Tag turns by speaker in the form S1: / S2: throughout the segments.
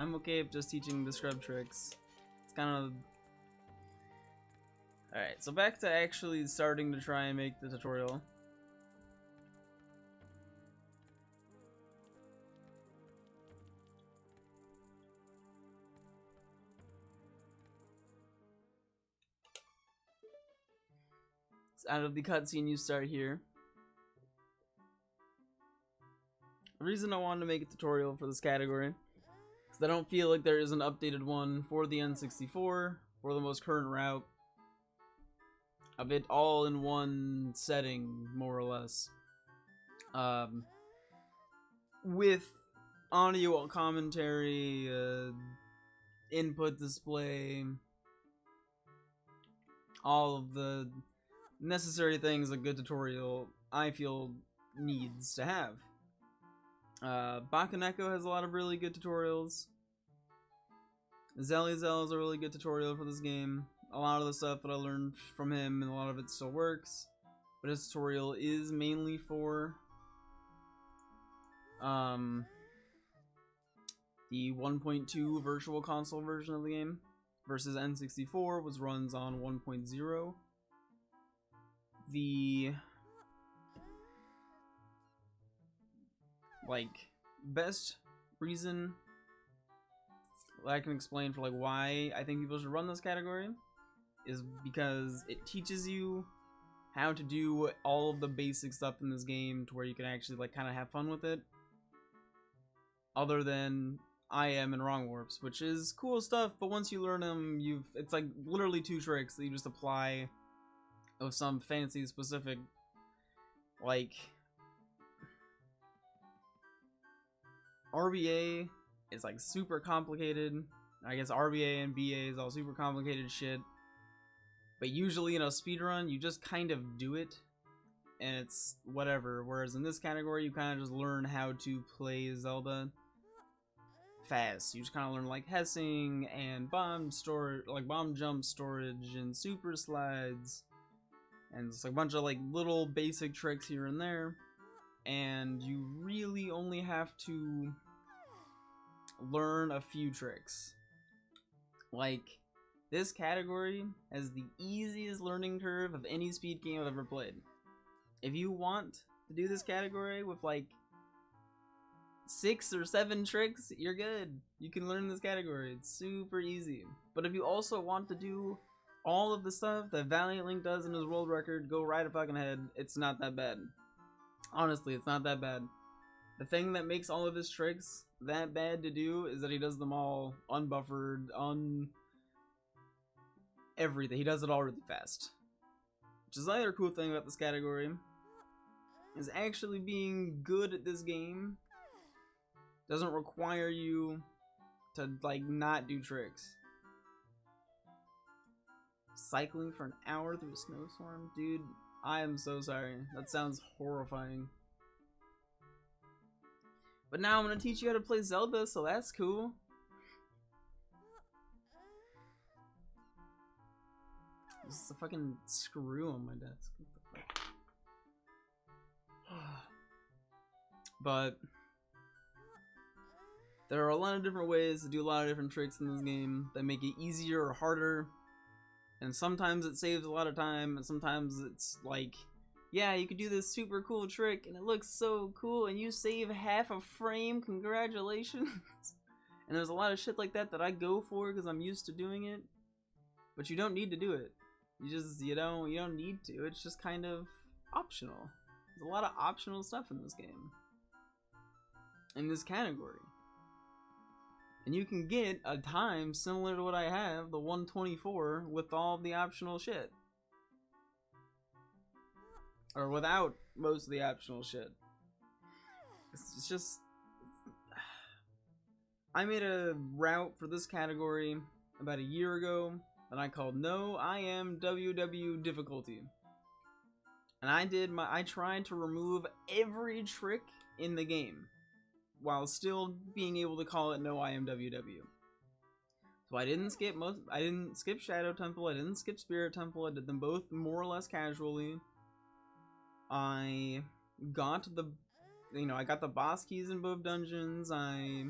S1: I'm okay with just teaching the scrub tricks. It's kind of... Alright, so back to actually starting to try and make the tutorial. So out of the cutscene, you start here. The reason I wanted to make a tutorial for this category is I don't feel like there is an updated one for the N64 for the most current route of it all in one setting, more or less, with audio commentary, input display, all of the necessary things a good tutorial I feel needs to have. Bakaneko has a lot of really good tutorials. Zellyzel is a really good tutorial for this game. A lot of the stuff that I learned from him, and a lot of it still works. But his tutorial is mainly for the 1.2 virtual console version of the game, versus N64, which runs on 1.0. The best reason that I can explain for why I think people should run this category is because it teaches you how to do all of the basic stuff in this game to where you can actually kind of have fun with it, other than IM and wrong warps, which is cool stuff, but once you learn them, it's literally 2 tricks that you just apply of some fancy specific RBA is super complicated. I guess RBA and BA is all super complicated shit. But usually in a speedrun, you just kind of do it, and it's whatever. Whereas in this category, you kind of just learn how to play Zelda fast. You just kind of learn hessing and bomb storage, bomb jump storage and super slides, and it's a bunch of little basic tricks here and there. And you really only have to learn a few tricks. This category has the easiest learning curve of any speed game I've ever played. If you want to do this category with 6 or 7 tricks, you're good. You can learn this category. It's super easy. But if you also want to do all of the stuff that Valiant Link does in his world record, go right fucking ahead. It's not that bad. Honestly, it's not that bad. The thing that makes all of his tricks that bad to do is that he does them all unbuffered, everything. He does it all really fast. Which is another cool thing about this category, is actually being good at this game doesn't require you to not do tricks. Cycling for an hour through a snowstorm? Dude, I am so sorry. That sounds horrifying. But now I'm gonna teach you how to play Zelda, so that's cool. This is a fucking screw on my desk. What the fuck? But there are a lot of different ways to do a lot of different tricks in this game that make it easier or harder. And sometimes it saves a lot of time, and sometimes it's yeah, you could do this super cool trick, and it looks so cool, and you save half a frame, congratulations. And there's a lot of shit like that that I go for because I'm used to doing it. But you don't need to do it. You don't need to. It's just kind of optional. There's a lot of optional stuff in this game, in this category. And you can get a time similar to what I have, the 124, with all the optional shit. Or without most of the optional shit. It's just... I made a route for this category about a year ago that I called No I Am WW Difficulty. And I tried to remove every trick in the game, while still being able to call it No I Am WW. So I didn't skip Shadow Temple, I didn't skip Spirit Temple, I did them both more or less casually. I got the boss keys in both dungeons, I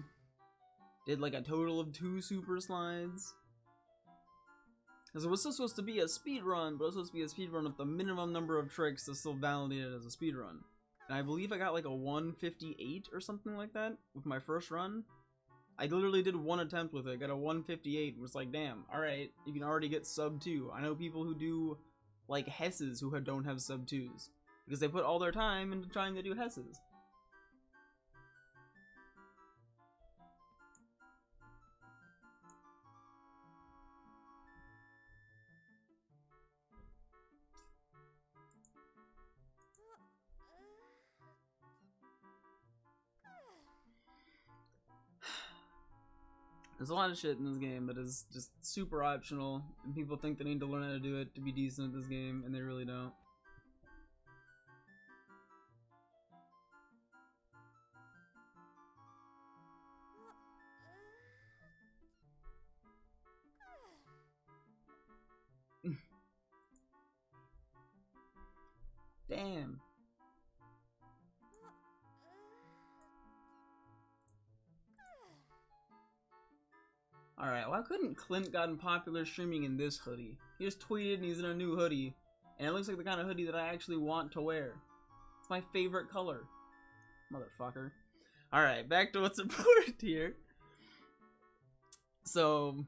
S1: Did like a total of 2 super slides. Because it was still supposed to be a speed run, but it was supposed to be a speed run with the minimum number of tricks to still validate it as a speed run. And I believe I got like a 158 or something like that with my first run. I literally did 1 attempt with it, got a 158, and was like, damn, alright, you can already get sub 2. I know people who do like Hesses who don't have sub 2s. Because they put all their time into trying to do Hesses. There's a lot of shit in this game that is just super optional, and people think they need to learn how to do it to be decent at this game, and they really don't. Damn. Alright, why couldn't Clint gotten popular streaming in this hoodie? He just tweeted and he's in a new hoodie. And it looks like the kind of hoodie that I actually want to wear. It's my favorite color. Motherfucker. Alright, back to what's important here. So,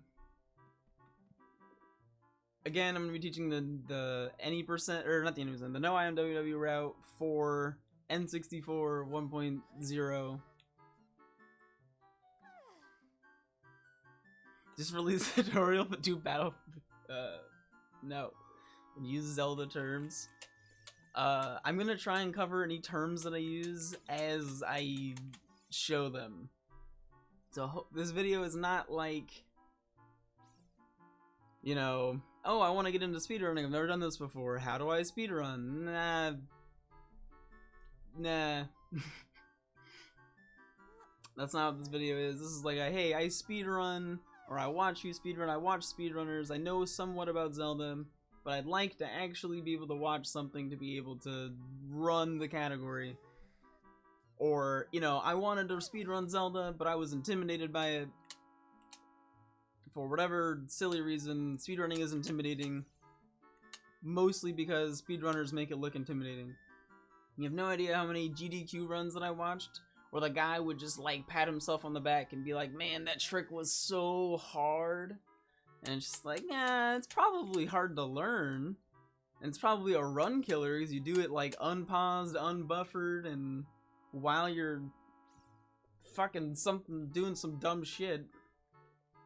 S1: again, I'm going to be teaching the any percent, or not the any percent, the no IMWW route for N64 1.0. Just release a tutorial for 2 battle. No. Use Zelda terms. I'm gonna try and cover any terms that I use as I show them. So this video is not like, you know, oh, I want to get into speedrunning. I've never done this before. How do I speedrun? Nah. That's not what this video is. This is like a, hey, I speedrun. Or I watch you speedrun, I watch speedrunners, I know somewhat about Zelda, but I'd like to actually be able to watch something to be able to run the category. Or, you know, I wanted to speedrun Zelda, but I was intimidated by it. For whatever silly reason, speedrunning is intimidating. Mostly because speedrunners make it look intimidating. You have no idea how many GDQ runs that I watched, where the guy would just like pat himself on the back and be like, man, that trick was so hard. And it's just like, yeah, it's probably hard to learn. And it's probably a run killer because you do it like unpaused, unbuffered, and while you're fucking doing some dumb shit.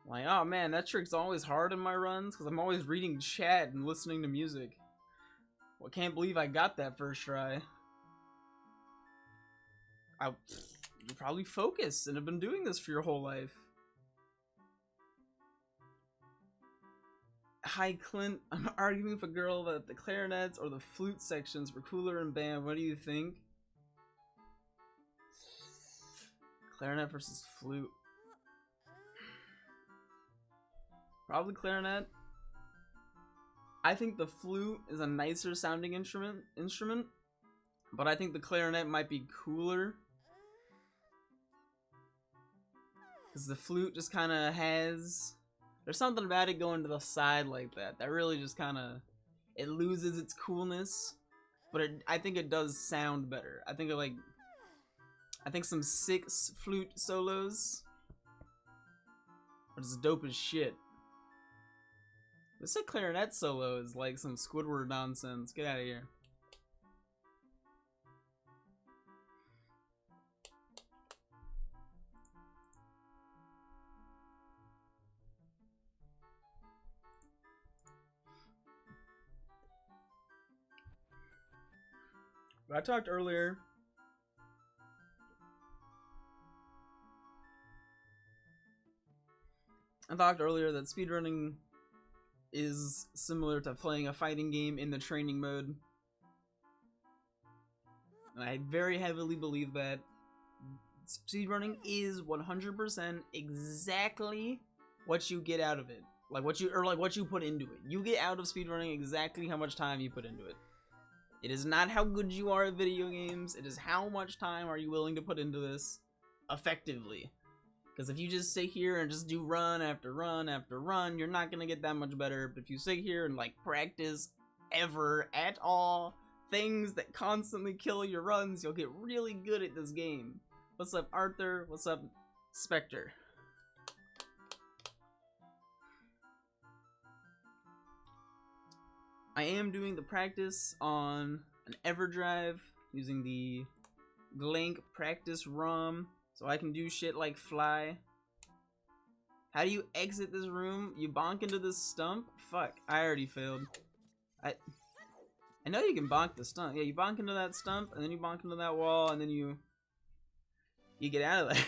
S1: Like, oh man, that trick's always hard in my runs because I'm always reading chat and listening to music. Well, I can't believe I got that first try. You probably focus and have been doing this for your whole life. Hi Clint, I'm arguing with a girl that the clarinets or the flute sections were cooler in band. What do you think? Clarinet versus flute. Probably clarinet. I think the flute is a nicer sounding instrument, but I think the clarinet might be cooler. Because the flute just kind of has... There's something about it going to the side like that. That really just kind of... It loses its coolness. But I think it does sound better. I think some 6 flute solos are just dope as shit. This clarinet solo is like some Squidward nonsense. Get out of here. I talked earlier that speedrunning is similar to playing a fighting game in the training mode. And I very heavily believe that speedrunning is 100% exactly what you get out of it. Like what you put into it. You get out of speedrunning exactly how much time you put into it. It is not how good you are at video games, it is how much time are you willing to put into this effectively. Because if you just sit here and just do run after run after run, you're not gonna get that much better. But if you sit here and like practice ever at all things that constantly kill your runs, you'll get really good at this game. What's up, Arthur? What's up, Spectre? I am doing the practice on an EverDrive using the Glank practice ROM, so I can do shit like fly. How do you exit this room? You bonk into this stump? Fuck, I already failed. I know you can bonk the stump. Yeah, you bonk into that stump, and then you bonk into that wall, and then you get out of there.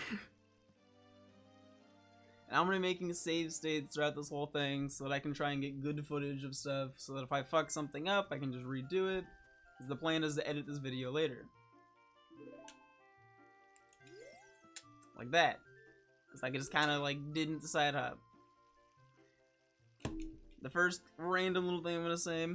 S1: And I'm gonna be making save states throughout this whole thing so that I can try and get good footage of stuff, so that if I fuck something up, I can just redo it. Because the plan is to edit this video later. Like that. Because I just kind of like didn't decide how. The first random little thing I'm gonna say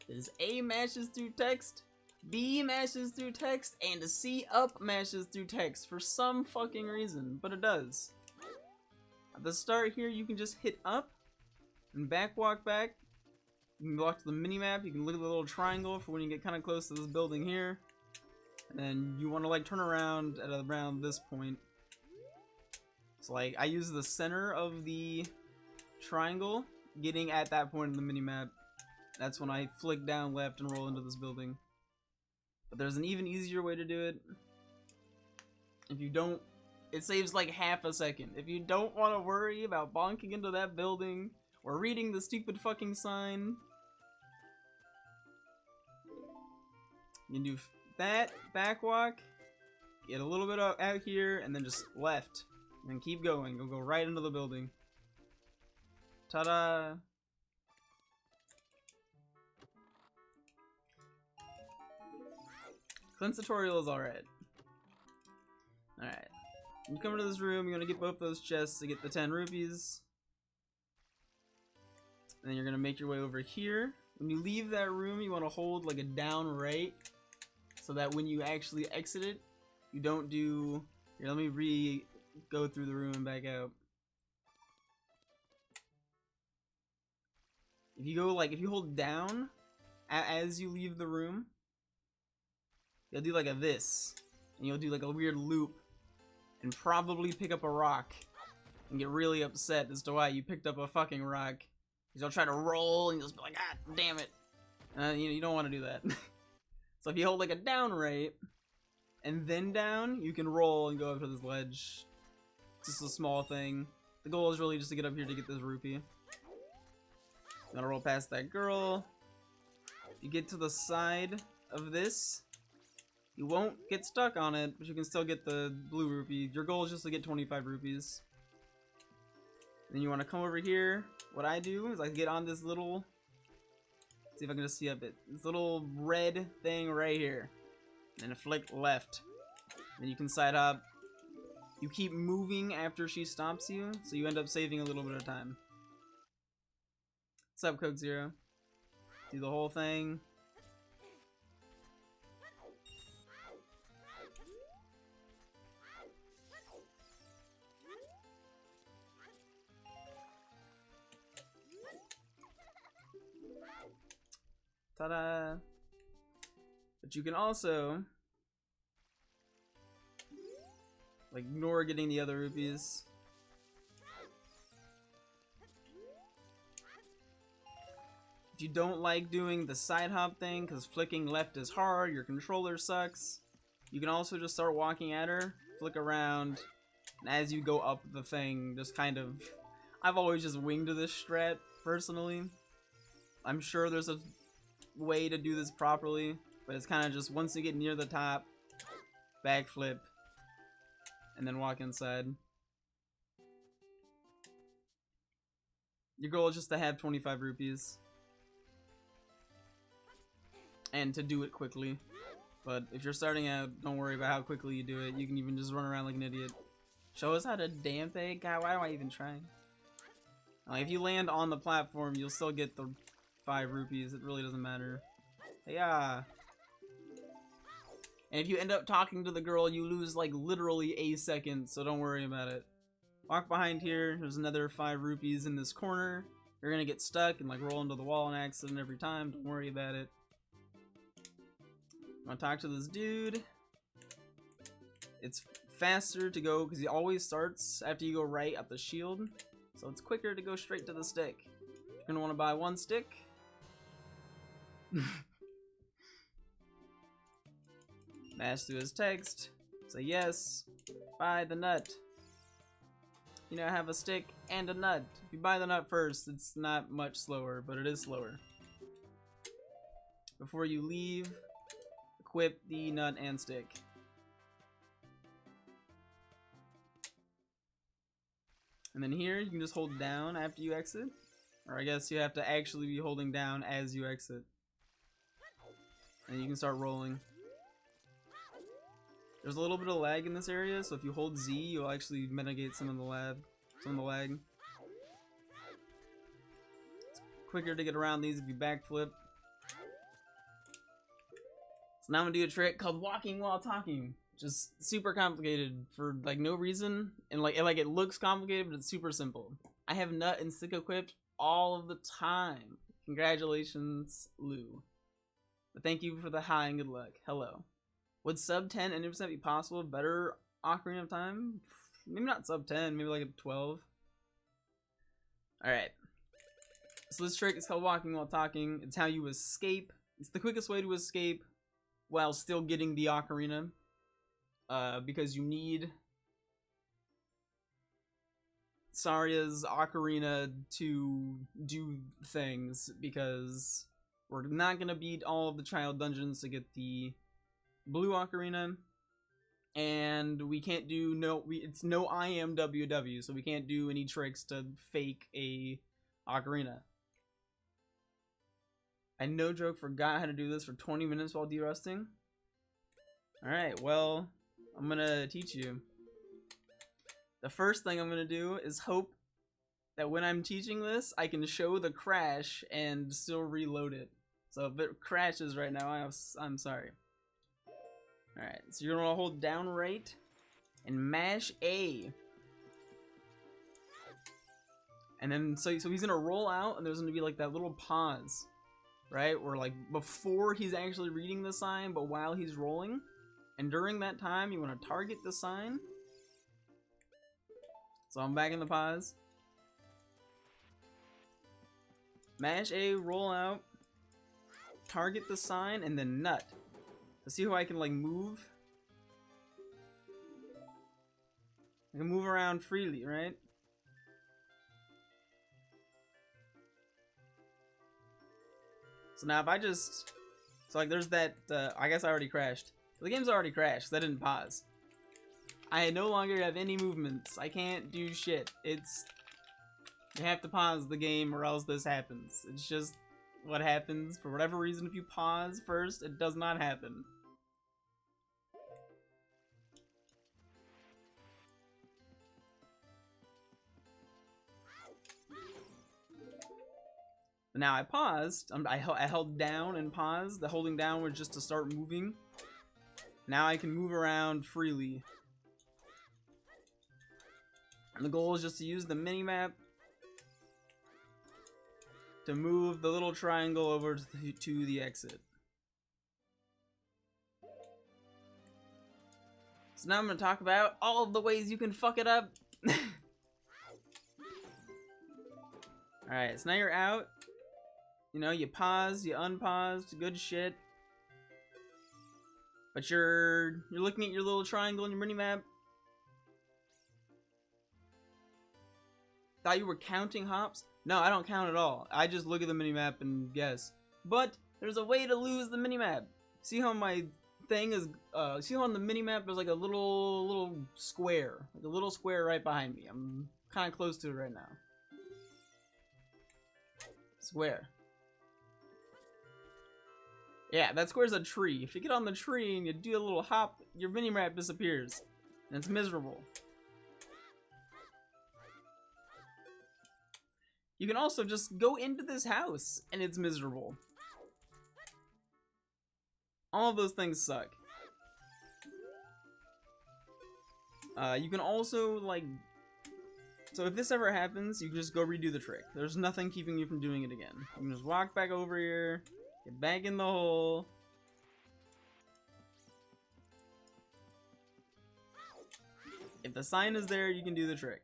S1: is A matches through text, B matches through text, and C up matches through text for some fucking reason, but it does. At the start here, you can just hit up and walk back. You can walk to the mini-map, you can look at the little triangle for when you get kind of close to this building here. And then you want to like turn around at around this point. So like, I use the center of the triangle, getting at that point in the mini-map. That's when I flick down left and roll into this building. But there's an even easier way to do it. If you don't, it saves like half a second. If you don't want to worry about bonking into that building or reading the stupid fucking sign, you can do that, backwalk, get a little bit out here, and then just left. And then keep going. You'll go right into the building. Ta-da! Clint's tutorial is alright. Alright. You come into this room, you're gonna get both those chests to get the 10 rupees. And then you're gonna make your way over here. When you leave that room, you wanna hold like a down right, so that when you actually exit it, you don't do... Here, let me go through the room and back out. If you go like, if you hold down as you leave the room, you'll do like a this, and you'll do like a weird loop, and probably pick up a rock, and get really upset as to why you picked up a fucking rock. Because you'll try to roll, and you'll just be like, ah, damn it. You don't want to do that. So if you hold like a down right, and then down, you can roll and go up to this ledge. Just a small thing. The goal is really just to get up here to get this rupee. Gonna roll past that girl. If you get to the side of this, you won't get stuck on it, but you can still get the blue rupee. Your goal is just to get 25 rupees. Then you want to come over here. What I do is I get on this little... See if I can just see up it. This little red thing right here. And then flick left. Then you can side hop. You keep moving after she stops you, so you end up saving a little bit of time. What's up, Code Zero? Do the whole thing. Ta-da! But you can also like ignore getting the other rupees. If you don't like doing the side hop thing because flicking left is hard, your controller sucks, you can also just start walking at her, flick around, and as you go up the thing, just kind of... I've always just winged this strat, personally. I'm sure there's a way to do this properly, but it's kind of just once you get near the top, backflip, and then walk inside. Your goal is just to have 25 rupees. And to do it quickly. But if you're starting out, don't worry about how quickly you do it. You can even just run around like an idiot. Show us how to damp it? God, why am I even trying? If you land on the platform, you'll still get the 5 rupees. It really doesn't matter. Yeah. And if you end up talking to the girl, you lose like literally a second, so don't worry about it. Walk behind here. There's another 5 rupees in this corner. You're gonna get stuck and like roll into the wall and accident every time. Don't worry about it. I'm gonna talk to this dude. It's faster to go because he always starts after you go right up the shield. So it's quicker to go straight to the stick. You're gonna want to buy 1 stick. Mash through his text. Say yes. Buy the nut. You now have a stick and a nut. If you buy the nut first, it's not much slower, but it is slower. Before you leave, equip the nut and stick. And then here, you can just hold down after you exit. Or I guess you have to actually be holding down as you exit. And you can start rolling. There's a little bit of lag in this area, so if you hold Z, you'll actually mitigate some of the lag. It's quicker to get around these if you backflip. So now I'm gonna do a trick called walking while talking. Just super complicated for like no reason, and like it looks complicated, but it's super simple. I have nut and stick equipped all of the time. Congratulations, Lou. But thank you for the hi and good luck. Hello. Would sub 10 90% be possible? Better Ocarina of Time? Maybe not sub 10, maybe like a 12. Alright. So this trick is called walking while talking. It's how you escape. It's the quickest way to escape while still getting the Ocarina. Because you need Saria's Ocarina to do things, because we're not gonna beat all of the child dungeons to get the blue Ocarina, and we can't do it's no IMWW, so we can't do any tricks to fake a Ocarina. I no joke forgot how to do this for 20 minutes while de-rusting. Alright, well, I'm gonna teach you. The first thing I'm gonna do is hope that when I'm teaching this, I can show the crash and still reload it. So if it crashes right now, I'm sorry. Alright, so you're gonna hold down right and mash A. And then, so he's gonna roll out, and there's gonna be like that little pause, right? Where like before he's actually reading the sign, but while he's rolling. And during that time, you want to target the sign. So I'm back in the pause. Mash A, roll out, target the sign, and then nut. To see how I can like move. I can move around freely, right? So now if I just, so like there's that, I guess I already crashed. The game's already crashed, so I didn't pause. I no longer have any movements. I can't do shit. You have to pause the game or else this happens. It's just what happens. For whatever reason, if you pause first, it does not happen. But now I paused. I held down and paused. The holding down was just to start moving. Now I can move around freely. And the goal is just to use the mini-map to move the little triangle over to the exit. So now I'm going to talk about all of the ways you can fuck it up. Alright, so now you're out. You know, you pause, you unpaused, good shit. But you're looking at your little triangle in your mini-map. Thought you were counting hops? No, I don't count at all. I just look at the mini-map and guess. But there's a way to lose the mini-map. See how my thing is, see how on the mini-map there's like a little square. Like a little square right behind me. I'm kind of close to it right now. Square. Yeah, that square's a tree. If you get on the tree and you do a little hop, your mini-map disappears. And it's miserable. You can also just go into this house, and it's miserable. All of those things suck. You can also, like, So if this ever happens, you can just go redo the trick. There's nothing keeping you from doing it again. You can just walk back over here, get back in the hole. If the sign is there, you can do the trick.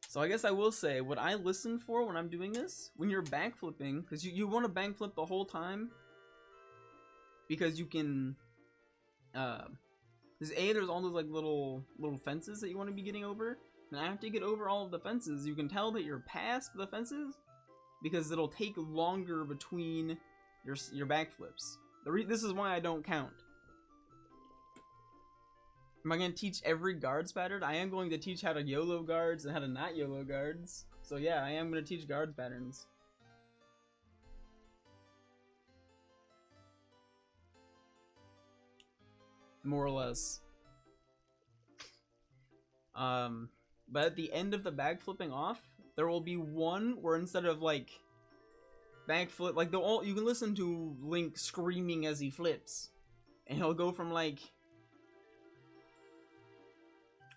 S1: So I guess I will say, what I listen for when I'm doing this, when you're backflipping, because you want to backflip the whole time, because you can, there's all those like little fences that you want to be getting over, and after you get over all of the fences, you can tell that you're past the fences, because it'll take longer between your backflips. This is why I don't count. Am I going to teach every guards pattern? I am going to teach how to YOLO guards and how to not YOLO guards. So yeah, I am going to teach guards patterns. More or less. But at the end of the backflipping off, there will be one where instead of like backflip, like you can listen to Link screaming as he flips, and he'll go from like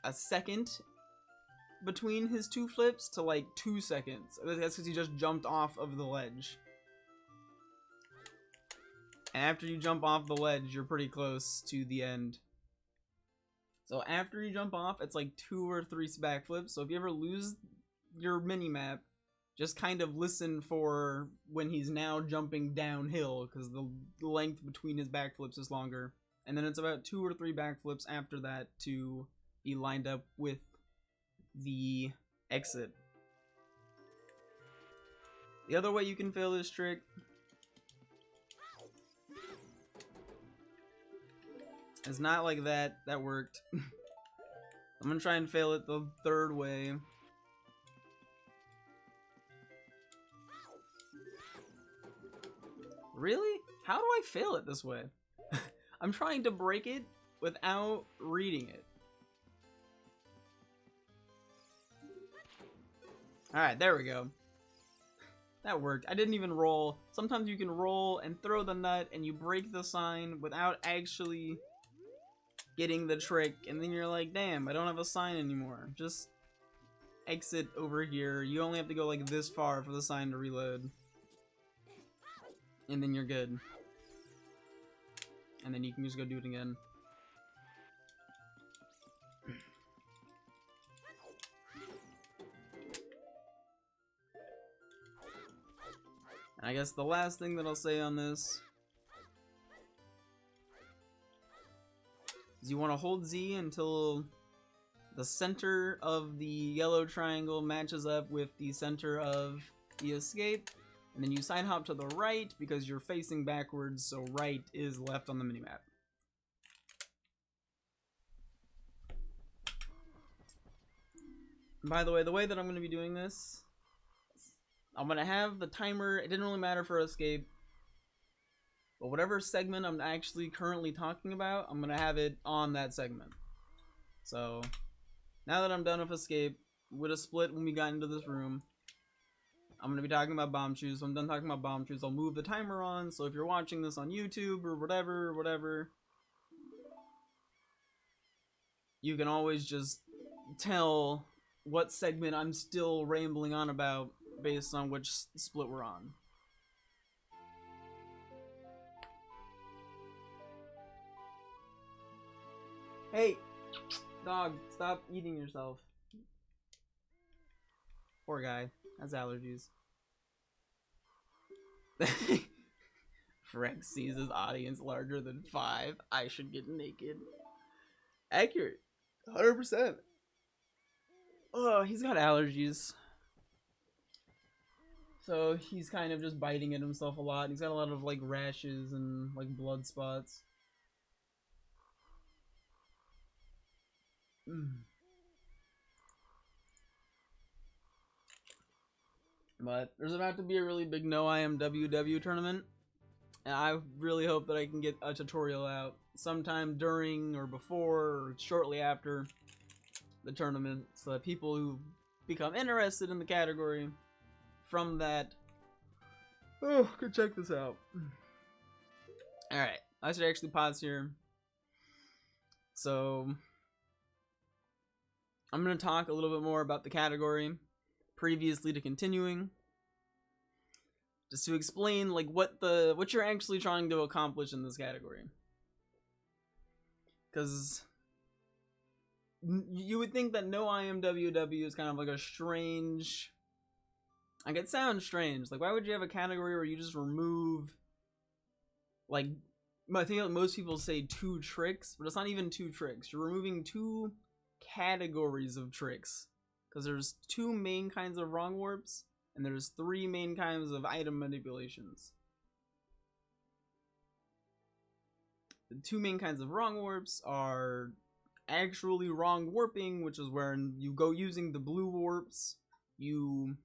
S1: a second between his two flips to like 2 seconds. That's because he just jumped off of the ledge. And after you jump off the ledge, you're pretty close to the end. So after you jump off, it's like 2 or 3 backflips. So if you ever lose your mini-map, just kind of listen for when he's now jumping downhill, because the length between his backflips is longer. And then it's about 2 or 3 backflips after that to be lined up with the exit. The other way you can fail this trick is not like that. That worked. I'm gonna try and fail it the third way. Really? How do I fail it this way? I'm trying to break it without reading it. Alright, there we go. That worked. I didn't even roll. Sometimes you can roll and throw the nut and you break the sign without actually getting the trick, and then you're like, damn, I don't have a sign anymore. Just exit over here. You only have to go like this far for the sign to reload. And then you're good. And then you can just go do it again. I guess the last thing that I'll say on this is you want to hold Z until the center of the yellow triangle matches up with the center of the escape, and then you side hop to the right because you're facing backwards, so right is left on the minimap. By the way that I'm going to be doing this, I'm going to have the timer. It didn't really matter for escape, but whatever segment I'm actually currently talking about, I'm going to have it on that segment. So now that I'm done with escape, would have split when we got into this room. I'm going to be talking about bomb shoes. When I'm done talking about bomb shoes, I'll move the timer on. So if you're watching this on YouTube or whatever, you can always just tell what segment I'm still rambling on about based on which split we're on. Hey, dog, stop eating yourself. Poor guy, has allergies. Frex sees his audience larger than 5. I should get naked. Accurate. 100%. Oh, he's got allergies. So he's kind of just biting at himself a lot. He's got a lot of like rashes and like blood spots. But there's about to be a really big No IMWW tournament, and I really hope that I can get a tutorial out sometime during or before or shortly after the tournament, so that people who become interested in the category from that, oh, go check this out. Alright, I should actually pause here. So I'm going to talk a little bit more about the category previously to continuing, just to explain like what you're actually trying to accomplish in this category. Because you would think that no IMWW is kind of like a strange, like it sounds strange. Like, why would you have a category where you just remove, like, I think like most people say 2 tricks, but it's not even 2 tricks. You're removing 2 categories of tricks, because there's 2 main kinds of wrong warps, and there's 3 main kinds of item manipulations. The 2 main kinds of wrong warps are actually wrong warping, which is where you go using the blue warps, you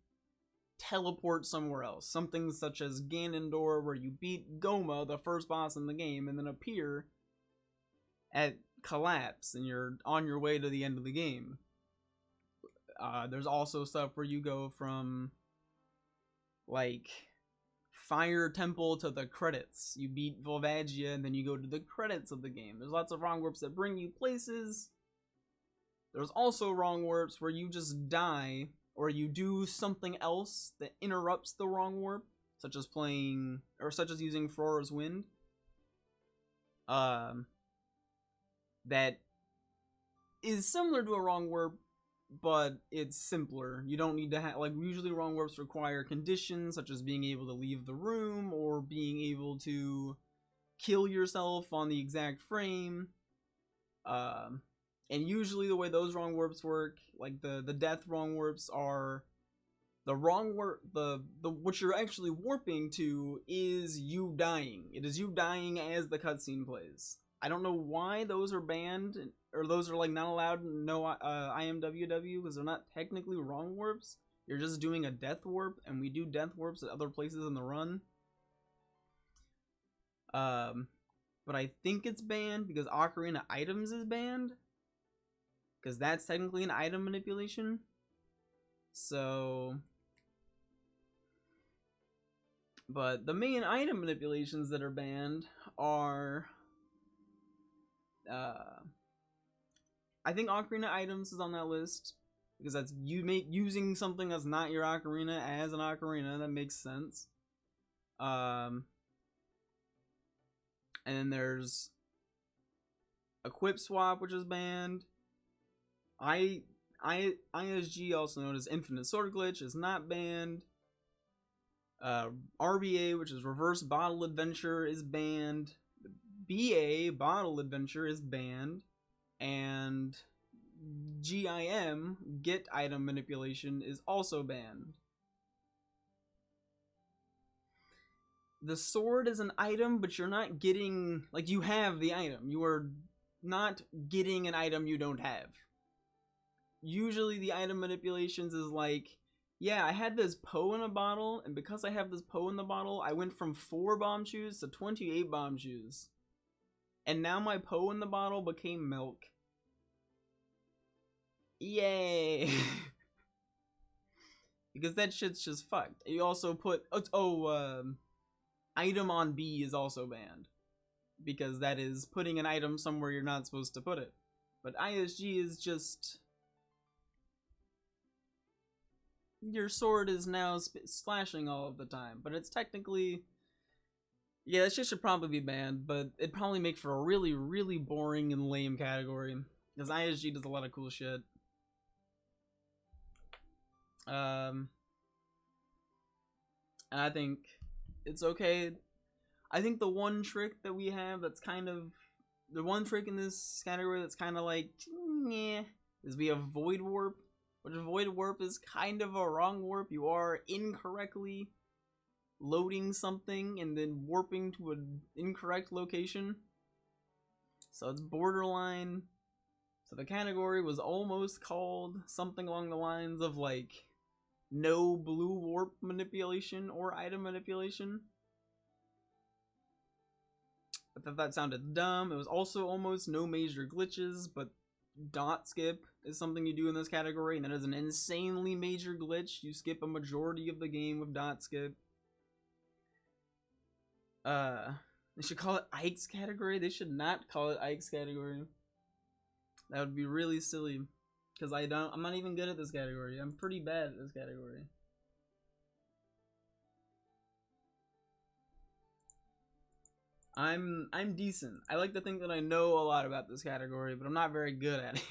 S1: teleport somewhere else. Something such as Ganondorf, where you beat Goma, the first boss in the game, and then appear at Collapse, and you're on your way to the end of the game. There's also stuff where you go from, like, Fire Temple to the credits. You beat Volvagia, and then you go to the credits of the game. There's lots of wrong warps that bring you places. There's also wrong warps where you just die, or you do something else that interrupts the wrong warp, such as using Flora's Wind. That is similar to a wrong warp, but it's simpler. You don't need to have, like, usually wrong warps require conditions, such as being able to leave the room, or being able to kill yourself on the exact frame. And usually the way those wrong warps work, like the death wrong warps, are the wrong warp, what you're actually warping to is you dying. It is you dying as the cutscene plays. I don't know why those are banned, or those are like not allowed in no IMWW, because they're not technically wrong warps. You're just doing a death warp, and we do death warps at other places in the run. But I think it's banned because Ocarina Items is banned, because that's technically an item manipulation. So, but the main item manipulations that are banned are, I think Ocarina Items is on that list, because that's using something that's not your ocarina as an ocarina. That makes sense. And then there's Equip Swap, which is banned. ISG, also known as Infinite Sword Glitch, is not banned. RBA, which is Reverse Bottle Adventure, is banned. BA, Bottle Adventure, is banned. And GIM, Get Item Manipulation, is also banned. The sword is an item, but you're not getting, like, you have the item. You are not getting an item you don't have. Usually the item manipulations is like, yeah, I had this Poe in a bottle, and because I have this Poe in the bottle, I went from 4 bomb shoes to 28 bomb shoes. And now my Poe in the bottle became milk. Yay! Because that shit's just fucked. You also put, item on B is also banned, because that is putting an item somewhere you're not supposed to put it. But ISG is just, your sword is now slashing all of the time, but it's technically, yeah, that shit should probably be banned, but it'd probably make for a really, really boring and lame category, because ISG does a lot of cool shit. And I think it's okay. I think the one trick that we have that's kind of, the one trick in this category that's kind of like, yeah, is we have Void Warp, which Void Warp is kind of a wrong warp. You are incorrectly loading something and then warping to an incorrect location. So it's borderline. So the category was almost called something along the lines of like no blue warp manipulation or item manipulation. I thought that sounded dumb. It was also almost no major glitches, but dot skip is something you do in this category, and that is an insanely major glitch. You skip a majority of the game with dot skip. And They should call it Ike's category. They should not call it Ike's category. That would be really silly. Because I'm not even good at this category. I'm pretty bad at this category. I'm decent. I like to think that I know a lot about this category, but I'm not very good at it.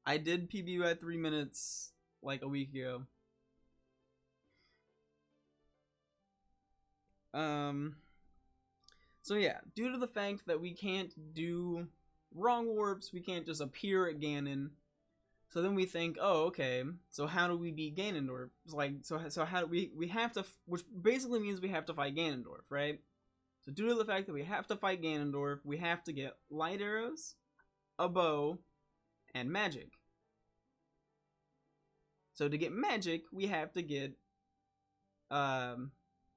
S1: I did PB by 3 minutes like a week ago. So yeah, due to the fact that we can't do wrong warps, we can't just appear at Ganon. So then we think, oh, okay, so how do we beat Ganondorf? It's like, so how do we have to, which basically means we have to fight Ganondorf, right? So due to the fact that we have to fight Ganondorf, we have to get light arrows, a bow, and magic. So to get magic, we have to get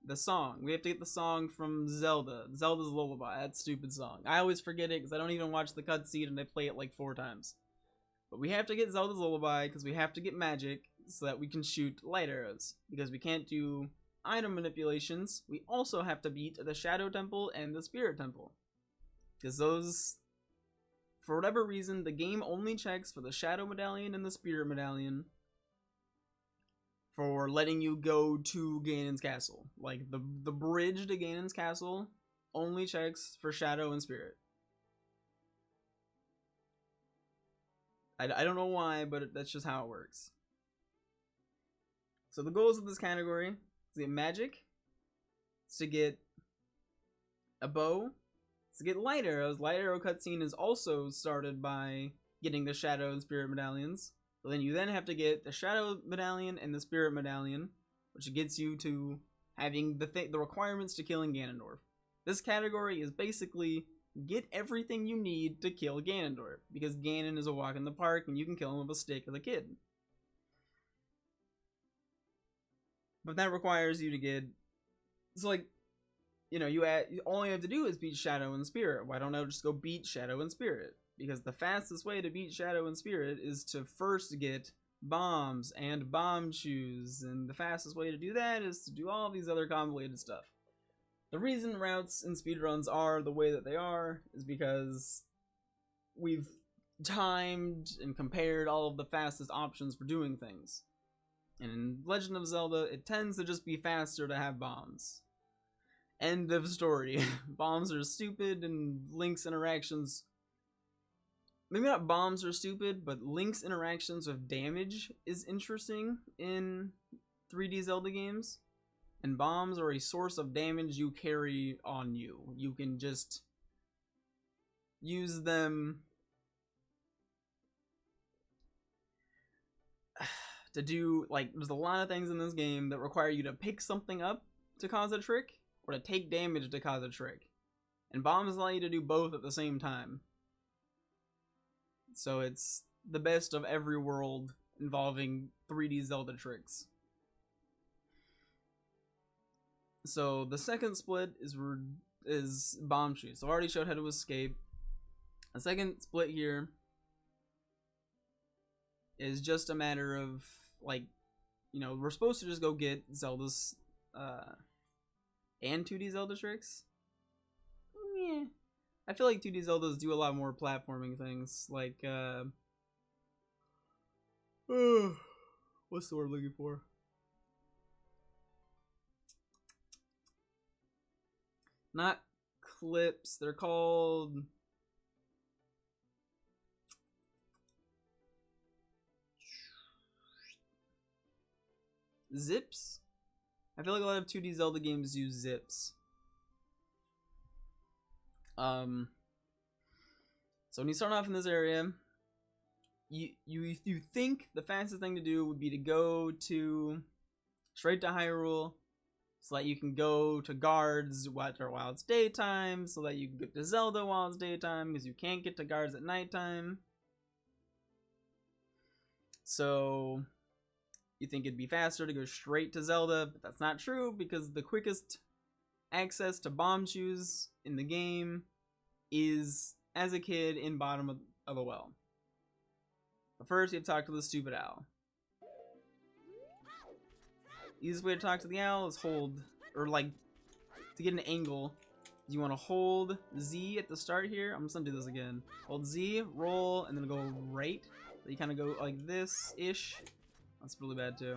S1: the song. We have to get the song from Zelda's Lullaby. That stupid song. I always forget it because I don't even watch the cutscene and I play it like 4 times. But we have to get Zelda's Lullaby because we have to get magic so that we can shoot light arrows. Because we can't do item manipulations, we also have to beat the Shadow Temple and the Spirit Temple. Because those, for whatever reason, the game only checks for the Shadow Medallion and the Spirit Medallion for letting you go to Ganon's castle. Like, the bridge to Ganon's castle only checks for Shadow and Spirit. I don't know why, but that's just how it works. So the goals of this category is to get magic, to get a bow, to get light arrows. Light arrow cutscene is also started by getting the Shadow and Spirit medallions. So then you have to get the Shadow medallion and the Spirit medallion, which gets you to having the requirements to killing Ganondorf. This category is basically get everything you need to kill Ganondorf, because Ganon is a walk in the park and you can kill him with a stick as a kid. But that requires you to get, it's like, you know, all you have to do is beat Shadow and Spirit. Why don't I just go beat Shadow and Spirit? Because the fastest way to beat Shadow and Spirit is to first get bombs and bomb shoes, and the fastest way to do that is to do all these other convoluted stuff. The reason routes and speedruns are the way that they are is because we've timed and compared all of the fastest options for doing things. And in Legend of Zelda, it tends to just be faster to have bombs. End of story. Bombs are stupid, and Link's interactions... Maybe not bombs are stupid, but Link's interactions with damage is interesting in 3D Zelda games. And bombs are a source of damage you carry on you. You can just use them to do, like, there's a lot of things in this game that require you to pick something up to cause a trick, or to take damage to cause a trick. And bombs allow you to do both at the same time. So it's the best of every world involving 3D Zelda tricks. So the second split is bomb shoes. So I already showed how to escape. The second split here is just a matter of, like, you know, we're supposed to just go get Zelda's and 2D Zelda tricks. Yeah. I feel like 2D Zeldas do a lot more platforming things, like what's the word I'm looking for? Not clips, they're called zips. I feel like a lot of 2D Zelda games use zips. So when you start off in this area, you think the fastest thing to do would be to go straight to Hyrule, so that you can go to guards while it's daytime, so that you can get to Zelda while it's daytime, because you can't get to guards at nighttime. So you think it'd be faster to go straight to Zelda, but that's not true, because the quickest access to bomb shoes in the game is as a kid in bottom of a well. But first, you have to talk to the stupid owl. Easiest way to talk to the owl is hold or like to get an angle, you want to hold Z at the start here. I'm just gonna do this again. Hold Z, roll, and then go right. So you kind of go like this-ish. That's really bad too.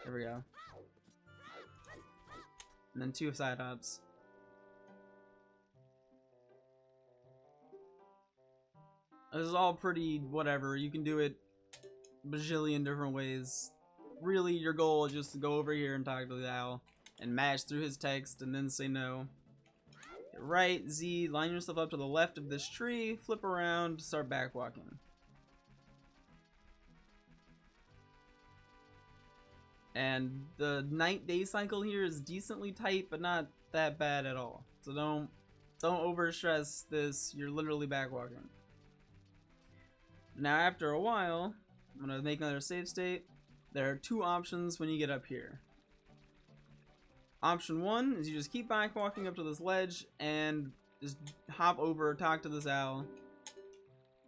S1: There we go. And then 2 side hops. This is all pretty whatever. You can do it a bajillion different ways. Really, your goal is just to go over here and talk to the owl and mash through his text and then say no. Get right, Z, line yourself up to the left of this tree, flip around, start back walking. And the night-day cycle here is decently tight, but not that bad at all. So don't overstress this. You're literally back walking. Now after a while, I'm gonna make another save state. There are 2 options when you get up here. Option 1 is you just keep back walking up to this ledge and just hop over, talk to this owl.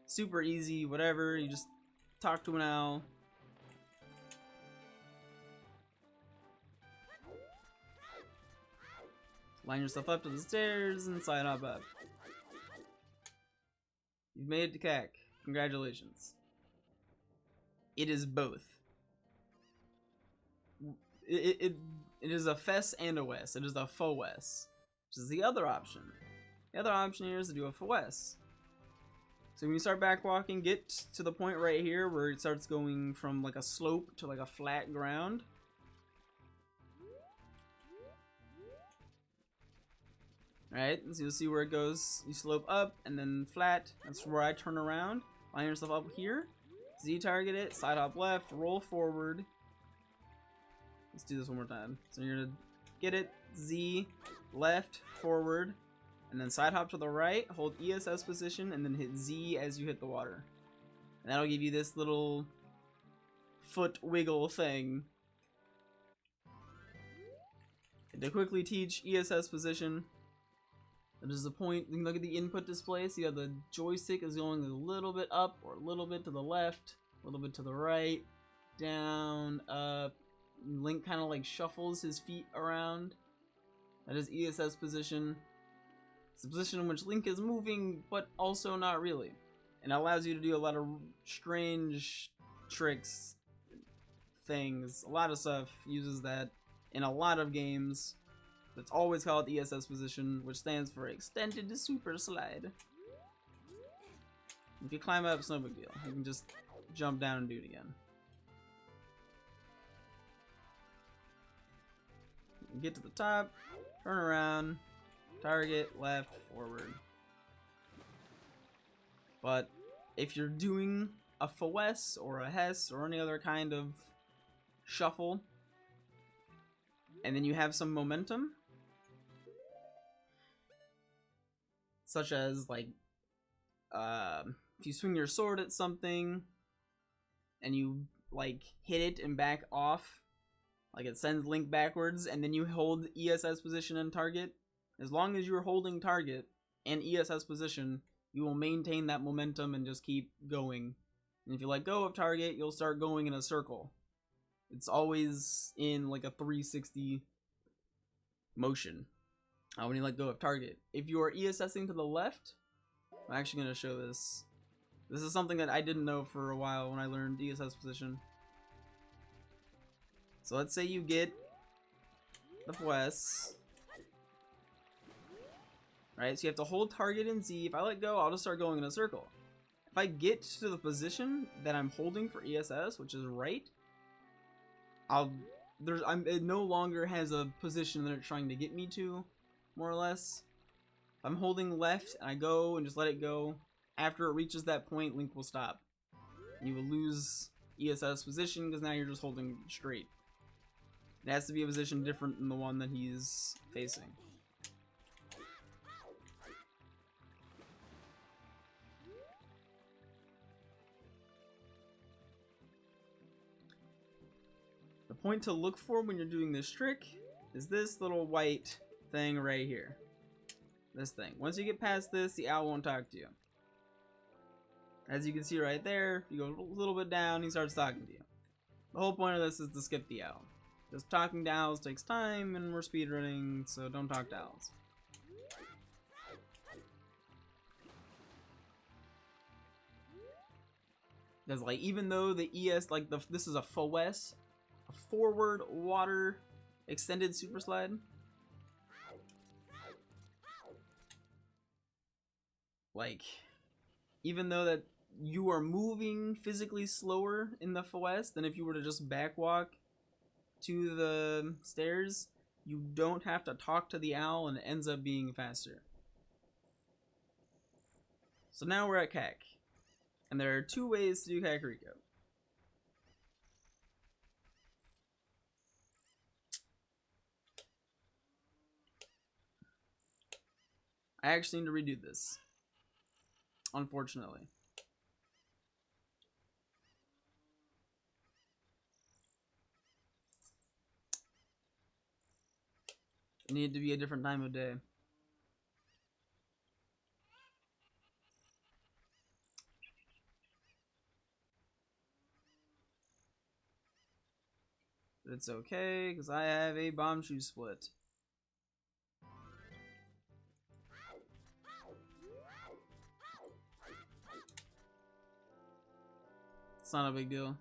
S1: Super easy, whatever. You just talk to an owl. Line yourself up to the stairs and side hop up. You've made it to CAC. Congratulations. It is both. It is a FWESS and a WESS. It is a FWESS, which is the other option. The other option here is to do a FWESS. So when you start back walking, get to the point right here where it starts going from like a slope to like a flat ground. Right, so you'll see where it goes. You slope up and then flat. That's where I turn around. Line yourself up here. Z target it, side hop left, roll forward. Let's do this one more time. So you're gonna get it, Z, left, forward, and then side hop to the right, hold ESS position, and then hit Z as you hit the water. And that'll give you this little foot wiggle thing. And to quickly teach ESS position, there's a point. You can look at the input display. See how the joystick is going a little bit up or a little bit to the left, a little bit to the right, down, up. Link kind of like shuffles his feet around. That is ESS position. It's the position in which Link is moving, but also not really. And it allows you to do a lot of strange tricks, things. A lot of stuff uses that in a lot of games. It's always called ESS position, which stands for Extended Super Slide. If you climb up, it's no big deal. You can just jump down and do it again. You get to the top, turn around, target, left, forward. But if you're doing a FWESS or a HESS or any other kind of shuffle, and then you have some momentum, such as like if you swing your sword at something and you like hit it and back off, like it sends Link backwards, and then you hold ESS position and target. As long as you're holding target and ESS position, you will maintain that momentum and just keep going. And if you let go of target, you'll start going in a circle. It's always in like a 360 motion when you let go of target. If you are ESSing to the left, I'm actually going to show this. This is something that I didn't know for a while when I learned ESS position. So let's say you get the FWESS. Right, so you have to hold target and Z. If I let go, I'll just start going in a circle. If I get to the position that I'm holding for ESS, which is right, it no longer has a position that it's trying to get me to, more or less. If I'm holding left and I go and just let it go, after it reaches that point, Link will stop. You will lose ESS position because now you're just holding straight. It has to be a position different than the one that he's facing. The point to look for when you're doing this trick is this little white thing right here. This thing. Once you get past this, the owl won't talk to you. As you can see right there, you go a little bit down, he starts talking to you. The whole point of this is to skip the owl. Just talking to owls takes time, and we're speedrunning, so don't talk to owls. Because, like, even though the ES, like, this is a FWESS, a forward water extended super slide. Like, even though that you are moving physically slower in the FWESS than if you were to just backwalk to the stairs, you don't have to talk to the owl and it ends up being faster. So now we're at CAC. And there are 2 ways to do Kakariko. I actually need to redo this, unfortunately. It needed to be a different time of day. But it's okay, because I have a bomb shoe split. It's not a big deal.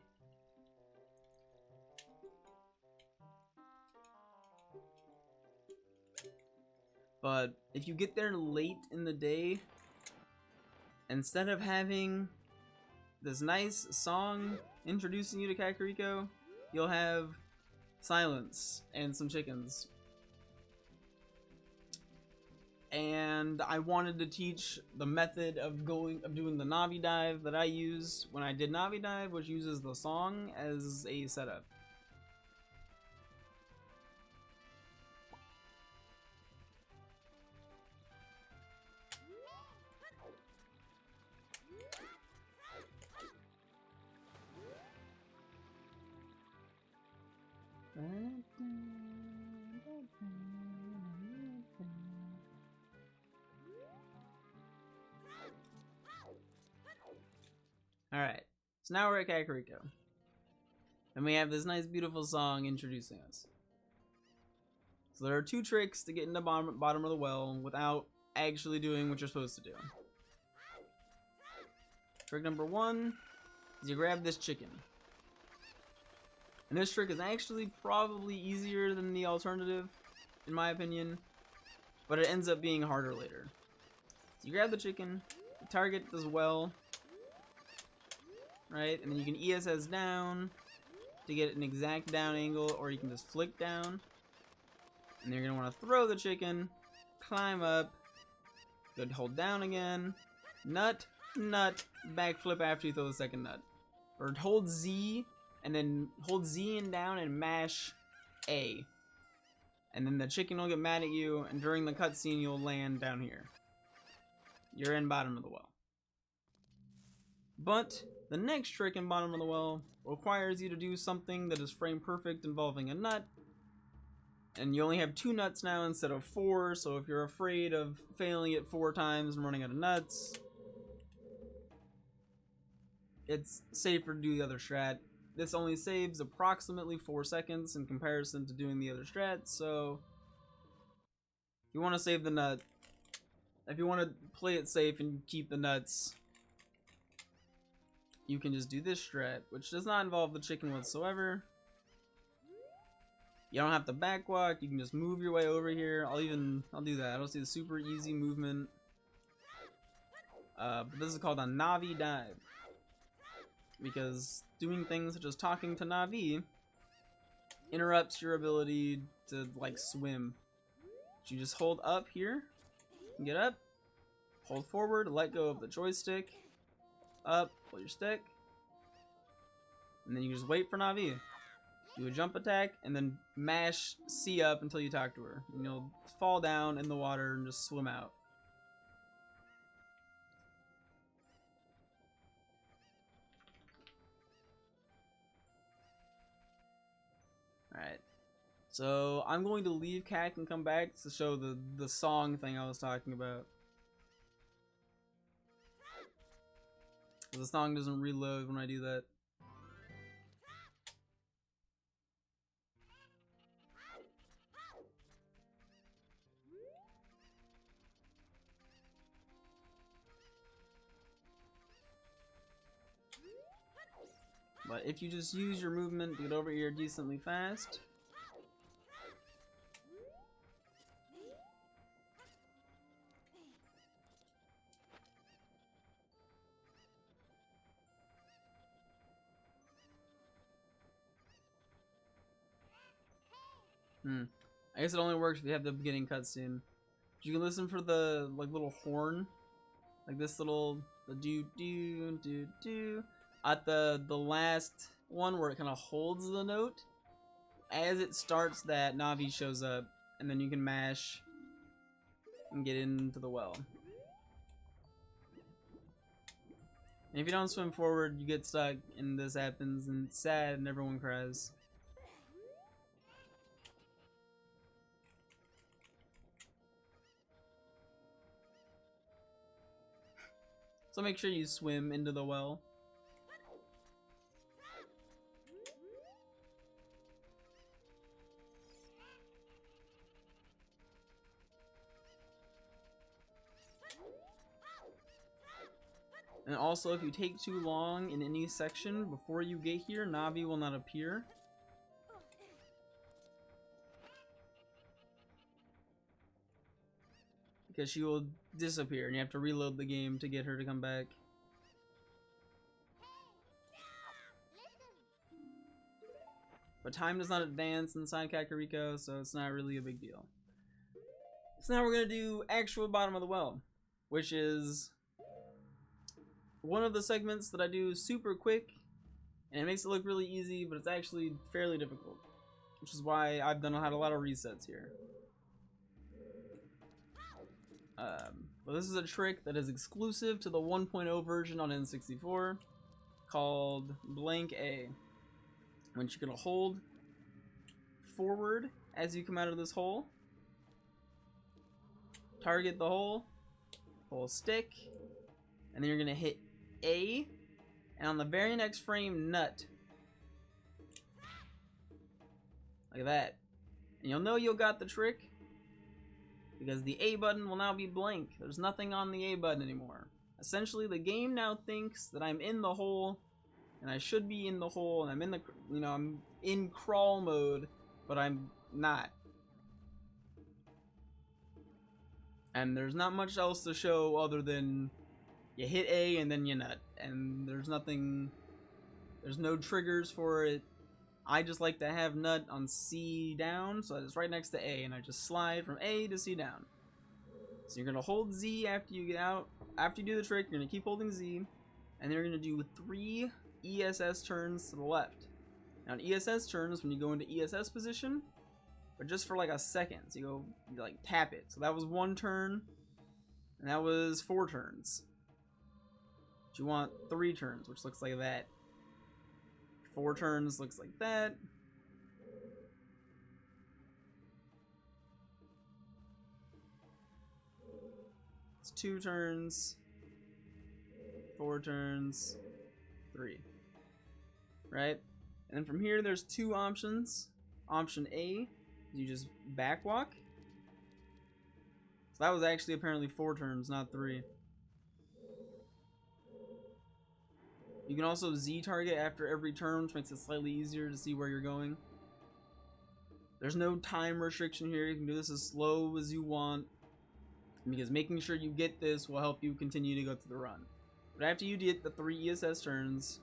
S1: But if you get there late in the day, instead of having this nice song introducing you to Kakariko, you'll have silence and some chickens. And I wanted to teach the method of doing the Navi Dive that I used when I did Navi Dive, which uses the song as a setup. Alright, so now we're at Kakariko. And we have this nice beautiful song introducing us. So there are 2 tricks to get in the bottom of the well without actually doing what you're supposed to do. Trick number 1 is you grab this chicken. And this trick is actually probably easier than the alternative, in my opinion, but it ends up being harder later. So you grab the chicken, you target this well, right? And then you can ESS down to get an exact down angle, or you can just flick down. And you're going to want to throw the chicken, climb up, good, hold down again, nut, nut, backflip after you throw the second nut. Or hold Z, and then hold Z and down and mash A. And then the chicken will get mad at you, and during the cutscene you'll land down here. You're in bottom of the well. But the next trick in bottom of the well requires you to do something that is frame perfect involving a nut. And you only have 2 nuts now instead of 4, so if you're afraid of failing it 4 times and running out of nuts, it's safer to do the other strat. This only saves approximately 4 seconds in comparison to doing the other strat, so if you want to save the nut, if you want to play it safe and keep the nuts, you can just do this strat, which does not involve the chicken whatsoever. You don't have to backwalk, you can just move your way over here. I'll do that. I don't see the super easy movement. But this is called a Navi Dive. Because doing things such as talking to Navi interrupts your ability to, like, swim. So you just hold up here, get up, hold forward, let go of the joystick, up, pull your stick, and then you just wait for Navi. Do a jump attack, and then mash C up until you talk to her. And you'll fall down in the water and just swim out. Alright. So, I'm going to leave CAC and come back to show the song thing I was talking about. The song doesn't reload when I do that. But if you just use your movement to get over here decently fast, I guess it only works if you have the beginning cutscene. You can listen for the like little horn, like this little do do do do at the last one where it kind of holds the note. As it starts, that Navi shows up, and then you can mash and get into the well. And if you don't swim forward, you get stuck, and this happens, and it's sad, and everyone cries. So make sure you swim into the well. And also, if you take too long in any section before you get here, Navi will not appear. Because she will disappear, and you have to reload the game to get her to come back. But time does not advance inside Kakariko, so it's not really a big deal. So now we're going to do actual bottom of the well, which is one of the segments that I do super quick, and it makes it look really easy, but it's actually fairly difficult, which is why I've done had a lot of resets here. Well, this is a trick that is exclusive to the 1.0 version on N64 called blank A, which you're going to hold forward as you come out of this hole, target the hole, pull stick, and then you're going to hit A, and on the very next frame, nut. Like that. And you'll know you got the trick because the A button will now be blank. There's nothing on the A button anymore. Essentially, the game now thinks that I'm in the hole, and I should be in the hole, and I'm in the, I'm in crawl mode, but I'm not. And there's not much else to show other than you hit A and then you nut. And there's nothing, there's no triggers for it. I just like to have nut on C down, so it's right next to A, and I just slide from A to C down. So you're gonna hold Z after you get out. After you do the trick, you're gonna keep holding Z, and then you're gonna do 3 ESS turns to the left. Now an ESS turn is when you go into ESS position, but just for like a second. So you like tap it. So that was 1 turn, and that was 4 turns. But you want 3 turns, which looks like that. 4 turns looks like that. It's 2 turns, 4 turns, 3. Right? And then from here, there's 2 options. Option A, you just backwalk. So that was actually apparently 4 turns, not 3. You can also Z target after every turn, which makes it slightly easier to see where you're going. There's no time restriction here. You can do this as slow as you want, because making sure you get this will help you continue to go through the run. But after you get the 3 ESS turns,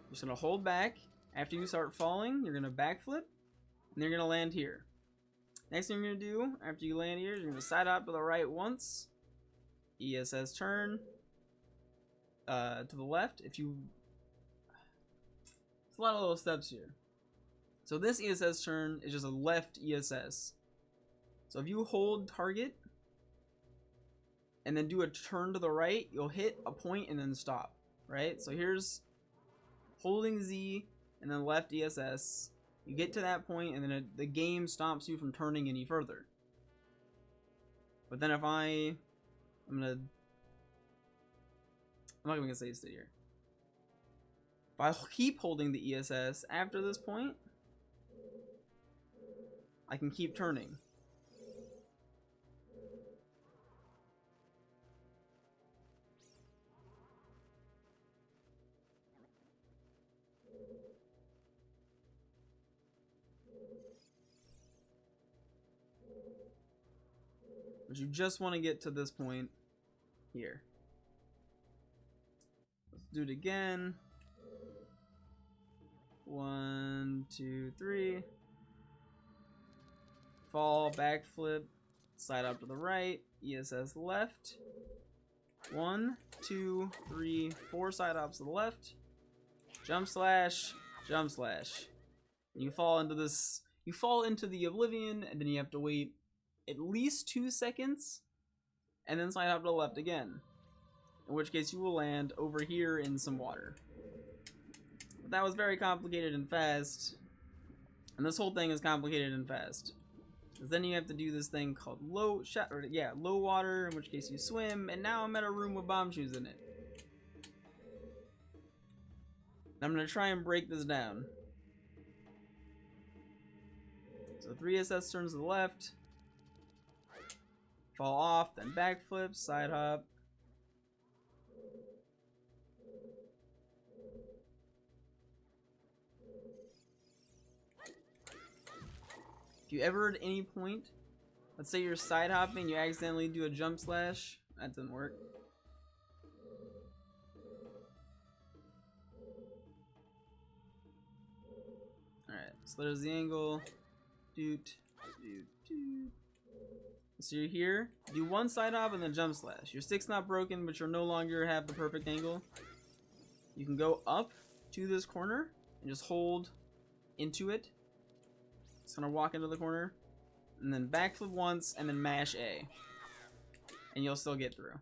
S1: you're just going to hold back. After you start falling, you're going to backflip, and you're going to land here. Next thing you're going to do, after you land here, you're going to side hop to the right once, ESS turn, to the left. It's a lot of little steps here. So this ESS turn is just a left ESS. So if you hold target and then do a turn to the right, you'll hit a point and then stop, right? So here's holding Z and then left ESS. You get to that point, and then the game stops you from turning any further. But then if I'm not even gonna say stay here. If I keep holding the ESS after this point, I can keep turning. but you just want to get to this point here. Let's do it again. 1, 2, 3. Fall, backflip, side up to the right, ESS left. 1, 2, 3, 4 side hops to the left. Jump slash, jump slash. And you fall into this. You fall into the oblivion, and then you have to wait at least 2 seconds, and then slide hop to the left again. In which case you will land over here in some water. But that was very complicated and fast. And this whole thing is complicated and fast. Because then you have to do this thing called low water, in which case you swim, and now I'm at a room with bomb shoes in it. I'm gonna try and break this down. So 3 SS turns to the left. Fall off, then backflip, side hop. If you ever at any point, let's say you're side hopping, you accidentally do a jump slash, that didn't work. Alright, so there's the angle. Doot, doot, doot. So you're here, do 1 side hop and then jump slash. Your stick's not broken, but you'll no longer have the perfect angle. You can go up to this corner and just hold into it. Just gonna walk into the corner, and then backflip once, and then mash A. And you'll still get through.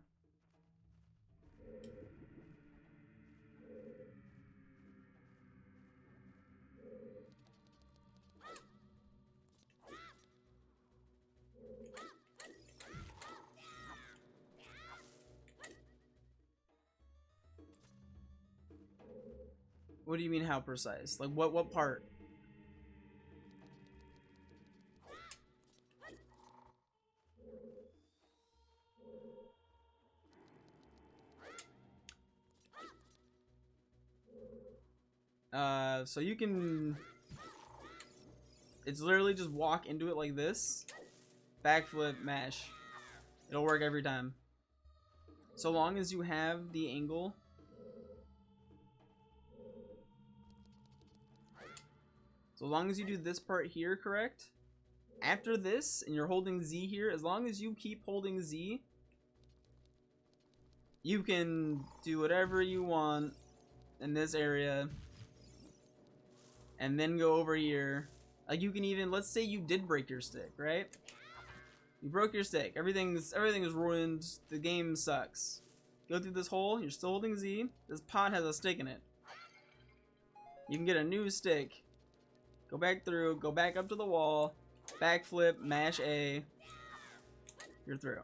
S1: What do you mean how precise? Like what part? So you can, it's literally just walk into it like this, backflip, mash. It'll work every time. So long as you have the angle. So long as you do this part here correct, after this, and you're holding Z here, as long as you keep holding Z, you can do whatever you want in this area, and then go over here. Like you can even, let's say you did break your stick, right? You broke your stick, everything is ruined, the game sucks. Go through this hole, you're still holding Z, this pot has a stick in it. You can get a new stick. Go back through, go back up to the wall, backflip, mash A, you're through.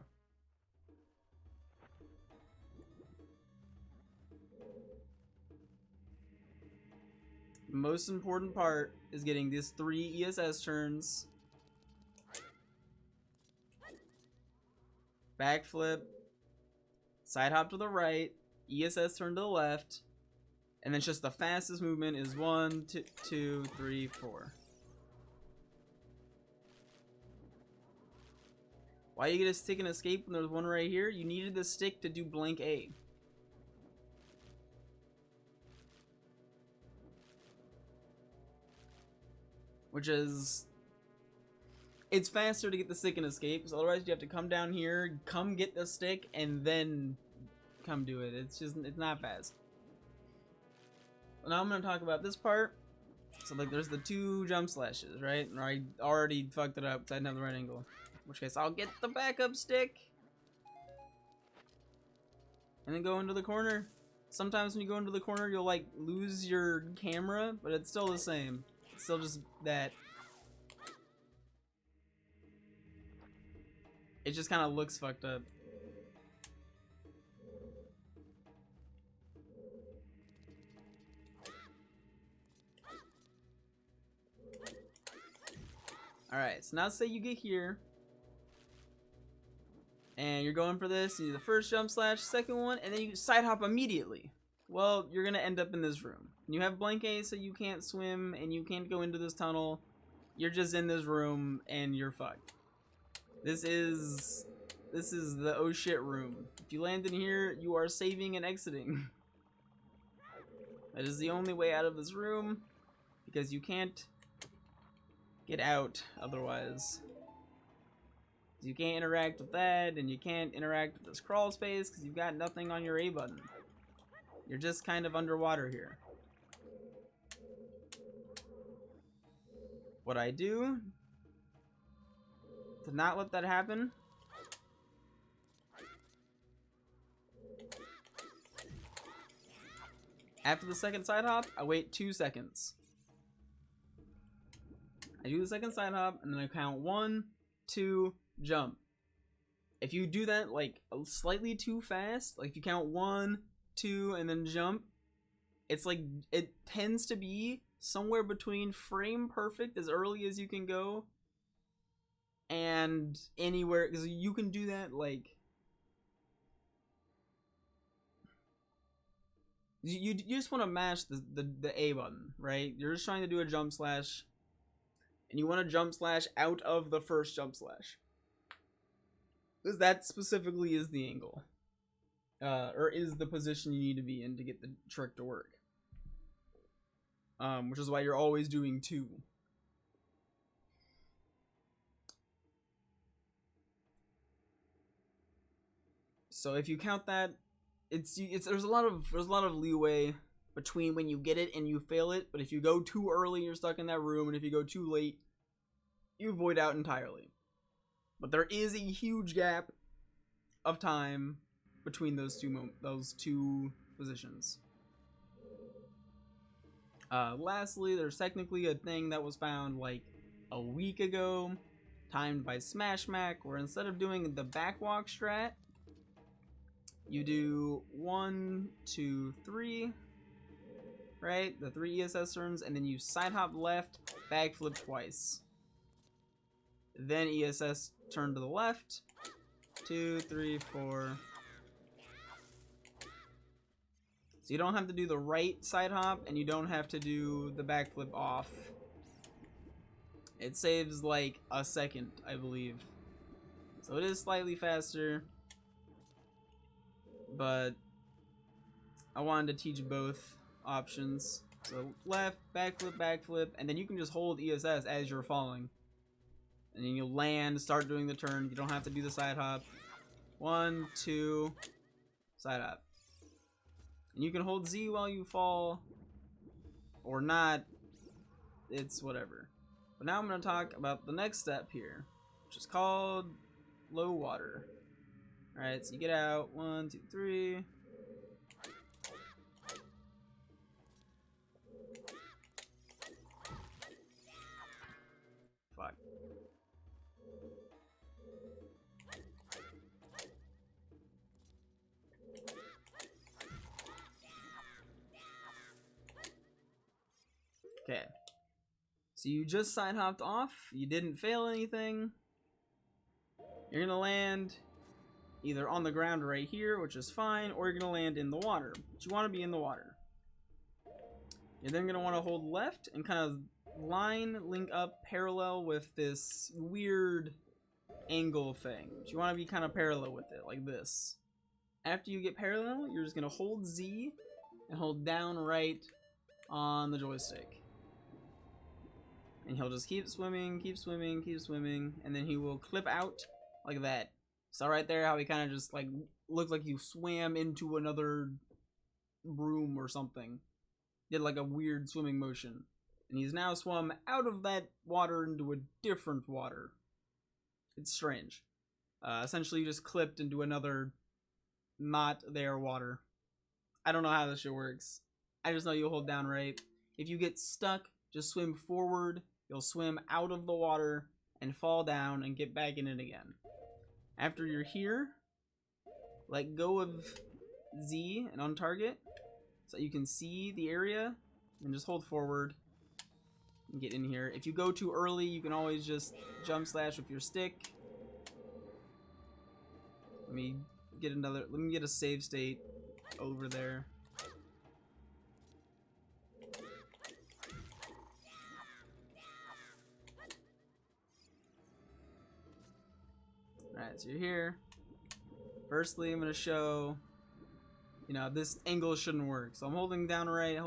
S1: The most important part is getting these 3 ESS turns. Backflip, side hop to the right, ESS turn to the left. And then just the fastest movement is 1, 2, 3, 4. Why do you get a stick and escape when there's one right here? You needed the stick to do blank A. Which is, it's faster to get the stick and escape, so otherwise you have to come down here, come get the stick, and then come do it. It's not fast. Now I'm going to talk about this part. So like there's the 2 jump slashes, right? And I already fucked it up because I didn't have the right angle. In which case I'll get the backup stick. And then go into the corner. Sometimes when you go into the corner you'll like lose your camera, but it's still the same. It's still just that. It just kind of looks fucked up. Alright, so now say you get here and you're going for this, you do the first jump slash, second one, and then you side hop immediately. Well, you're gonna end up in this room. You have blank A, so you can't swim and you can't go into this tunnel. You're just in this room and you're fucked. This is This is the oh shit room. If you land in here, you are saving and exiting. That is the only way out of this room, because you can't get out otherwise. You can't interact with that, and you can't interact with this crawl space because you've got nothing on your A button. You're just kind of underwater here. What I do to not let that happen, after the second side hop, I wait 2 seconds. I do the second side hop, and then I count 1, 2, jump. If you do that like slightly too fast, like if you count 1, 2, and then jump, it's like it tends to be somewhere between frame perfect as early as you can go and anywhere, because you can do that like you just want to mash the A button, right? You're just trying to do a jump slash, and you want to jump slash out of the first jump slash, because that specifically is the angle, or is the position you need to be in to get the trick to work. Which is why you're always doing 2. So if you count that, there's a lot of leeway between when you get it and you fail it. But if you go too early, you're stuck in that room, and if you go too late, you void out entirely. But there is a huge gap of time between those two positions. Lastly, there's technically a thing that was found like a week ago, timed by Smash Mac, where instead of doing the backwalk strat, you do 1, 2, 3, right? The 3 ESS turns, and then you side hop left, backflip twice. Then ESS turn to the left, 2, 3, 4. So you don't have to do the right side hop, and you don't have to do the backflip off. It saves like a second, I believe. So it is slightly faster, but I wanted to teach both options. So left, backflip, backflip, and then you can just hold ESS as you're falling. And then you land, start doing the turn. You don't have to do the side hop. 1, 2, side hop. And you can hold Z while you fall, or not. It's whatever. But now I'm going to talk about the next step here, which is called low water. Alright, so you get out. 1, 2, 3. Fuck. Okay. So you just side hopped off. You didn't fail anything. You're gonna land either on the ground right here, which is fine, or you're gonna land in the water. But you want to be in the water. You're then gonna want to hold left and kind of link up parallel with this weird angle thing. But you want to be kind of parallel with it, like this. After you get parallel, you're just gonna hold Z and hold down right on the joystick. And he'll just keep swimming, keep swimming, keep swimming, and then he will clip out like that. So right there, how he kind of just like looked like you swam into another room or something. Did like a weird swimming motion. And he's now swum out of that water into a different water. It's strange. Essentially, you just clipped into another not there water. I don't know how this shit works. I just know you hold down right. If you get stuck, just swim forward. You'll swim out of the water and fall down and get back in it again. After you're here, let go of Z and on target so you can see the area, and just hold forward and get in here. If you go too early, you can always just jump slash with your stick. Let me get a save state over there. Alright, so you're here. Firstly, I'm going to show, you know, this angle shouldn't work. So I'm holding down right,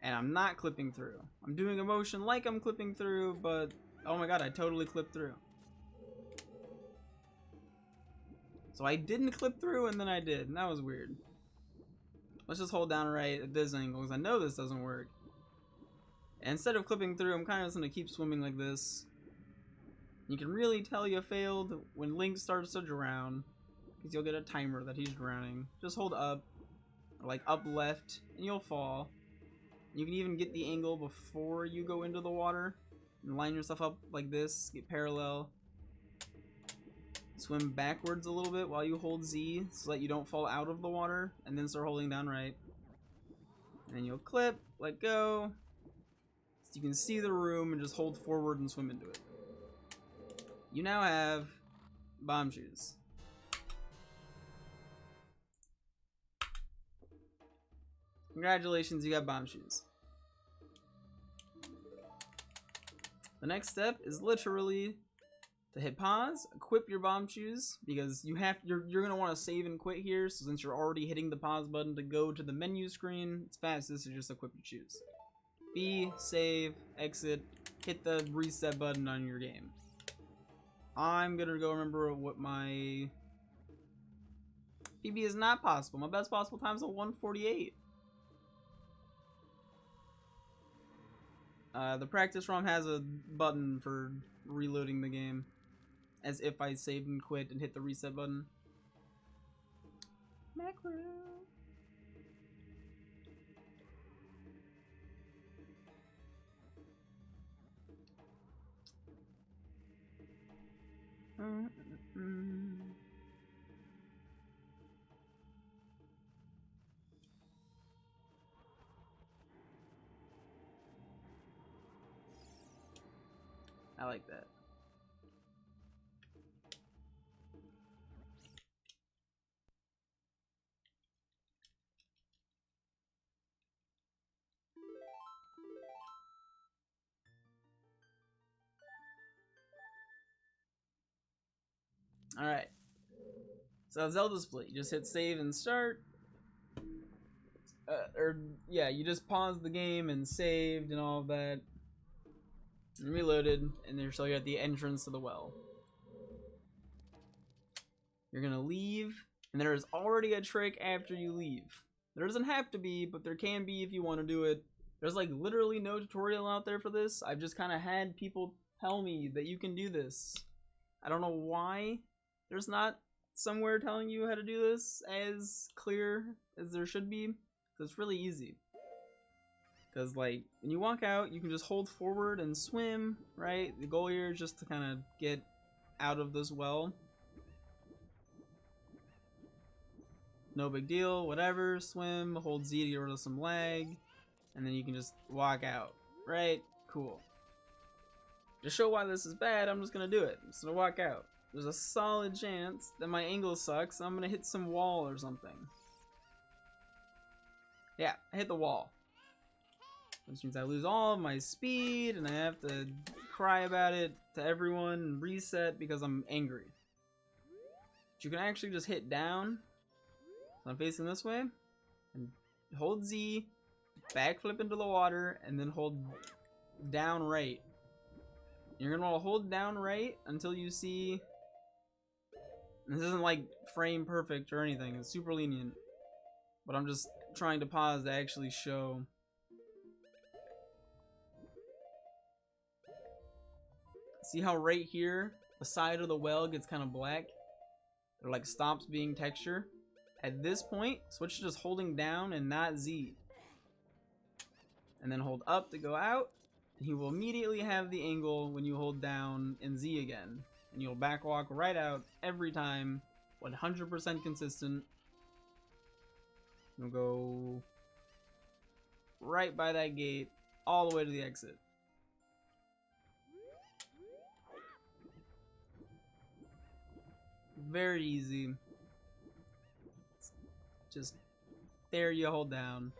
S1: and I'm not clipping through. I'm doing a motion like I'm clipping through, but oh my god, I totally clipped through. So I didn't clip through and then I did, and that was weird. Let's just hold down right at this angle because I know this doesn't work. And instead of clipping through, I'm kind of just going to keep swimming like this. You can really tell you failed when Link starts to drown, because you'll get a timer that he's drowning. Just hold up, or like up left, and you'll fall. You can even get the angle before you go into the water, and line yourself up like this, get parallel. Swim backwards a little bit while you hold Z, so that you don't fall out of the water, and then start holding down right. And then you'll clip, let go, so you can see the room, and just hold forward and swim into it. You now have bomb shoes. Congratulations, you got bomb shoes. The next step is literally to hit pause, equip your bomb shoes, because you're gonna want to save and quit here. So since you're already hitting the pause button to go to the menu screen, it's fastest to just equip your shoes. B, save, exit, hit the reset button on your game. I'm gonna go remember what my PB is not possible. My best possible time is a 1:48. The practice ROM has a button for reloading the game, as if I saved and quit and hit the reset button. Macro. I like that. Alright. So Zelda Split, you just hit save and start. Yeah, you just paused the game and saved and all of that. And reloaded, and they're still at the entrance to the well. You're gonna leave, and there is already a trick after you leave. There doesn't have to be, but there can be if you want to do it. There's like literally no tutorial out there for this. I've just kind of had people tell me that you can do this. I don't know why there's not somewhere telling you how to do this as clear as there should be, because it's really easy. Because like when you walk out, you can just hold forward and swim, right? The goal here is just to kind of get out of this well. No big deal, whatever, swim, hold Z to get rid of some lag, and then you can just walk out, right? Cool. To show why this is bad, I'm just gonna do it. I'm just gonna walk out. There's a solid chance that my angle sucks, so I'm gonna hit some wall or something. Yeah, I hit the wall. Which means I lose all of my speed, and I have to cry about it to everyone and reset because I'm angry. But you can actually just hit down. So I'm facing this way, and hold Z, backflip into the water, and then hold down right. You're gonna want to hold down right until you see. This isn't like frame perfect or anything, it's super lenient. But I'm just trying to pause to actually show. See how right here, the side of the well gets kind of black? It like stops being texture. At this point, switch to just holding down and not Z. And then hold up to go out. And he will immediately have the angle when you hold down and Z again. And you'll backwalk right out every time. 100% consistent. You'll go right by that gate, all the way to the exit. Very easy. Just there, you hold down.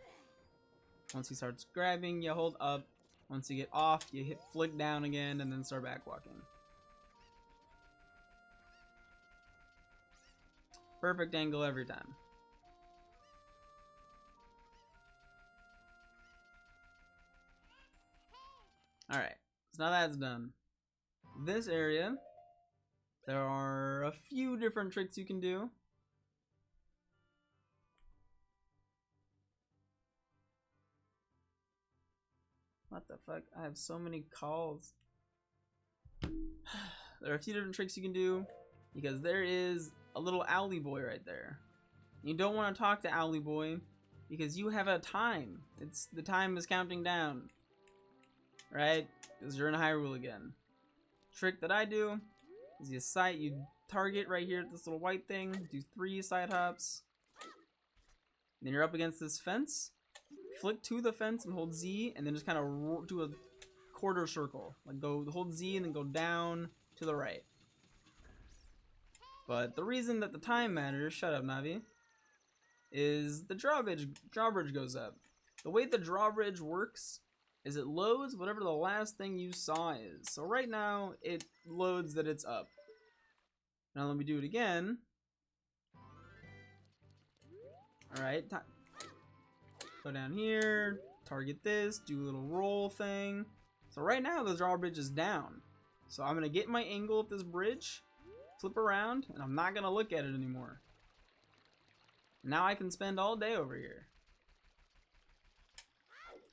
S1: Once he starts grabbing, you hold up. Once you get off, you hit flick down again and then start back walking. Perfect angle every time. Alright, so now that's done. This area, there are a few different tricks you can do. What the fuck? I have so many calls. There are a few different tricks you can do because there is a little Owly boy right there. You don't want to talk to Owly boy because you have a time. The time is counting down, right? Because you're in Hyrule again. Trick that I do is you target right here at this little white thing, do 3 side hops, then you're up against this fence. Flick to the fence and hold Z, and then just kind of do a quarter circle. Like hold Z and then go down to the right. But the reason that the time matters, shut up Navi, is the drawbridge goes up. The way the drawbridge works is it loads whatever the last thing you saw is. So right now it loads that it's up. Now let me do it again. Alright, go down here, target this, do a little roll thing. So right now the drawbridge is down. So I'm gonna get my angle of this bridge, flip around, and I'm not gonna look at it anymore. Now I can spend all day over here.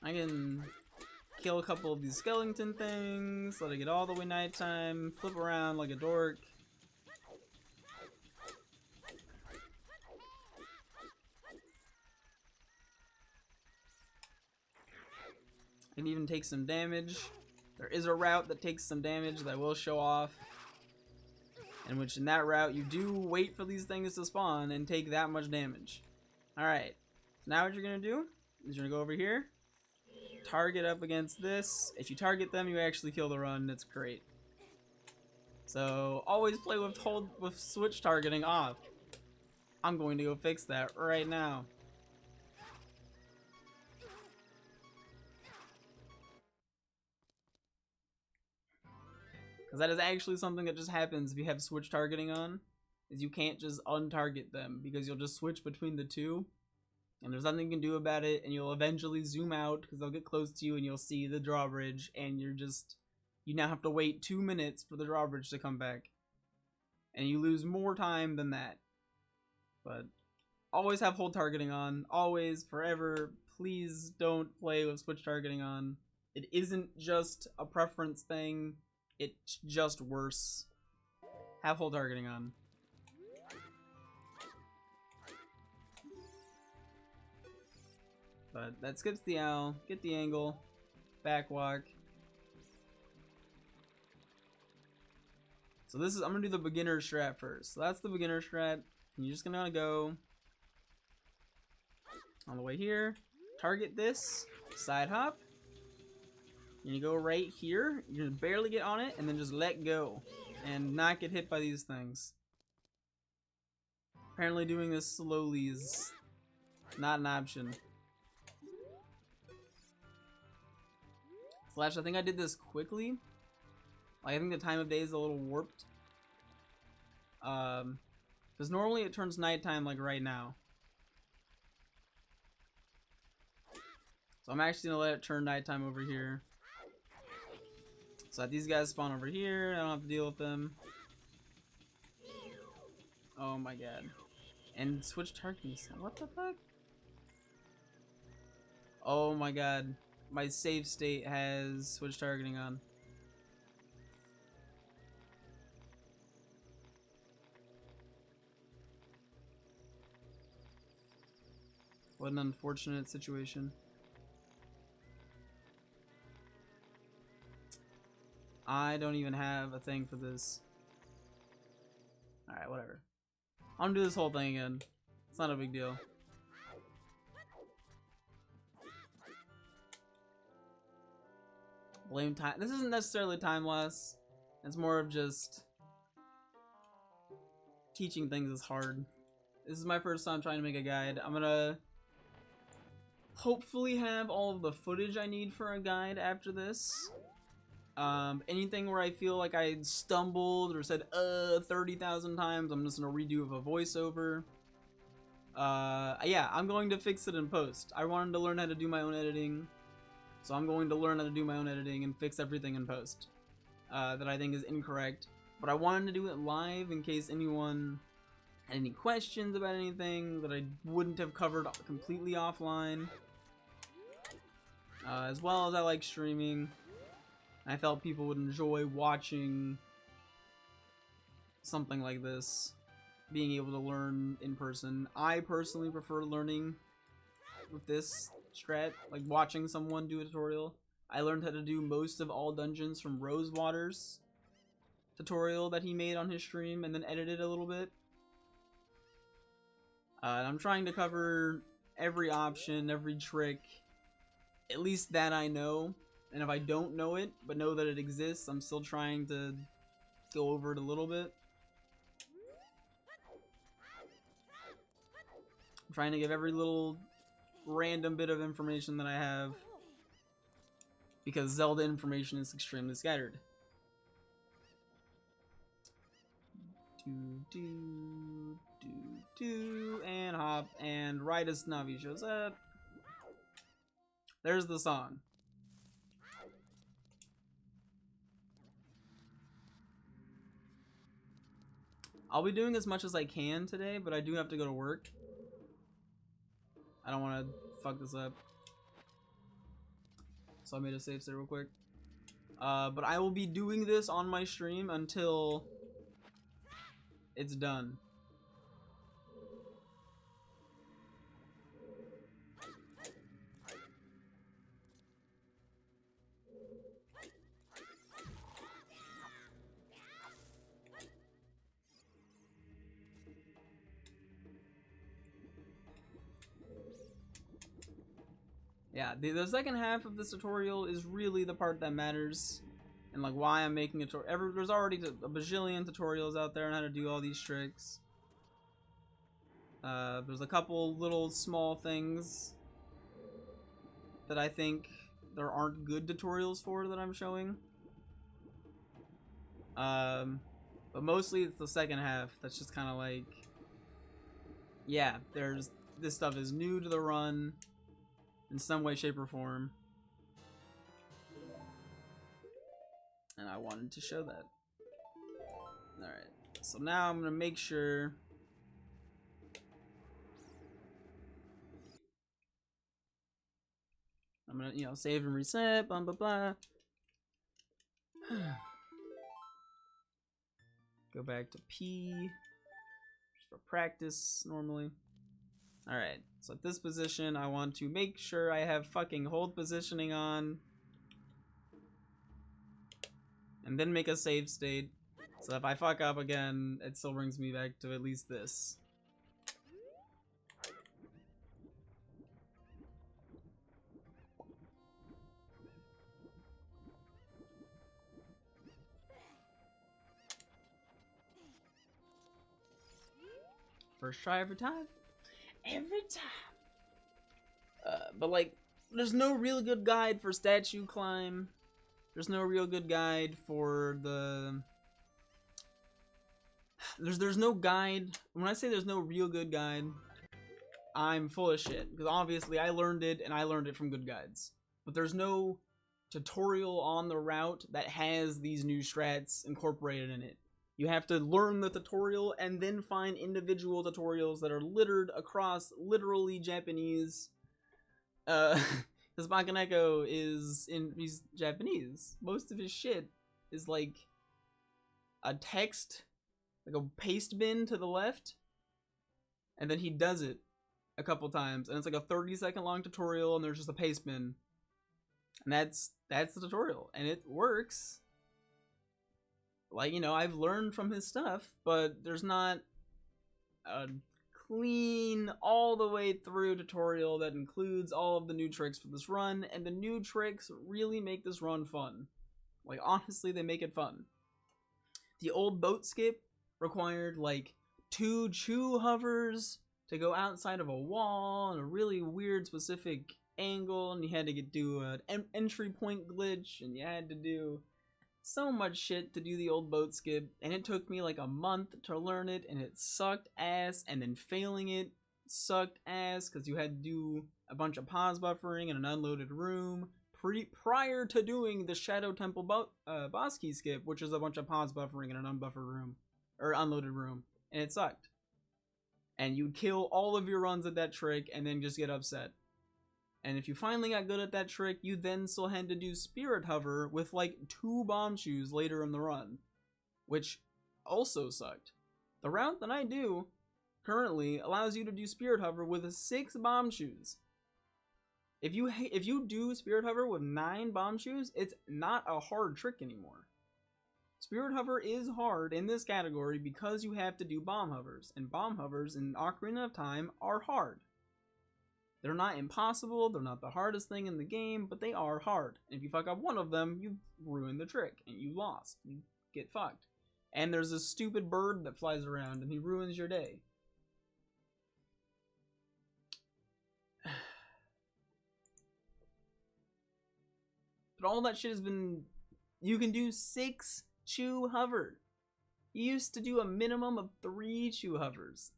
S1: I can kill a couple of these skeleton things, let it get all the way nighttime, flip around like a dork. Can even take some damage. There is a route that takes some damage that I will show off, in which in that route you do wait for these things to spawn and take that much damage. Alright, so now what you're going to do is you're going to go over here, target up against this. If you target them, you actually kill the run. That's great. So always play with switch targeting off. I'm going to go fix that right now. Because that is actually something that just happens if you have switch targeting on, is you can't just untarget them because you'll just switch between the two and there's nothing you can do about it, and you'll eventually zoom out because they'll get close to you and you'll see the drawbridge, and you now have to wait 2 minutes for the drawbridge to come back, and you lose more time than that. But always have hold targeting on, always, forever. Please don't play with switch targeting on. It isn't just a preference thing. It's just worse. Have hold targeting on. But that skips the owl. Get the angle. Back walk. So I'm gonna do the beginner strat first. So that's the beginner strat. And you're just gonna go on the way here. Target this. Side hop. And you go right here, you're gonna barely get on it, and then just let go and not get hit by these things. Apparently doing this slowly is not an option. Slash, I think I did this quickly. Like, I think the time of day is a little warped. Because normally it turns nighttime like right now. So I'm actually gonna let it turn nighttime over here. So that these guys spawn over here, I don't have to deal with them. Oh my god. And switch targeting. What the fuck? Oh my god. My save state has switch targeting on. What an unfortunate situation. I don't even have a thing for this. Alright, whatever. I'm gonna do this whole thing again. It's not a big deal. Blame time. This isn't necessarily time loss. It's more of just teaching things is hard. This is my first time trying to make a guide. I'm gonna hopefully have all of the footage I need for a guide after this. Anything where I feel like I stumbled or said 30,000 times, I'm just gonna redo with a voiceover. Yeah, I'm going to fix it in post. I wanted to learn how to do my own editing, so I'm going to learn how to do my own editing and fix everything in post that I think is incorrect. But I wanted to do it live in case anyone had any questions about anything that I wouldn't have covered completely offline. As well as I like streaming. I felt people would enjoy watching something like this, being able to learn in person. I personally prefer learning with this strat, like watching someone do a tutorial. I learned how to do most of all dungeons from Rosewater's tutorial that he made on his stream and then edited a little bit. And I'm trying to cover every option, every trick, at least that I know. And if I don't know it, but know that it exists, I'm still trying to go over it a little bit. I'm trying to give every little random bit of information that I have, because Zelda information is extremely scattered. And hop, and right as Navi shows up, there's the song. I'll be doing as much as I can today, but I do have to go to work. I don't want to fuck this up, so I made a save state real quick. But I will be doing this on my stream until it's done. Yeah, the second half of this tutorial is really the part that matters, and like why I'm making a tutorial. There's already a bajillion tutorials out there on how to do all these tricks. There's a couple little small things that I think there aren't good tutorials for that I'm showing. But mostly it's the second half that's just kind of like, yeah, this stuff is new to the run in some way, shape, or form, and I wanted to show that. Alright, so now I'm gonna make sure I'm gonna, you know, save and reset, blah blah blah. Go back to P just for practice normally. Alright, so at this position, I want to make sure I have fucking hold positioning on. And then make a save state. So if I fuck up again, it still brings me back to at least this. First try every time. Every time. But like, there's no real good guide for statue climb. There's no real good guide for the... There's no guide. When I say there's no real good guide, I'm full of shit. Because obviously I learned it, and I learned it from good guides. But there's no tutorial on the route that has these new strats incorporated in it. You have to learn the tutorial and then find individual tutorials that are littered across literally Japanese. Because Bakaneko he's Japanese. Most of his shit is like a text, like a paste bin to the left, and then he does it a couple times, and it's like a 30-second long tutorial, and there's just a paste bin, and that's the tutorial, and it works. Like, you know, I've learned from his stuff, but there's not a clean all the way through tutorial that includes all of the new tricks for this run, and the new tricks really make this run fun. Like, honestly, they make it fun. The old boat skip required like 2 chew hovers to go outside of a wall in a really weird specific angle, and you had to do an entry point glitch, and you had to do so much shit to do the old boat skip, and it took me like a month to learn it, and it sucked ass, and then failing it sucked ass, because you had to do a bunch of pause buffering in an unloaded room prior to doing the Shadow Temple boss key skip, which is a bunch of pause buffering in an unbuffered room, or unloaded room, and it sucked. And you'd kill all of your runs at that trick, and then just get upset. And if you finally got good at that trick, you then still had to do Spirit Hover with like 2 bomb shoes later in the run, which also sucked. The route that I do currently allows you to do Spirit Hover with 6 bomb shoes. If you do Spirit Hover with 9 bomb shoes, it's not a hard trick anymore. Spirit Hover is hard in this category because you have to do bomb hovers, and bomb hovers in Ocarina of Time are hard. They're not impossible, they're not the hardest thing in the game, but they are hard. And if you fuck up one of them, you ruin the trick, and you lost. You get fucked. And there's a stupid bird that flies around, and he ruins your day. But all that shit has been... You can do 6 chew hover. You used to do a minimum of 3 chew hovers.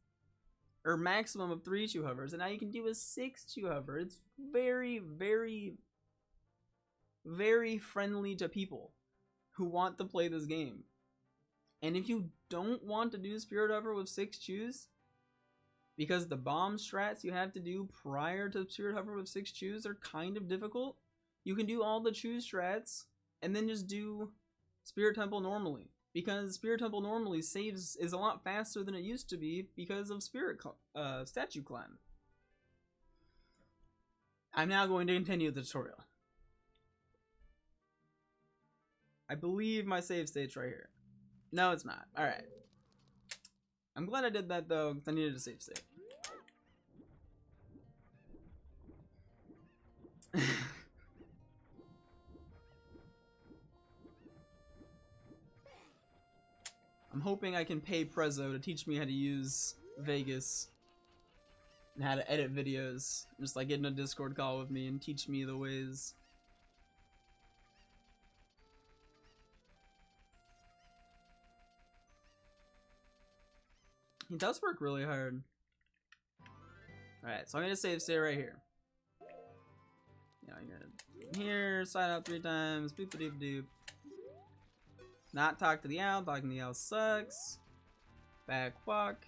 S1: Or maximum of 3 chew hovers. And now you can do a 6 chew hover. It's very, very, very friendly to people who want to play this game. And if you don't want to do Spirit Hover with 6 chews, because the bomb strats you have to do prior to Spirit Hover with 6 chews are kind of difficult, you can do all the chew strats and then just do Spirit Temple normally. Because Spirit Temple normally is a lot faster than it used to be because of Statue Climb. I'm now going to continue the tutorial. I believe my save state's right here. No, it's not. Alright. I'm glad I did that though, because I needed a save state. I'm hoping I can pay Prezzo to teach me how to use Vegas and how to edit videos. Just like get in a Discord call with me and teach me the ways. He does work really hard. Alright, so I'm gonna save state right here. Yeah, I'm gonna here, side out 3 times, boop doop doop. Not talk to the owl, talking to the owl sucks. Back walk.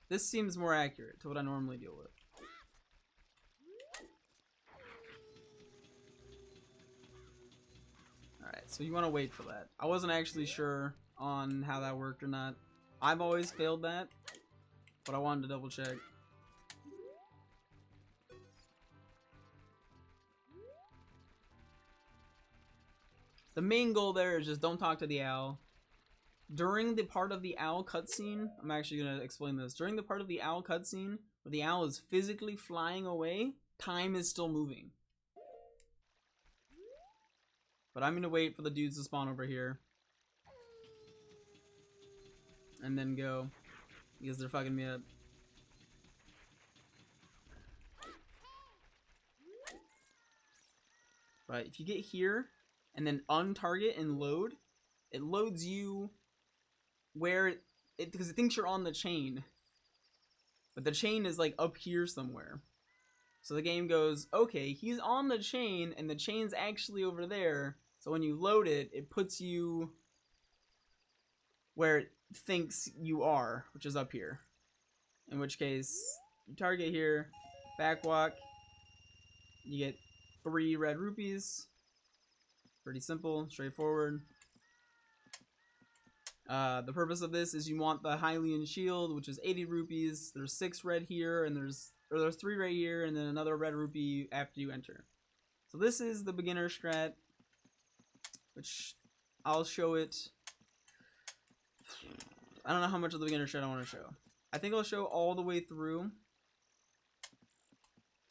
S1: This seems more accurate to what I normally deal with. Alright, so you want to wait for that. I wasn't actually sure on how that worked or not. I've always failed that, but I wanted to double check. The main goal there is just don't talk to the owl. During the part of the owl cutscene, I'm actually going to explain this. During the part of the owl cutscene, where the owl is physically flying away, time is still moving. But I'm going to wait for the dudes to spawn over here. And then go. Because they're fucking me up. Right, if you get here, and then untarget and load, it loads you where because it thinks you're on the chain, but the chain is like up here somewhere. So the game goes, okay, he's on the chain and the chain's actually over there. So when you load it, it puts you where it thinks you are, which is up here. In which case, you target here, backwalk, you get 3 red rupees. Pretty simple, straightforward. The purpose of this is you want the Hylian shield, which is 80 rupees. There's 6 red here, and there's 3 right here, and then another red rupee after you enter. So this is the beginner strat, which I'll show it. I don't know how much of the beginner strat I want to show. I think I'll show all the way through,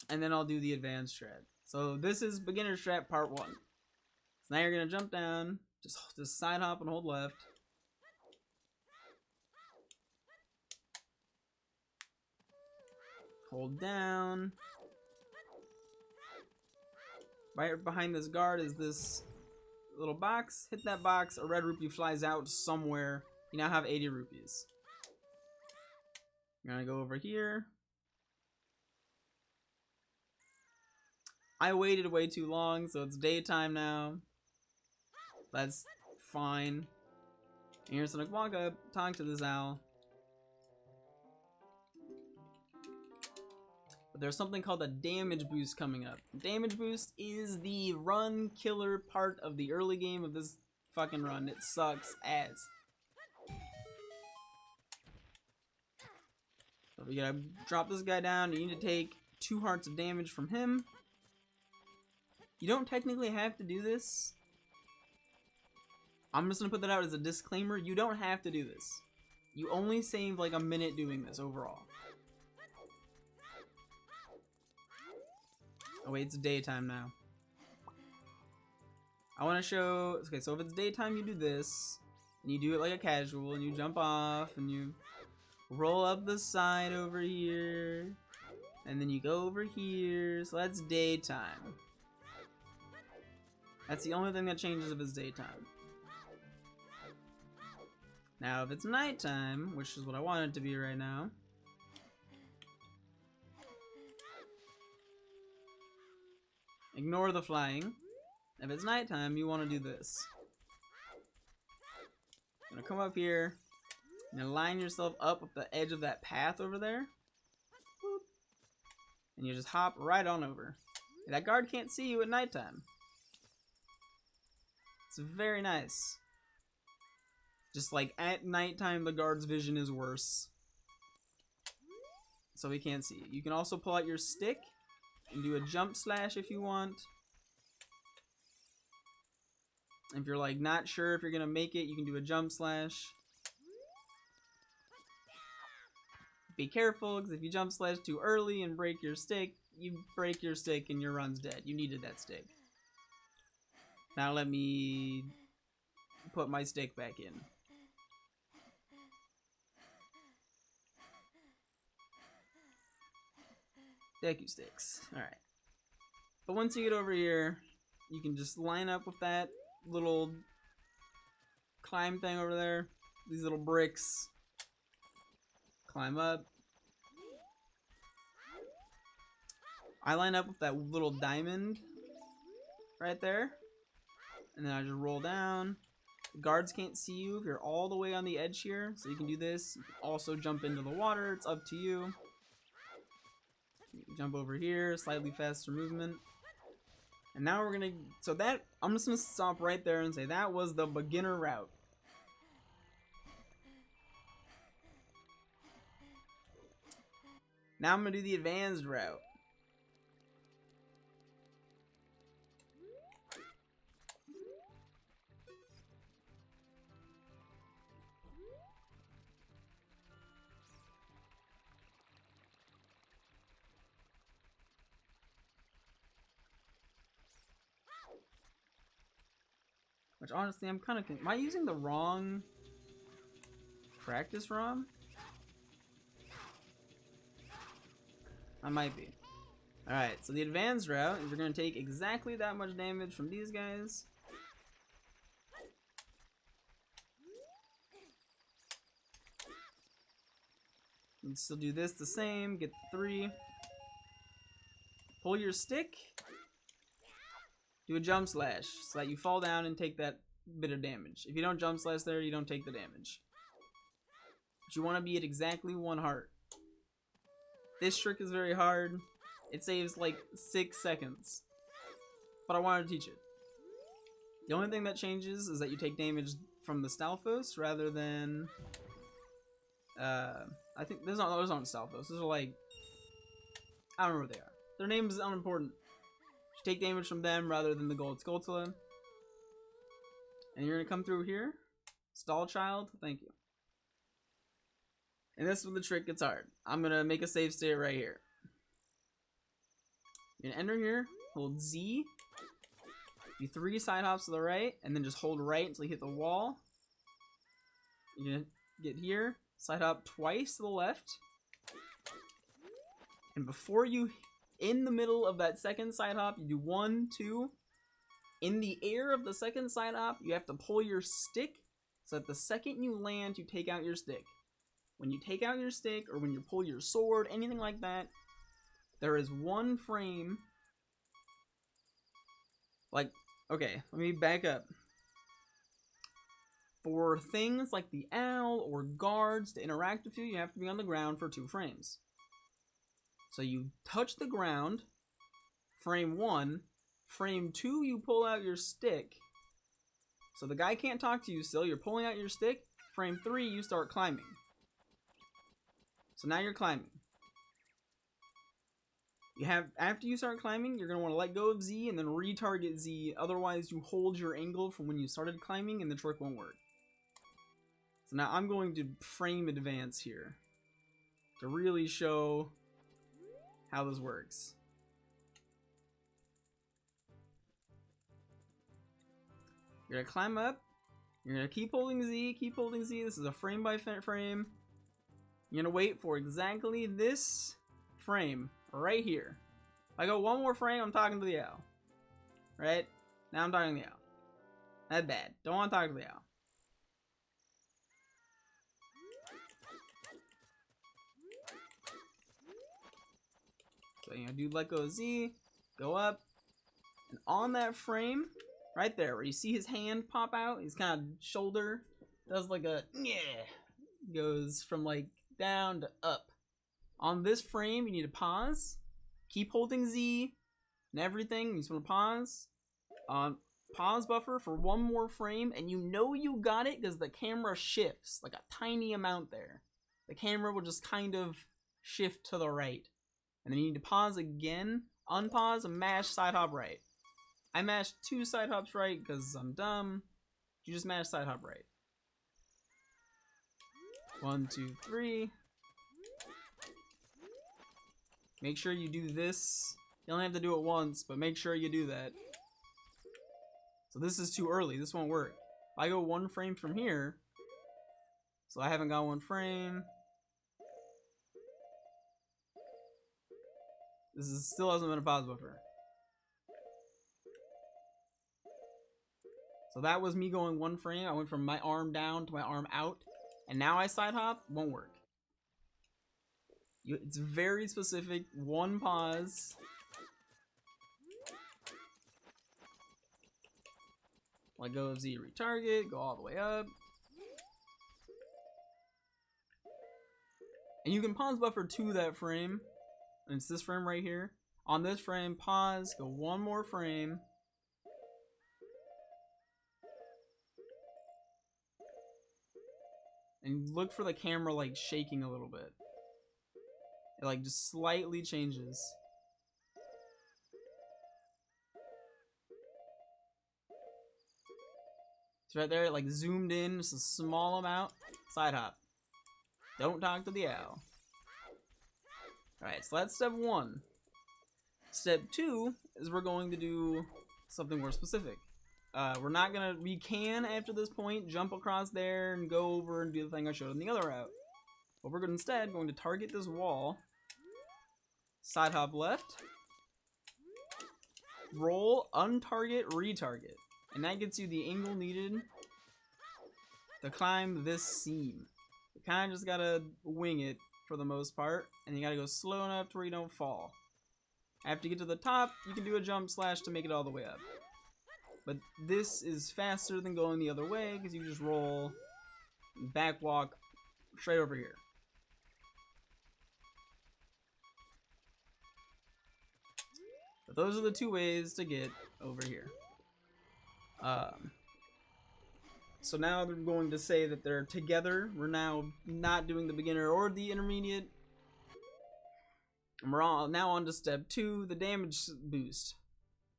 S1: and then I'll do the advanced strat. So this is beginner strat part 1. So now you're gonna jump down, just side hop and hold left. Hold down. Right behind this guard is this little box. Hit that box, a red rupee flies out somewhere. You now have 80 rupees. You're gonna go over here. I waited way too long, so it's daytime now. That's fine. And you're just gonna walk up, talk to this owl. But there's something called a damage boost coming up. Damage boost is the run killer part of the early game of this fucking run. It sucks ass. So we gotta drop this guy down. You need to take 2 hearts of damage from him. You don't technically have to do this. I'm just gonna put that out as a disclaimer. You don't have to do this. You only save like a minute doing this overall. Oh wait, it's daytime now. I want to show, okay, so if it's daytime you do this, and you do it like a casual, and you jump off, and you roll up the side over here, and then you go over here, so that's daytime. That's the only thing that changes if it's daytime. Now if it's nighttime, which is what I want it to be right now, ignore the flying. If it's nighttime, you want to do this. You're gonna come up here, and line yourself up with the edge of that path over there. Boop. And you just hop right on over. And that guard can't see you at nighttime. It's very nice. Just like at nighttime, the guard's vision is worse. So he can't see you. You can also pull out your stick and do a jump slash if you want. If you're like not sure if you're gonna make it, you can do a jump slash. Be careful, because if you jump slash too early and break your stick, you break your stick and your run's dead. You needed that stick. Now let me put my stick back in. Thank you, sticks. Alright. But once you get over here, you can just line up with that little climb thing over there. These little bricks. Climb up. I line up with that little diamond right there. And then I just roll down. The guards can't see you if you're all the way on the edge here. So you can do this. You can also jump into the water. It's up to you. You can jump over here. Slightly faster movement. And now we're gonna, so that, I'm just gonna stop right there and say that was the beginner route. Now I'm gonna do the advanced route. Which honestly, I'm kind of, am I using the wrong practice ROM? I might be. Alright, so the advanced route is you're going to take exactly that much damage from these guys. You can still do this the same, get the 3. Pull your stick. Do a jump slash so that you fall down and take that bit of damage. If you don't jump slash there, you don't take the damage. But you want to be at exactly 1 heart. This trick is very hard. It saves like 6 seconds. But I wanted to teach it. The only thing that changes is that you take damage from the Stalfos rather than... I think those aren't Stalfos. Those are like... I don't remember what they are. Their name is unimportant. You take damage from them rather than the Gold Skulltula. And you're going to come through here. Stall child. Thank you. And this is where the trick gets hard. I'm going to make a save state right here. You're going to enter here. Hold Z. Do 3 side hops to the right. And then just hold right until you hit the wall. You're going to get here. Side hop twice to the left. And before you, in the middle of that second side hop, you do 1, 2. In the air of the second side hop, you have to pull your stick so that the second you land, you take out your stick. When you take out your stick, or when you pull your sword, anything like that, there is 1 frame. Like, okay, let me back up. For things like the owl or guards to interact with you, you have to be on the ground for 2 frames. So you touch the ground, frame 1, frame 2 you pull out your stick. So the guy can't talk to you still, you're pulling out your stick, frame 3 you start climbing. So now you're climbing. After you start climbing, you're going to want to let go of Z and then retarget Z, otherwise you hold your angle from when you started climbing and the trick won't work. So now I'm going to frame advance here to really show how this works. You're going to climb up, you're going to keep holding Z, this is a frame by frame. You're going to wait for exactly this frame right here. If I go 1 more frame, I'm talking to the owl. Right? Now I'm talking to the owl. That's bad. Don't want to talk to the owl. So you know, do let go of Z, go up, and on that frame, right there, where you see his hand pop out, his kind of shoulder does like a yeah, goes from like down to up. On this frame, you need to pause, keep holding Z and everything. You just want to pause. Pause buffer for 1 more frame, and you know you got it because the camera shifts like a tiny amount there. The camera will just kind of shift to the right. And then you need to pause again, unpause, and mash side hop right. I mashed 2 side hops right because I'm dumb. You just mash side hop right. 1, 2, 3. Make sure you do this. You only have to do it once, but make sure you do that. So this is too early. This won't work. If I go 1 frame from here, so I haven't got 1 frame. Still hasn't been a pause buffer. So that was me going 1 frame. I went from my arm down to my arm out. And now I side hop. Won't work. It's very specific. 1 pause. Let go of Z, retarget. Go all the way up. And you can pause buffer to that frame. And it's this frame right here. On this frame, pause, go 1 more frame. And look for the camera like shaking a little bit. It like just slightly changes. It's right there, it like zoomed in, just a small amount. Side hop. Don't talk to the owl. Alright, so that's step 1. Step 2 is we're going to do something more specific. We can, after this point, jump across there and go over and do the thing I showed in the other route. But we're instead going to target this wall, side hop left, roll, untarget, retarget. And that gets you the angle needed to climb this seam. You kind of just gotta wing it for the most part, and you gotta go slow enough to where you don't fall. After you get to the top, you can do a jump slash to make it all the way up. But this is faster than going the other way, because you just roll, back walk, straight over here. But those are the 2 ways to get over here. So now they're going to say that they're together. We're now not doing the beginner or the intermediate. And we're now on to step 2, the damage boost.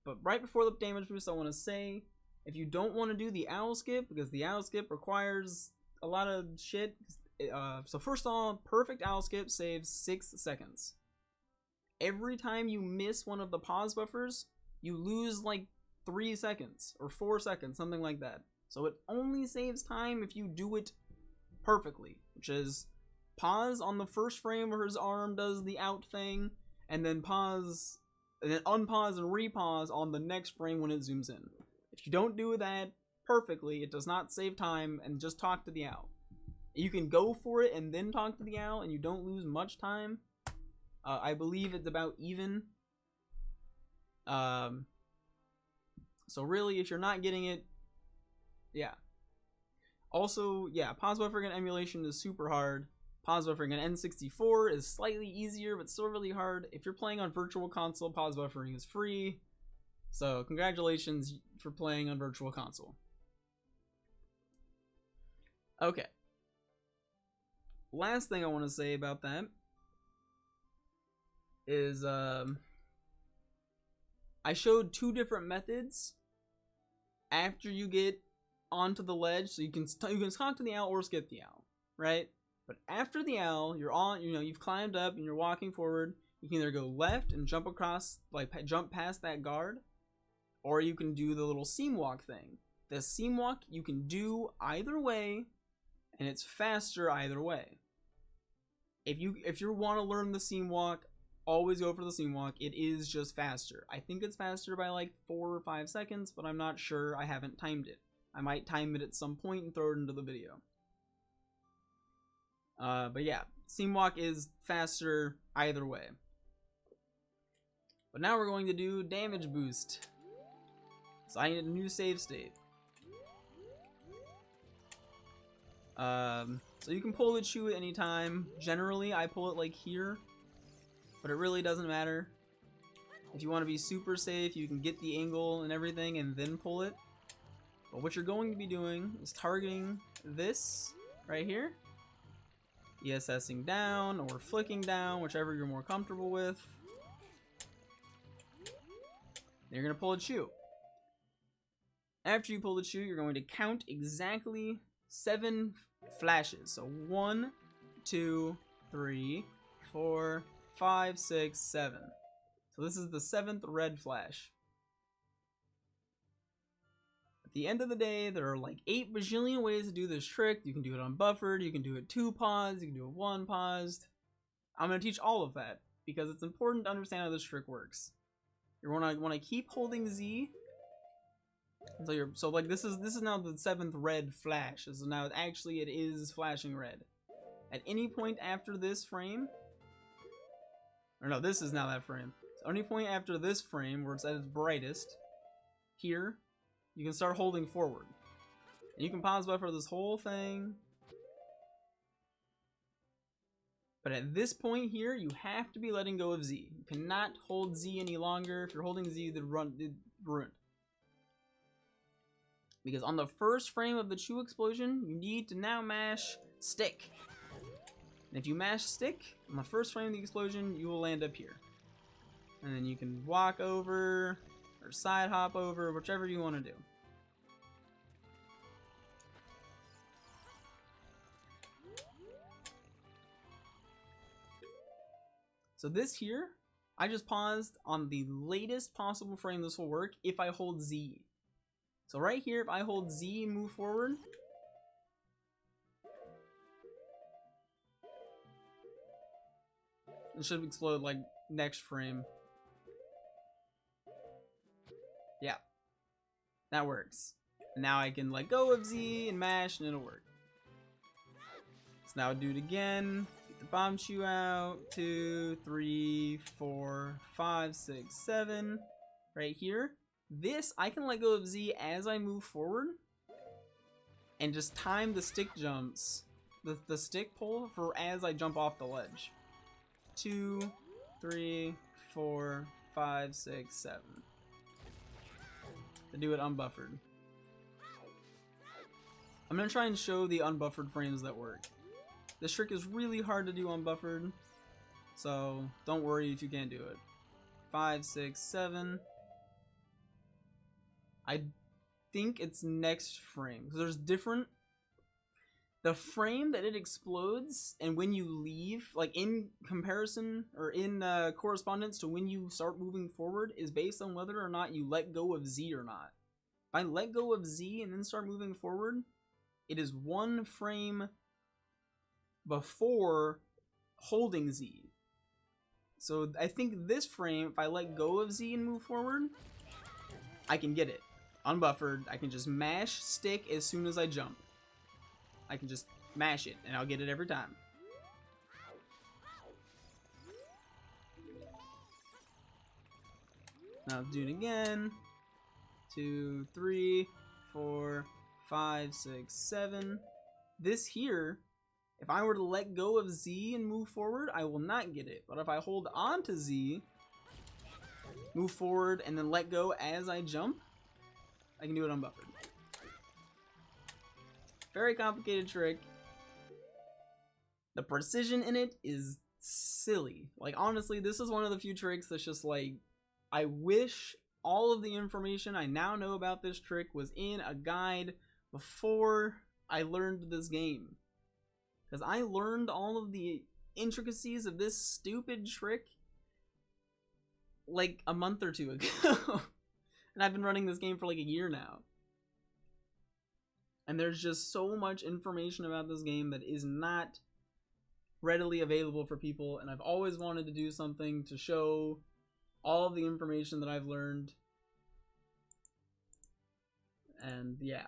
S1: But right before the damage boost, I want to say, if you don't want to do the owl skip, because the owl skip requires a lot of shit. So first of all, perfect owl skip saves 6 seconds. Every time you miss one of the pause buffers, you lose like 3 seconds or 4 seconds, something like that. So it only saves time if you do it perfectly, which is pause on the first frame where his arm does the out thing, and then pause, and then unpause and repause on the next frame when it zooms in. If you don't do that perfectly, it does not save time, and just talk to the owl. You can go for it and then talk to the owl, and you don't lose much time. I believe it's about even. So really, if you're not getting it, yeah. Also, yeah, pause buffering and emulation is super hard. Pause buffering on N64 is slightly easier, but still really hard. If you're playing on Virtual Console, pause buffering is free. So congratulations for playing on Virtual Console. Okay. Last thing I want to say about that is I showed two different methods after you get onto the ledge. So you can talk to the owl or skip the owl, right? But after the owl, you're on, you've climbed up and you're walking forward. You can either go left and jump across, like jump past that guard, or you can do the little Seamwalk thing. The Seamwalk you can do either way, and it's faster either way. If you want to learn the Seamwalk, always go for the Seamwalk. It is just faster. I think it's faster by like 4 or 5 seconds, but I'm not sure. I haven't timed it. I might time it at some point and throw it into the video. But yeah, Seamwalk is faster either way. But now we're going to do Damageboost. So I need a new save state. So you can pull the chew at any time. Generally, I pull it like here, but it really doesn't matter. If you want to be super safe, you can get the angle and everything and then pull it. But what you're going to be doing is targeting this right here, ESSing down or flicking down, whichever you're more comfortable with. You're going to pull a chew. After you pull the chew, you're going to count exactly 7 flashes. So 1, 2, 3, 4, 5, 6, 7. So this is the 7th red flash. At the end of the day, there are like 8 bajillion ways to do this trick. You can do it unbuffered, you can do it 2 paused, you can do it 1 paused. I'm going to teach all of that because it's important to understand how this trick works. You want to keep holding Z. So like this is now the 7th red flash. So now actually it is flashing red. At any point after this frame, or no, this is now that frame. So any point after this frame where it's at its brightest, here, you can start holding forward. And you can pause buffer this whole thing. But at this point here, you have to be letting go of Z. You cannot hold Z any longer. If you're holding Z, it's ruined. Because on the first frame of the chew explosion, you need to now mash stick. And if you mash stick, on the first frame of the explosion, you will land up here. And then you can walk over, or side hop over, whichever you want to do. So this here, I just paused on the latest possible frame this will work if I hold Z. So right here, if I hold Z and move forward, it should explode like next frame. Yeah, that works. And now I can let go of Z and mash and it'll work. So now do it again. Get the bomb chew out. 2, 3, 4, 5, 6, 7. Right here. This, I can let go of Z as I move forward and just time the stick jumps, the stick pull for as I jump off the ledge. 2, 3, 4, 5, 6, 7. To do it unbuffered. I'm going to try and show the unbuffered frames that work. This trick is really hard to do unbuffered, so don't worry if you can't do it. 5, 6, 7. I think it's next frame. So there's different. The frame that it explodes and when you leave, like in comparison or in correspondence to when you start moving forward, is based on whether or not you let go of Z or not. If I let go of Z and then start moving forward, it is 1 frame before holding Z. So I think this frame, if I let go of Z and move forward, I can get it. Unbuffered, I can just mash stick as soon as I jump. I can just mash it, and I'll get it every time. Now do it again. 2, 3, 4, 5, 6, 7. This here, if I were to let go of Z and move forward, I will not get it. But if I hold on to Z, move forward, and then let go as I jump, I can do it unbuffered. Very complicated trick. The precision in it is silly. Like, honestly, this is one of the few tricks that's just like, I wish all of the information I now know about this trick was in a guide before I learned this game. Because I learned all of the intricacies of this stupid trick like a month or two ago. And I've been running this game for like a year now. And there's just so much information about this game that is not readily available for people. And I've always wanted to do something to show all of the information that I've learned. And yeah.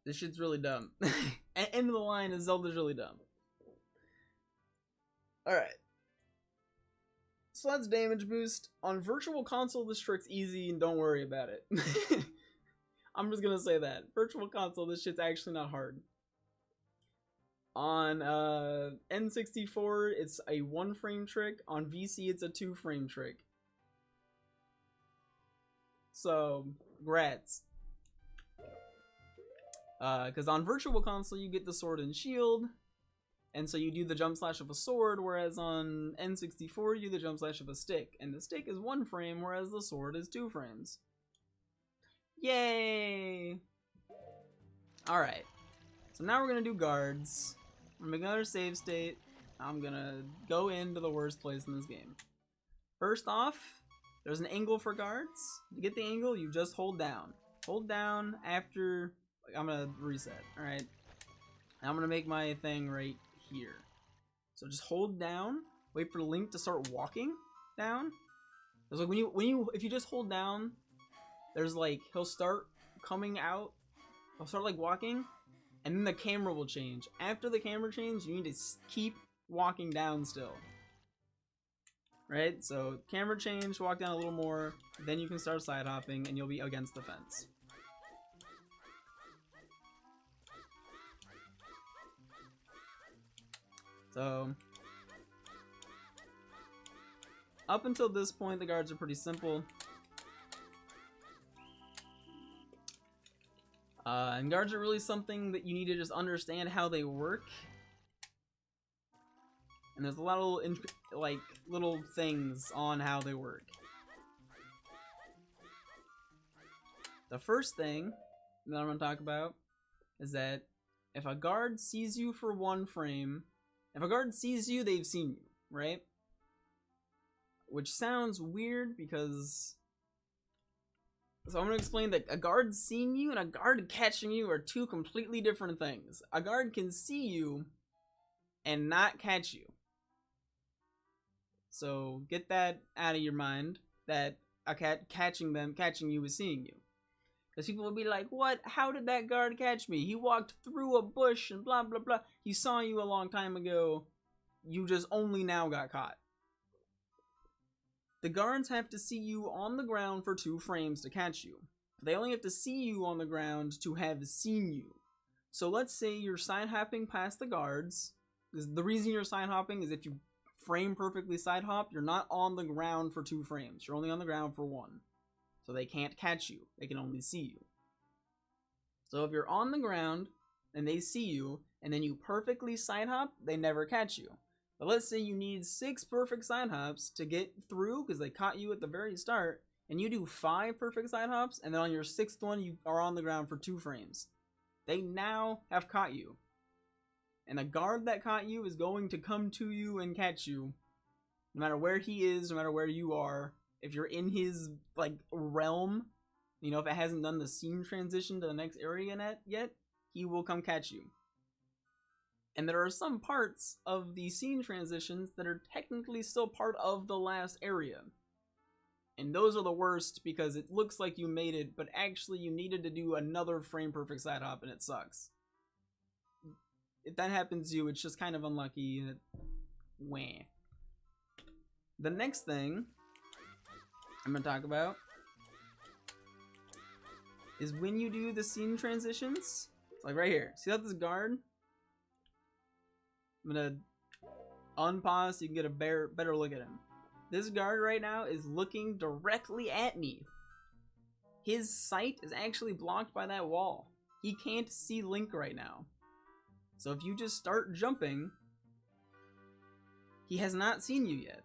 S1: This shit's really dumb. End of the line is Zelda's really dumb. Alright. So that's Damageboost. On Virtual Console, this trick's easy and don't worry about it. I'm just gonna say that. Virtual Console, this shit's actually not hard. On N64, it's a 1-frame trick. On VC, it's a 2-frame trick. So, grats. Because on Virtual Console, you get the sword and shield, and so you do the jump slash of a sword, whereas on N64, you do the jump slash of a stick. And the stick is 1 frame, whereas the sword is 2 frames. Yay! Alright. So now we're going to do guards. I'm going to make another save state. I'm going to go into the worst place in this game. First off, there's an angle for guards. To get the angle, you just hold down. Hold down after... I'm going to reset. Alright. I'm going to make my thing right here. So just hold down. Wait for Link to start walking down. There's like if you just hold down, there's like, he'll start coming out. He'll start like walking. And then the camera will change. After the camera change, you need to keep walking down still. Right? So, camera change, walk down a little more, then you can start side hopping, and you'll be against the fence. So, up until this point, the guards are pretty simple. And guards are really something that you need to just understand how they work. And there's a lot of little things on how they work. The first thing that I'm going to talk about is that if a guard sees you for 1 frame, if a guard sees you, they've seen you, right? Which sounds weird because... So I'm going to explain that a guard seeing you and a guard catching you are 2 completely different things. A guard can see you and not catch you. So get that out of your mind, that a cat catching you is seeing you. Because people will be like, what? How did that guard catch me? He walked through a bush and blah, blah, blah. He saw you a long time ago. You just only now got caught. The guards have to see you on the ground for 2 frames to catch you. They only have to see you on the ground to have seen you. So let's say you're side hopping past the guards. The reason you're side hopping is if you frame perfectly side hop, you're not on the ground for 2 frames. You're only on the ground for 1. So they can't catch you. They can only see you. So if you're on the ground and they see you and then you perfectly side hop, they never catch you. But let's say you need 6 perfect side hops to get through because they caught you at the very start, and you do 5 perfect side hops, and then on your 6th one you are on the ground for 2 frames. They now have caught you. And the guard that caught you is going to come to you and catch you. No matter where he is, no matter where you are. If you're in his, like, realm, You know, if it hasn't done the scene transition to the next area yet, he will come catch you. And there are some parts of the scene transitions that are technically still part of the last area. And those are the worst because it looks like you made it, but actually you needed to do another frame perfect side hop and it sucks. If that happens to you, it's just kind of unlucky. Wah. The next thing I'm going to talk about is when you do the scene transitions, like right here. See that this guard? I'm going to unpause so you can get a better look at him. This guard right now is looking directly at me. His sight is actually blocked by that wall. He can't see Link right now. So if you just start jumping, he has not seen you yet.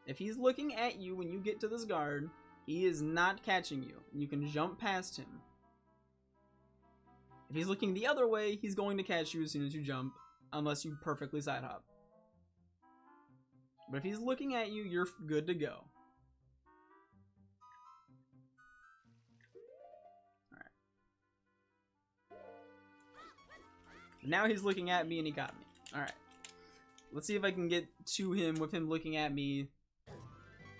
S1: If he's looking at you when you get to this guard, he is not catching you. You can jump past him. If he's looking the other way, he's going to catch you as soon as you jump, unless you perfectly side hop. But if he's looking at you, you're good to go. Alright. Now he's looking at me and he got me. Alright. Let's see if I can get to him with him looking at me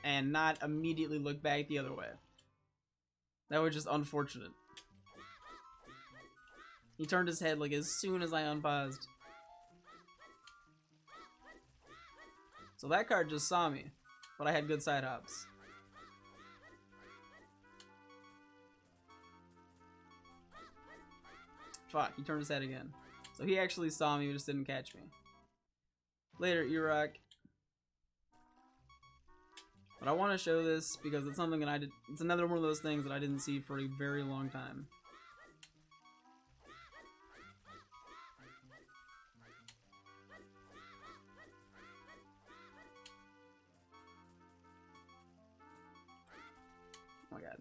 S1: and not immediately look back the other way. That was just unfortunate. He turned his head like as soon as I unpaused. So that card just saw me, but I had good side hops. Fuck, he turned his head again. So he actually saw me, but just didn't catch me. Later, Iraq. But I want to show this because it's something that it's another one of those things that I didn't see for a very long time. Oh my god.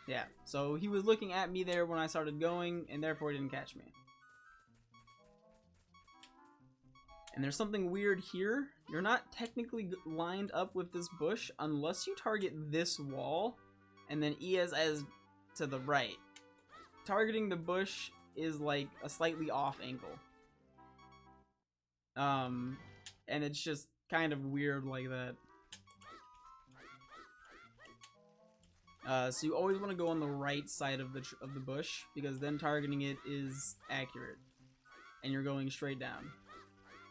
S1: Yeah, so he was looking at me there when I started going, and therefore he didn't catch me. And there's something weird here. You're not technically lined up with this bush unless you target this wall, and then ES as to the right. Targeting the bush is like a slightly off angle. And it's just kind of weird like that. So you always want to go on the right side of the bush, because then targeting it is accurate, and you're going straight down.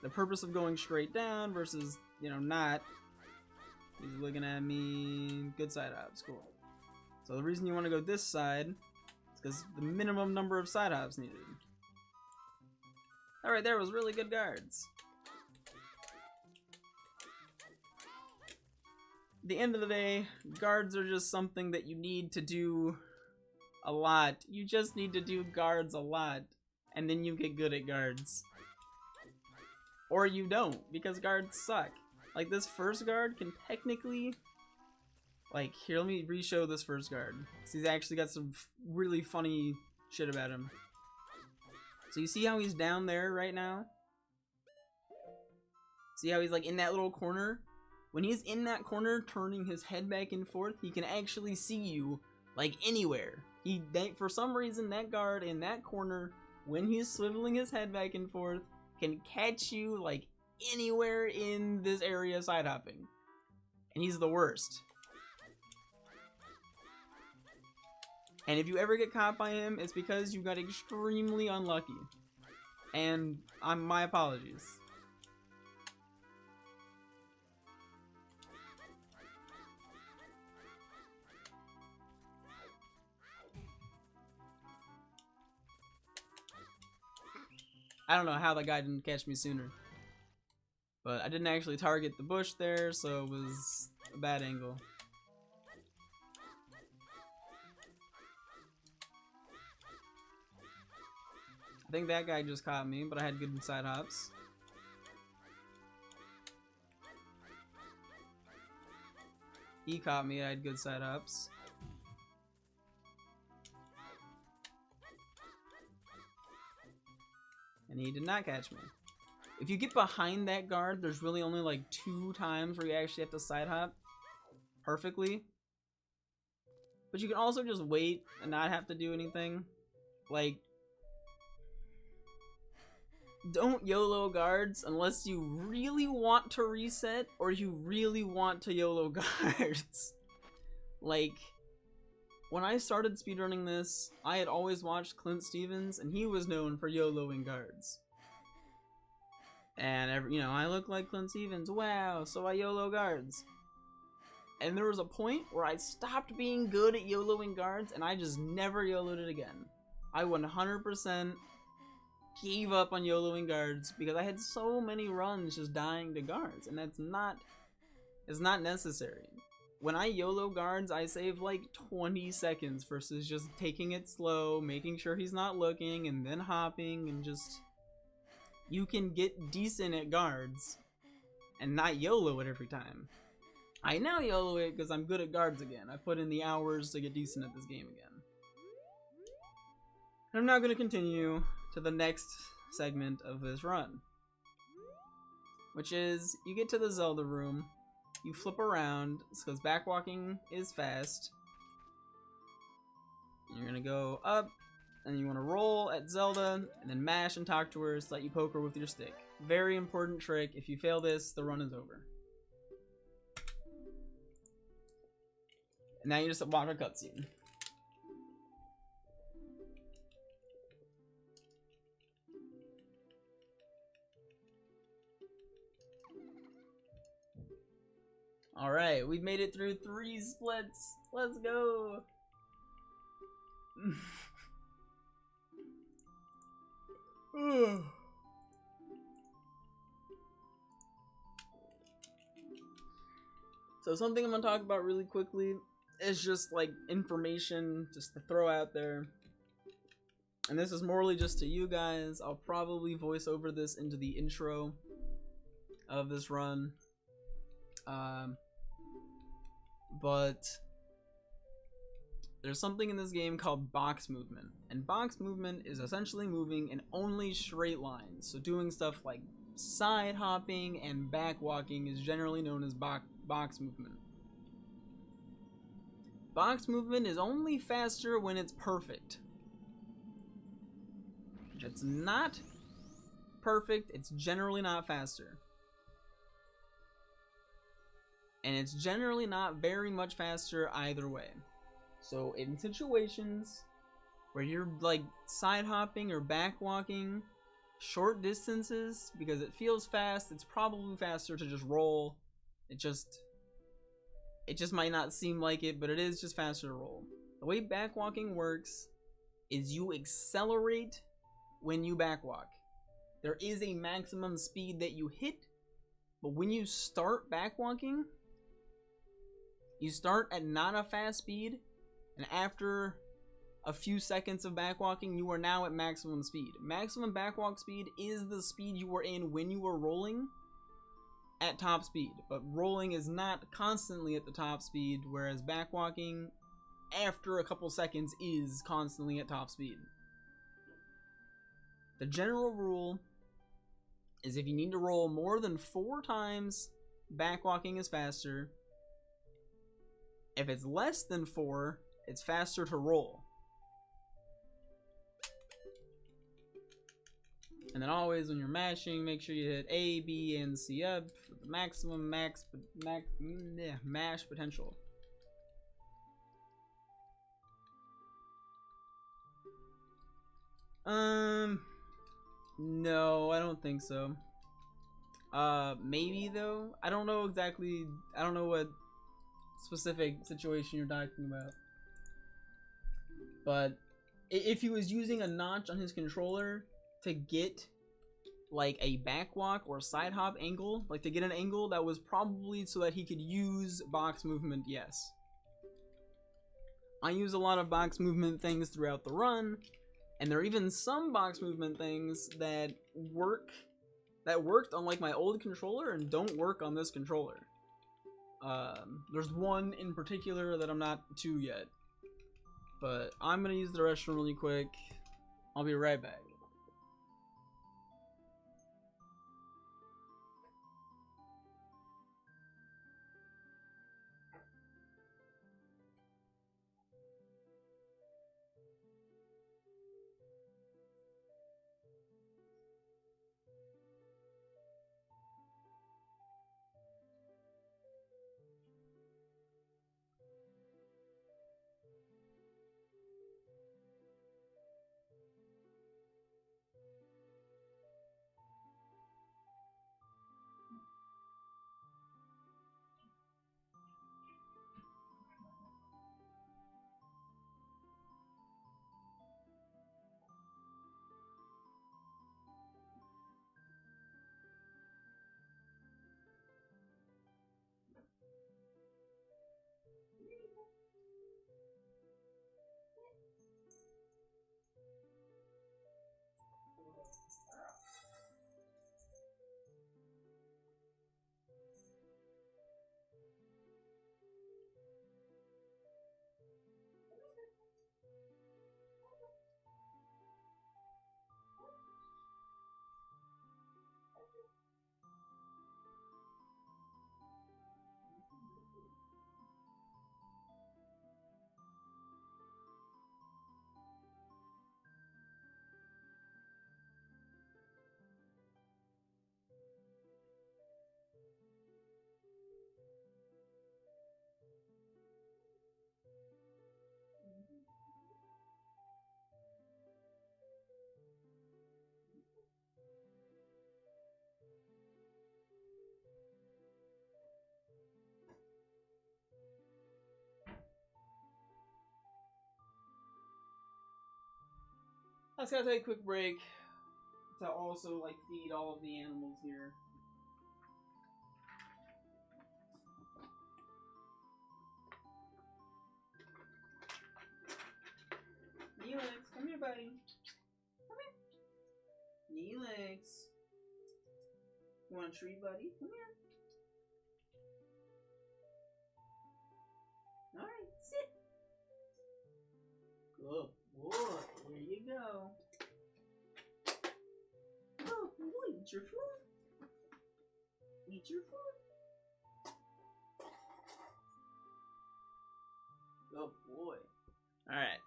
S1: The purpose of going straight down versus, you know, not. He's looking at me. Good side hops, cool. So the reason you want to go this side is because the minimum number of side hops needed. Alright, there was really good guards. At the end of the day, guards are just something that you need to do a lot. You just need to do guards a lot, and then you get good at guards. Or you don't, because guards suck. Like, this first guard can technically... Like, here, let me re-show this first guard. So he's actually got some really funny shit about him. So you see how he's down there right now? See how he's, like, in that little corner? When he's in that corner, turning his head back and forth, he can actually see you, like, anywhere. For some reason, that guard in that corner, when he's swiveling his head back and forth, can catch you, like, anywhere in this area side hopping. And he's the worst. And if you ever get caught by him, it's because you got extremely unlucky. And my apologies. I don't know how that guy didn't catch me sooner. But I didn't actually target the bush there, so it was a bad angle. I think that guy just caught me, but I had good side hops. He caught me, I had good side hops. And he did not catch me. If you get behind that guard, there's really only like 2 times where you actually have to side hop perfectly. But you can also just wait and not have to do anything. Like, don't YOLO guards unless you really want to reset or you really want to YOLO guards. Like, when I started speedrunning this, I had always watched Clint Stevens, and he was known for YOLOing guards. And, you know, I look like Clint Stevens, wow, so I YOLO guards. And there was a point where I stopped being good at YOLOing guards, and I just never YOLOed it again. I 100% gave up on YOLOing guards because I had so many runs just dying to guards, and it's not necessary. When I YOLO guards, I save like 20 seconds versus just taking it slow, making sure he's not looking, and then hopping, and just... You can get decent at guards and not YOLO it every time. I now YOLO it because I'm good at guards again. I put in the hours to get decent at this game again. And I'm now going to continue to the next segment of this run, which is you get to the Zelda room, you flip around because backwalking is fast. You're gonna go up, and you want to roll at Zelda and then mash and talk to her so that you poke her with your stick. Very important trick. If you fail this, the run is over. And now you just watch a cutscene. Alright, we've made it through 3 splits. Let's go! So something I'm gonna talk about really quickly is just like information just to throw out there. And this is morally just to you guys. I'll probably voice over this into the intro of this run. But there's something in this game called box movement, and box movement is essentially moving in only straight lines. So doing stuff like side hopping and back walking is generally known as box movement. Box movement is only faster when it's perfect. If it's not perfect, it's generally not faster. And it's generally not very much faster either way. So in situations where you're like side hopping or back walking short distances because it feels fast, it's probably faster to just roll. It just might not seem like it, but it is just faster to roll. The way back walking works is you accelerate when you back walk. There is a maximum speed that you hit, but when you start back walking, you start at not a fast speed, and after a few seconds of backwalking, you are now at maximum speed. Maximum backwalk speed is the speed you were in when you were rolling at top speed, but rolling is not constantly at the top speed, whereas backwalking after a couple seconds is constantly at top speed. The general rule is if you need to roll more than 4 times, backwalking is faster. If it's less than 4, it's faster to roll. And then always when you're mashing, make sure you hit A, B, and C up for the maximum mash potential. No, I don't think so. Maybe though. I don't know exactly. I don't know what specific situation you're talking about. But if he was using a notch on his controller to get like a backwalk or side hop angle, like to get an angle that was probably so that he could use box movement, yes. I use a lot of box movement things throughout the run, and there are even some box movement things that worked on like my old controller and don't work on this controller. There's one in particular that I'm not to yet, but I'm gonna use the restroom really quick. I'll be right back. I just gotta take a quick break to also like feed all of the animals here. Neelix, come here, buddy. Come here. Neelix. You want a treat, buddy? Come here. Alright, sit. Good boy. Here you go. Oh, boy, eat your food. Eat your food. Good boy. Alright.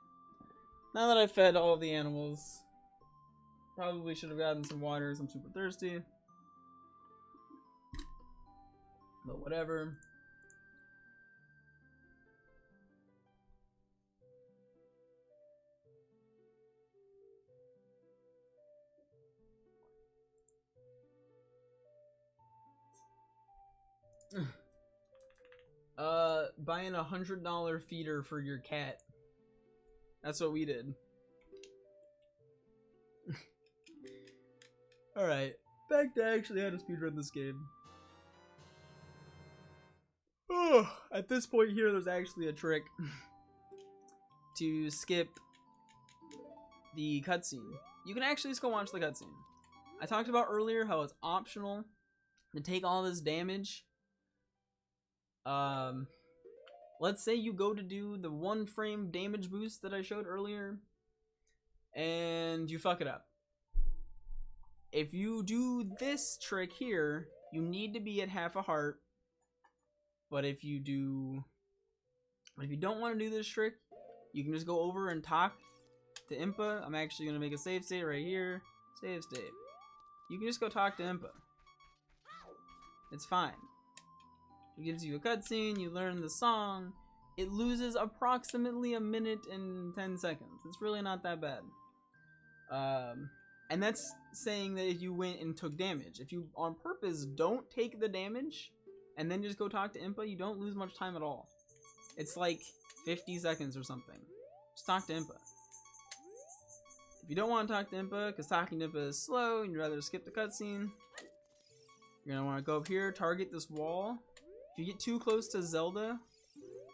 S1: Now that I've fed all of the animals, probably should have gotten some water, I'm super thirsty. But whatever. Buying $100 feeder for your cat. That's what we did. Alright, back to actually how to speedrun this game. Oh, at this point here, there's actually a trick to skip the cutscene. You can actually just go watch the cutscene. I talked about earlier how it's optional to take all this damage. Let's say you go to do the 1 frame damage boost that I showed earlier, and you fuck it up. If you do this trick here, you need to be at half a heart. But if you don't want to do this trick, you can just go over and talk to Impa. I'm actually gonna make a save state right here. Save state. You can just go talk to Impa. It's fine. It gives you a cutscene, you learn the song. It loses approximately 1 minute and 10 seconds. It's really not that bad. And that's saying that if you went and took damage. If you on purpose don't take the damage and then just go talk to Impa, you don't lose much time at all. It's like 50 seconds or something. Just talk to Impa. If you don't want to talk to Impa, because talking to Impa is slow and you'd rather skip the cutscene, you're going to want to go up here, target this wall. If you get too close to Zelda,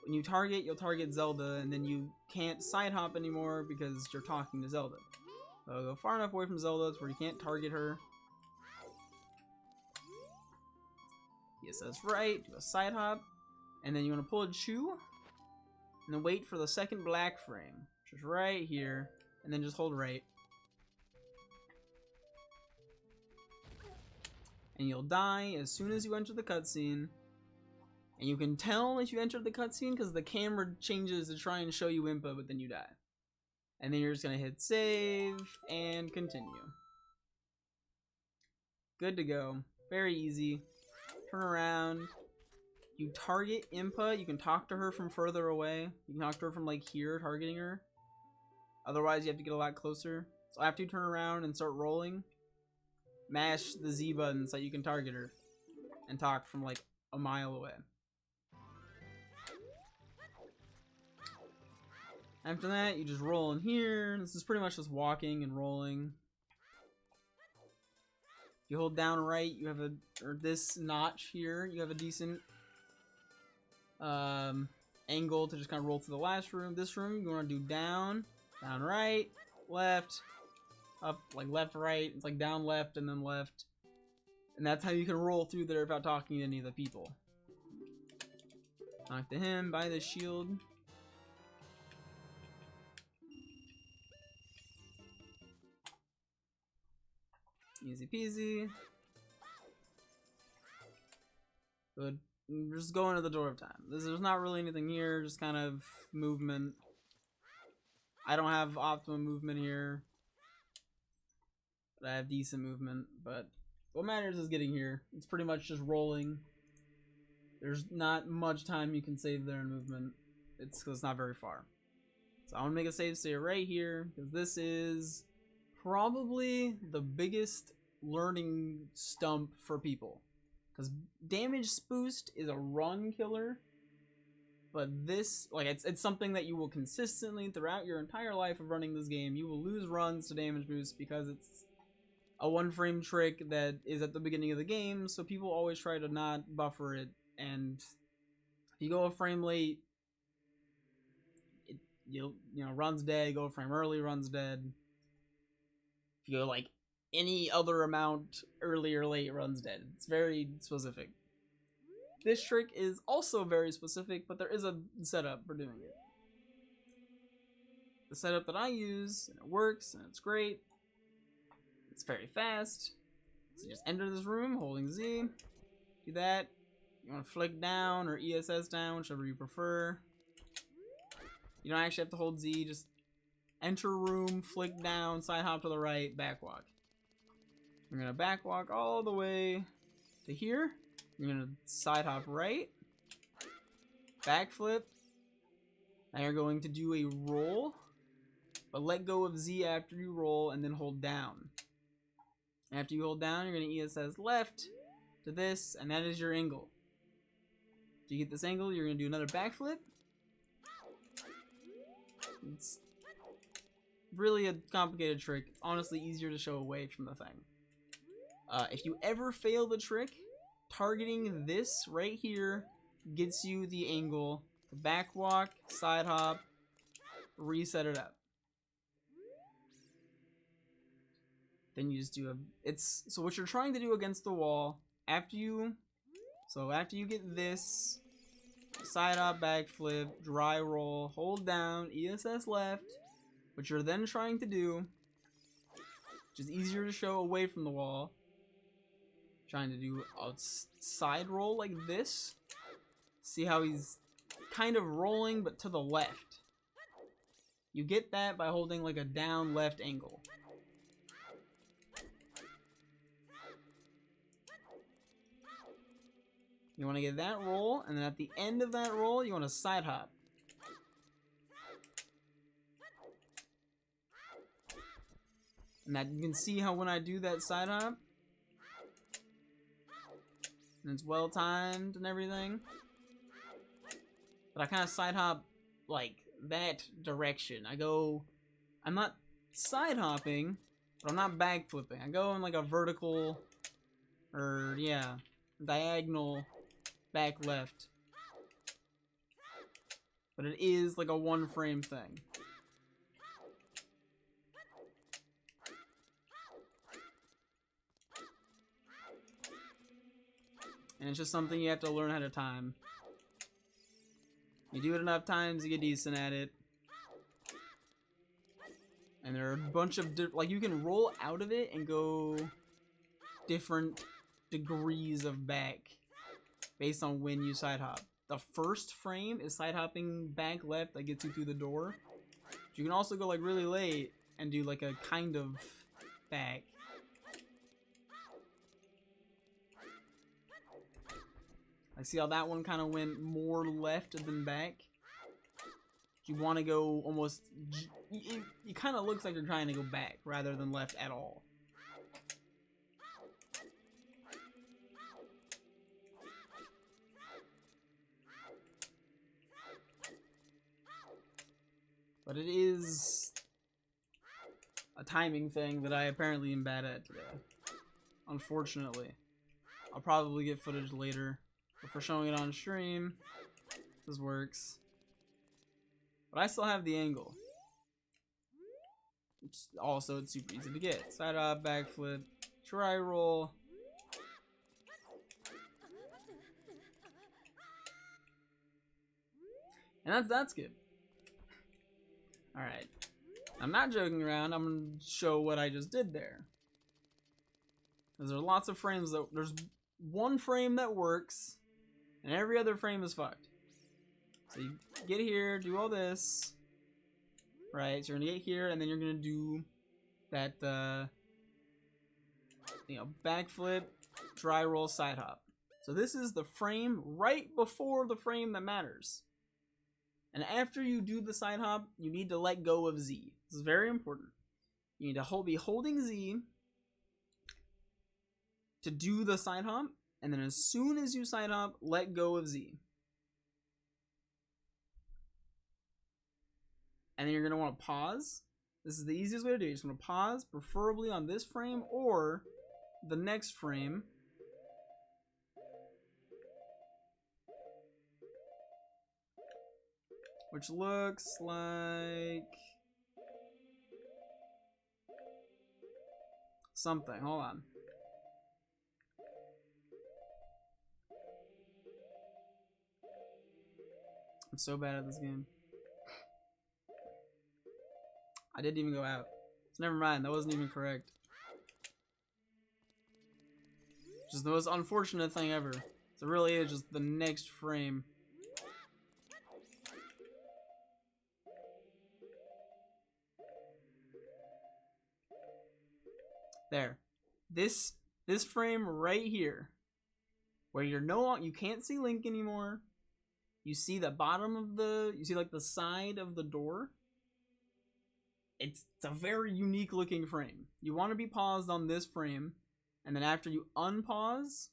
S1: when you target, you'll target Zelda, and then you can't side hop anymore because you're talking to Zelda. So go far enough away from Zelda to where you can't target her. Yes, that's right. Do a side hop, and then you want to pull a chew, and then wait for the second black frame, which is right here, and then just hold right. And you'll die as soon as you enter the cutscene. And you can tell if you entered the cutscene because the camera changes to try and show you Impa, but then you die. And then you're just going to hit save and continue. Good to go. Very easy. Turn around. You target Impa. You can talk to her from further away. You can talk to her from like here, targeting her. Otherwise, you have to get a lot closer. So after you turn around and start rolling, mash the Z button so you can target her and talk from like a mile away. After that, you just roll in here. This is pretty much just walking and rolling. If you hold down right, you have this notch here, you have a decent angle to just kind of roll through the last room. This room, you want to do down, down right, left, up, like left, right. It's like down, left, and then left. And that's how you can roll through there without talking to any of the people. Talk to him, buy the shield. Easy peasy. Good. Just go into the door of time. There's not really anything here, just kind of movement. I don't have optimum movement here, but I have decent movement. But what matters is getting here. It's pretty much just rolling. There's not much time you can save there in movement. It's because it's not very far. So I'm gonna make a save state right here, because this is probably the biggest learning stump for people. Because damage boost is a run killer, but this, like, it's something that you will consistently, throughout your entire life of running this game, you will lose runs to damage boost because it's a 1-frame trick that is at the beginning of the game, so people always try to not buffer it, and if you go a frame late, you know, runs dead. Go a frame early, runs dead. If you go like any other amount early or late, runs dead. It's very specific. This trick is also very specific, but there is a setup for doing it. The setup that I use, and it works, and it's great. It's very fast. So you just enter this room holding Z. Do that. You want to flick down or ESS down, whichever you prefer. You don't actually have to hold Z, just enter room, flick down, side hop to the right, backwalk. You're gonna backwalk all the way to here. You're gonna side hop right, backflip. Now you're going to do a roll, but let go of Z after you roll and then hold down. After you hold down, you're gonna ESS left to this, and that is your angle. To get this angle, you're gonna do another backflip. It's really a complicated trick. It's honestly easier to show away from the thing. If you ever fail the trick, targeting this right here gets you the angle to backwalk, side hop, reset it up. Then you just do so what you're trying to do against the wall, after you get this, side hop, backflip, dry roll, hold down, ESS left. What you're then trying to do, which is easier to show away from the wall, trying to do a side roll like this. See how he's kind of rolling, but to the left. You get that by holding like a down left angle. You want to get that roll, and then at the end of that roll, you want to side hop. And that you can see how when I do that side hop, and it's well timed and everything, but I kind of side hop like that direction. I'm not side hopping, but I'm not back flipping. I go in like a vertical, or yeah, diagonal back left. But it is like a 1-frame thing. And it's just something you have to learn how to time. You do it enough times, you get decent at it. And there are a bunch of like, you can roll out of it and go different degrees of back based on when you side hop. The first frame is side hopping back left that gets you through the door. You can also go like really late and do like a kind of back. I see how that one kind of went more left than back. You want to go almost, it kind of looks like you're trying to go back rather than left at all. But it is a timing thing that I apparently am bad at today. Unfortunately. I'll probably get footage later. But for showing it on stream, this works. But I still have the angle. It's super easy to get. Side hop, backflip, try roll. And that's good. Alright. I'm not joking around. I'm going to show what I just did there. Because there are lots of frames that... There's one frame that works, and every other frame is fucked. So you get here, do all this. Right, so you're going to get here, and then you're going to do that, backflip, dry roll, side hop. So this is the frame right before the frame that matters. And after you do the side hop, you need to let go of Z. This is very important. You need to be holding Z to do the side hop, and then as soon as you side hop, let go of Z. and then you're gonna want to pause. This is the easiest way to do it. You just want to pause, preferably on this frame or the next frame. Which looks like something. Hold on. I'm so bad at this game. I didn't even go out. So never mind, that wasn't even correct. Which is the most unfortunate thing ever. So it really is just the next frame. There. This frame right here, where you're you can't see Link anymore. You see the bottom of you see like the side of the door. It's a very unique looking frame. You want to be paused on this frame, and then after you unpause,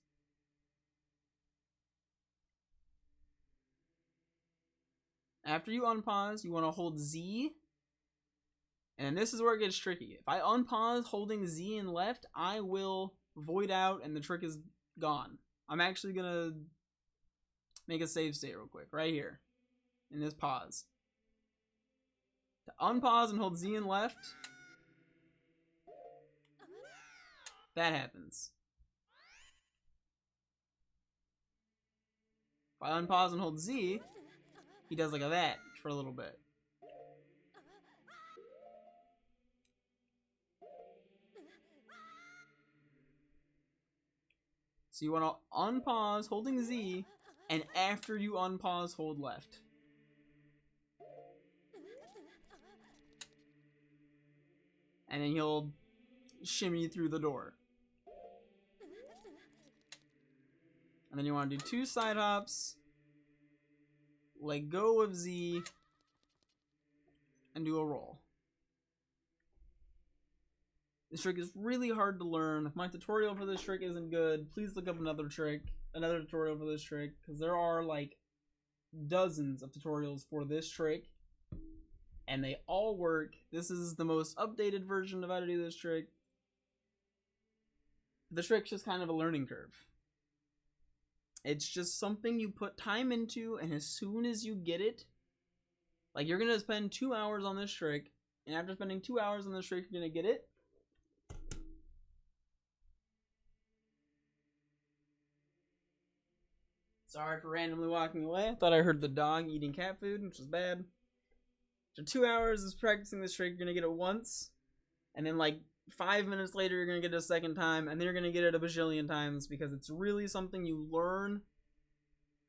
S1: you want to hold Z. And this is where it gets tricky. If I unpause holding Z and left, I will void out and the trick is gone. I'm actually gonna make a save state real quick, right here, in this pause. To unpause and hold Z and left, that happens. If I unpause and hold Z, he does like that for a little bit. So you want to unpause holding Z, and after you unpause, hold left. And then he'll shimmy through the door. And then you want to do 2 side hops, let go of Z, and do a roll. This trick is really hard to learn. If my tutorial for this trick isn't good, please look up another tutorial for this trick, because there are like dozens of tutorials for this trick, and they all work. This is the most updated version of how to do this trick. The trick's just kind of a learning curve. It's just something you put time into, and as soon as you get it, like you're gonna spend 2 hours on this trick, and after spending 2 hours on this trick, you're gonna get it. Sorry for randomly walking away. I thought I heard the dog eating cat food, which is bad. After 2 hours of practicing this trick, you're gonna get it once, and then like 5 minutes later, you're gonna get it a second time, and then you're gonna get it a bajillion times, because it's really something you learn,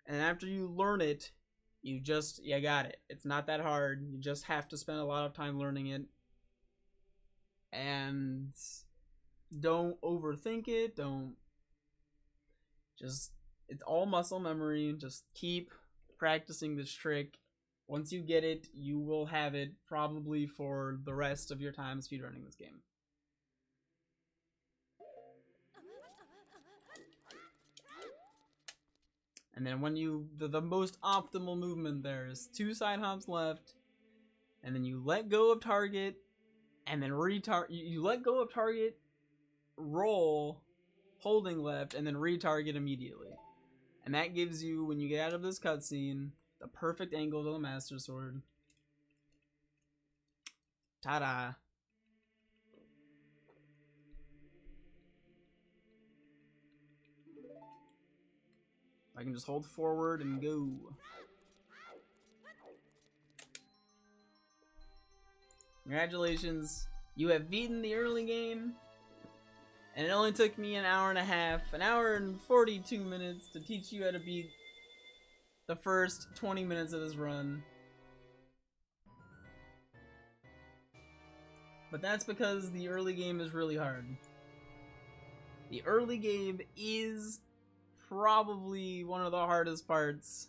S1: and after you learn it, you got it. It's not that hard. You just have to spend a lot of time learning it, and don't overthink it. It's all muscle memory. Just keep practicing this trick. Once you get it, you will have it probably for the rest of your time speedrunning this game. And then when the most optimal movement there is 2 side hops left, and then you let go of target, and then you let go of target, roll, holding left, and then retarget immediately. And that gives you, when you get out of this cutscene, the perfect angle to the Master Sword. Ta-da! I can just hold forward and go. Congratulations, you have beaten the early game. And it only took me an hour and a half, an hour and 42 minutes to teach you how to beat the first 20 minutes of this run. But that's because the early game is really hard. The early game is probably one of the hardest parts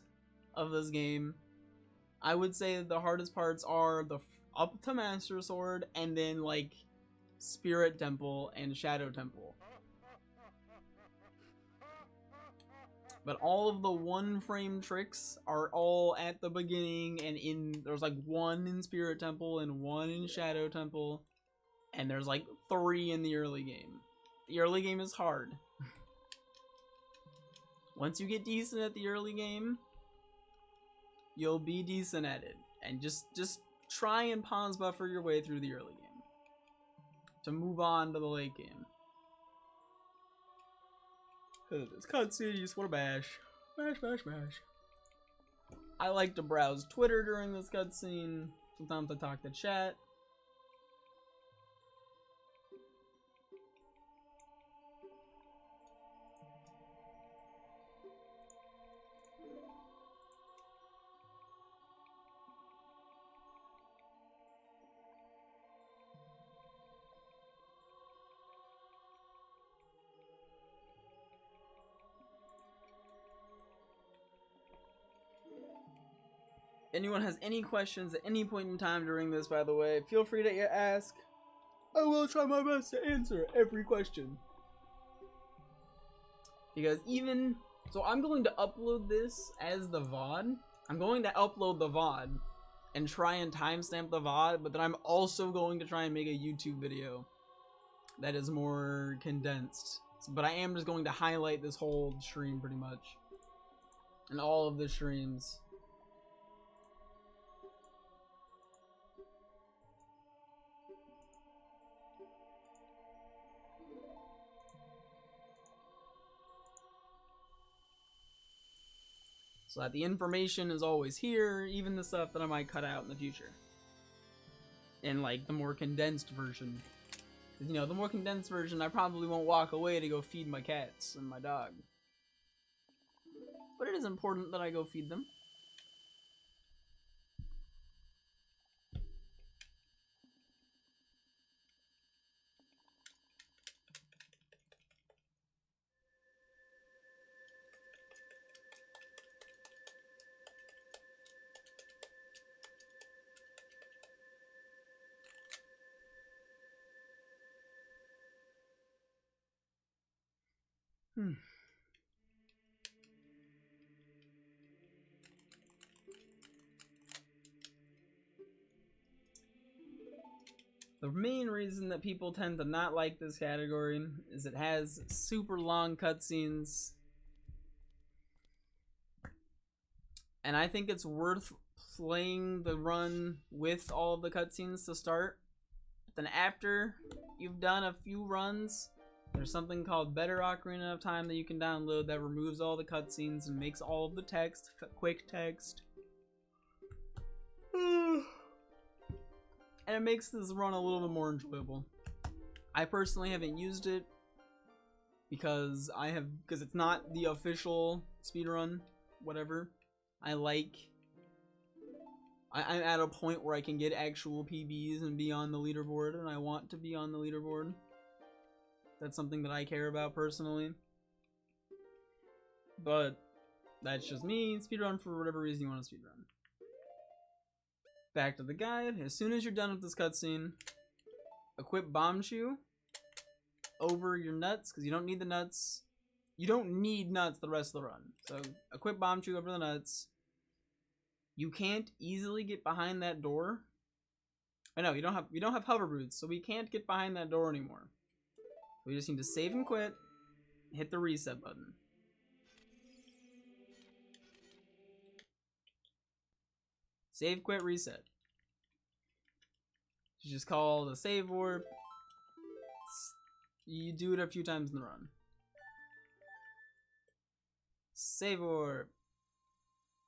S1: of this game. I would say that the hardest parts are the up to Master Sword, and then like Spirit Temple and Shadow Temple. But all of the 1-frame tricks are all at the beginning, and there's like 1 in Spirit Temple and 1 in Shadow Temple, and there's like 3 in the early game. The early game is hard. Once you get decent at the early game, you'll be decent at it. And just try and pause buffer your way through the early game to move on to the late game. This cutscene, you just want to bash. Bash, bash, bash. I like to browse Twitter during this cutscene. Sometimes I talk to chat. Anyone has any questions at any point in time during this, by the way, feel free to ask. I will try my best to answer every question. Because so I'm going to upload this as the VOD. I'm going to upload the VOD and try and timestamp the VOD, but then I'm also going to try and make a YouTube video that is more condensed. But I am just going to highlight this whole stream pretty much. And all of the streams. So that the information is always here, even the stuff that I might cut out in the future. In like the more condensed version. You know, the more condensed version, I probably won't walk away to go feed my cats and my dog. But it is important that I go feed them. The main reason that people tend to not like this category is it has super long cutscenes. And I think it's worth playing the run with all the cutscenes to start. But then after you've done a few runs, there's something called Better Ocarina of Time that you can download that removes all the cutscenes and makes all of the text quick text. And it makes this run a little bit more enjoyable. I personally haven't used it because it's not the official speedrun, whatever. I'm at a point where I can get actual PBs and be on the leaderboard, and I want to be on the leaderboard. That's something that I care about personally. But that's just me. Speedrun for whatever reason you want to speedrun. Back to the guide. As soon as you're done with this cutscene, equip Bomb Shoe over your nuts, because you don't need the nuts. You don't need nuts the rest of the run. So equip Bomb Shoe over the nuts. You can't easily get behind that door. I know you don't have hover boots, so we can't get behind that door anymore. We just need to save and quit. Hit the reset button. Save, quit, reset. You just call the save warp. You do it a few times in the run. Save warp.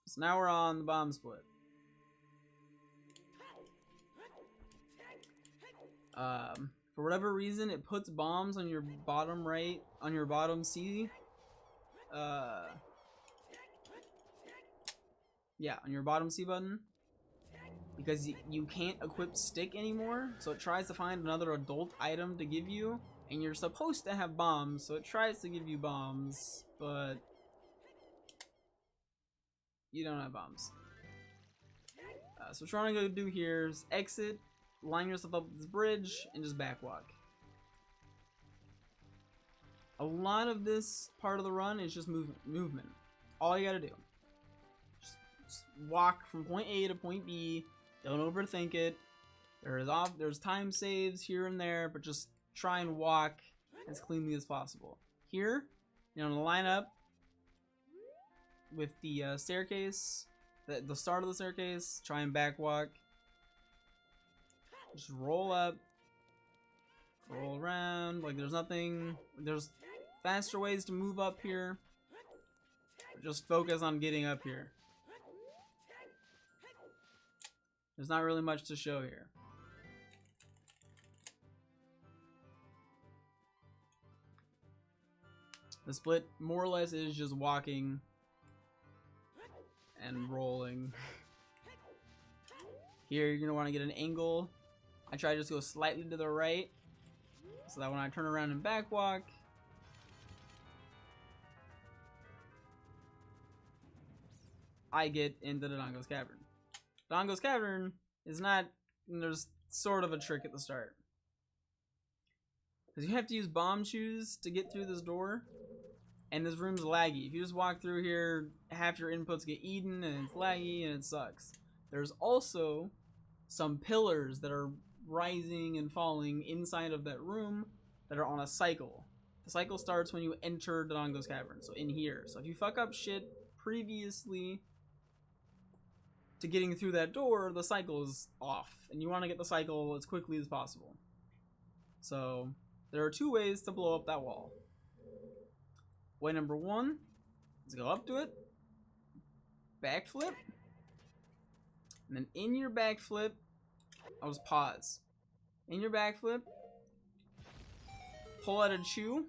S1: So now we're on the bomb split. For whatever reason, it puts bombs on your bottom right, on your bottom C. Yeah, on your bottom C button. Because you can't equip stick anymore, so it tries to find another adult item to give you, and you're supposed to have bombs, so it tries to give you bombs, but you don't have bombs. So what we're trying to do here is exit, line yourself up with this bridge, and just backwalk. A lot of this part of the run is just movement. all you gotta do. Just walk from point A to point B. Don't overthink it. There's time saves here and there, but just try and walk as cleanly as possible. Here, you're gonna line up with the staircase, the start of the staircase. Try and back walk. Just roll up, roll around. Like there's nothing. There's faster ways to move up here. Just focus on getting up here. There's not really much to show here. The split more or less is just walking and rolling. Here you're gonna want to get an angle. I try to just go slightly to the right so that when I turn around and back walk, I get into the Dongo's Cavern. Dongo's Cavern is not, there's sort of a trick at the start. Because you have to use bomb shoes to get through this door. And this room's laggy. If you just walk through here, half your inputs get eaten and it's laggy and it sucks. There's also some pillars that are rising and falling inside of that room that are on a cycle. The cycle starts when you enter Dongo's Cavern, so in here. So if you fuck up shit previously to getting through that door, the cycle is off. And you want to get the cycle as quickly as possible. So there are two ways to blow up that wall. Way number one is go up to it, backflip, and then in your backflip, I'll just pause. In your backflip, pull out a chew,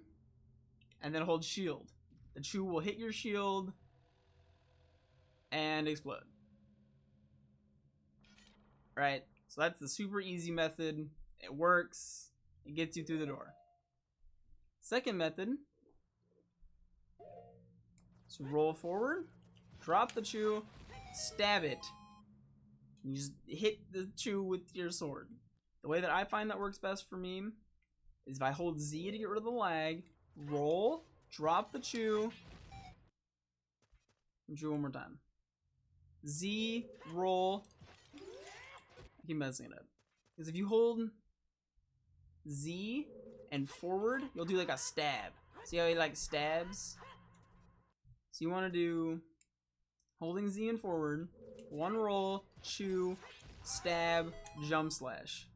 S1: and then hold shield. The chew will hit your shield and explode. Right, so that's the super easy method. It works. It gets you through the door. Second method. So roll forward, drop the chew, stab it. You just hit the chew with your sword. The way that I find that works best for me is if I hold Z to get rid of the lag, roll, drop the chew, and chew one more time. Z, roll. I keep messing it up. Because if you hold Z and forward, you'll do like a stab. See how he like stabs? So you want to do holding Z and forward, one roll, chew, stab, jump slash.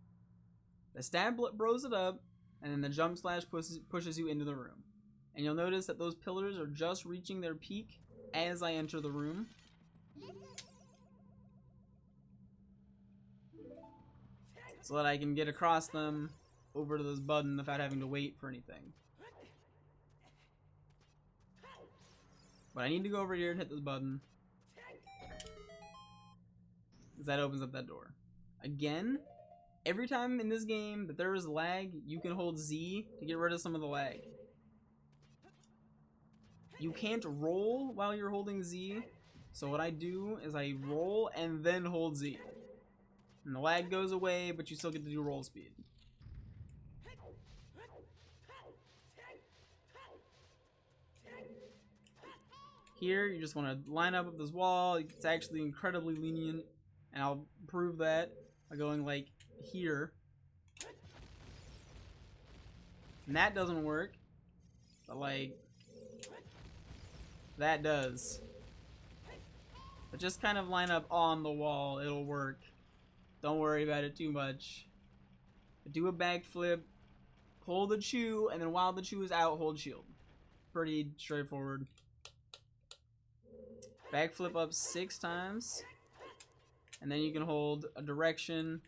S1: The stab blows it up, and then the jump slash pushes you into the room. And you'll notice that those pillars are just reaching their peak as I enter the room. So that I can get across them over to this button without having to wait for anything. But I need to go over here and hit this button. Because that opens up that door. Again, every time in this game that there is lag, you can hold Z to get rid of some of the lag. You can't roll while you're holding Z. So what I do is I roll and then hold Z. And the lag goes away, but you still get to do roll speed. Here, you just want to line up with this wall. It's actually incredibly lenient, and I'll prove that by going like here. And that doesn't work, but like that does. But just kind of line up on the wall, it'll work. Don't worry about it too much. Do a backflip, pull the chew, and then while the chew is out, hold shield. Pretty straightforward. Backflip up 6 times, and then you can hold a direction.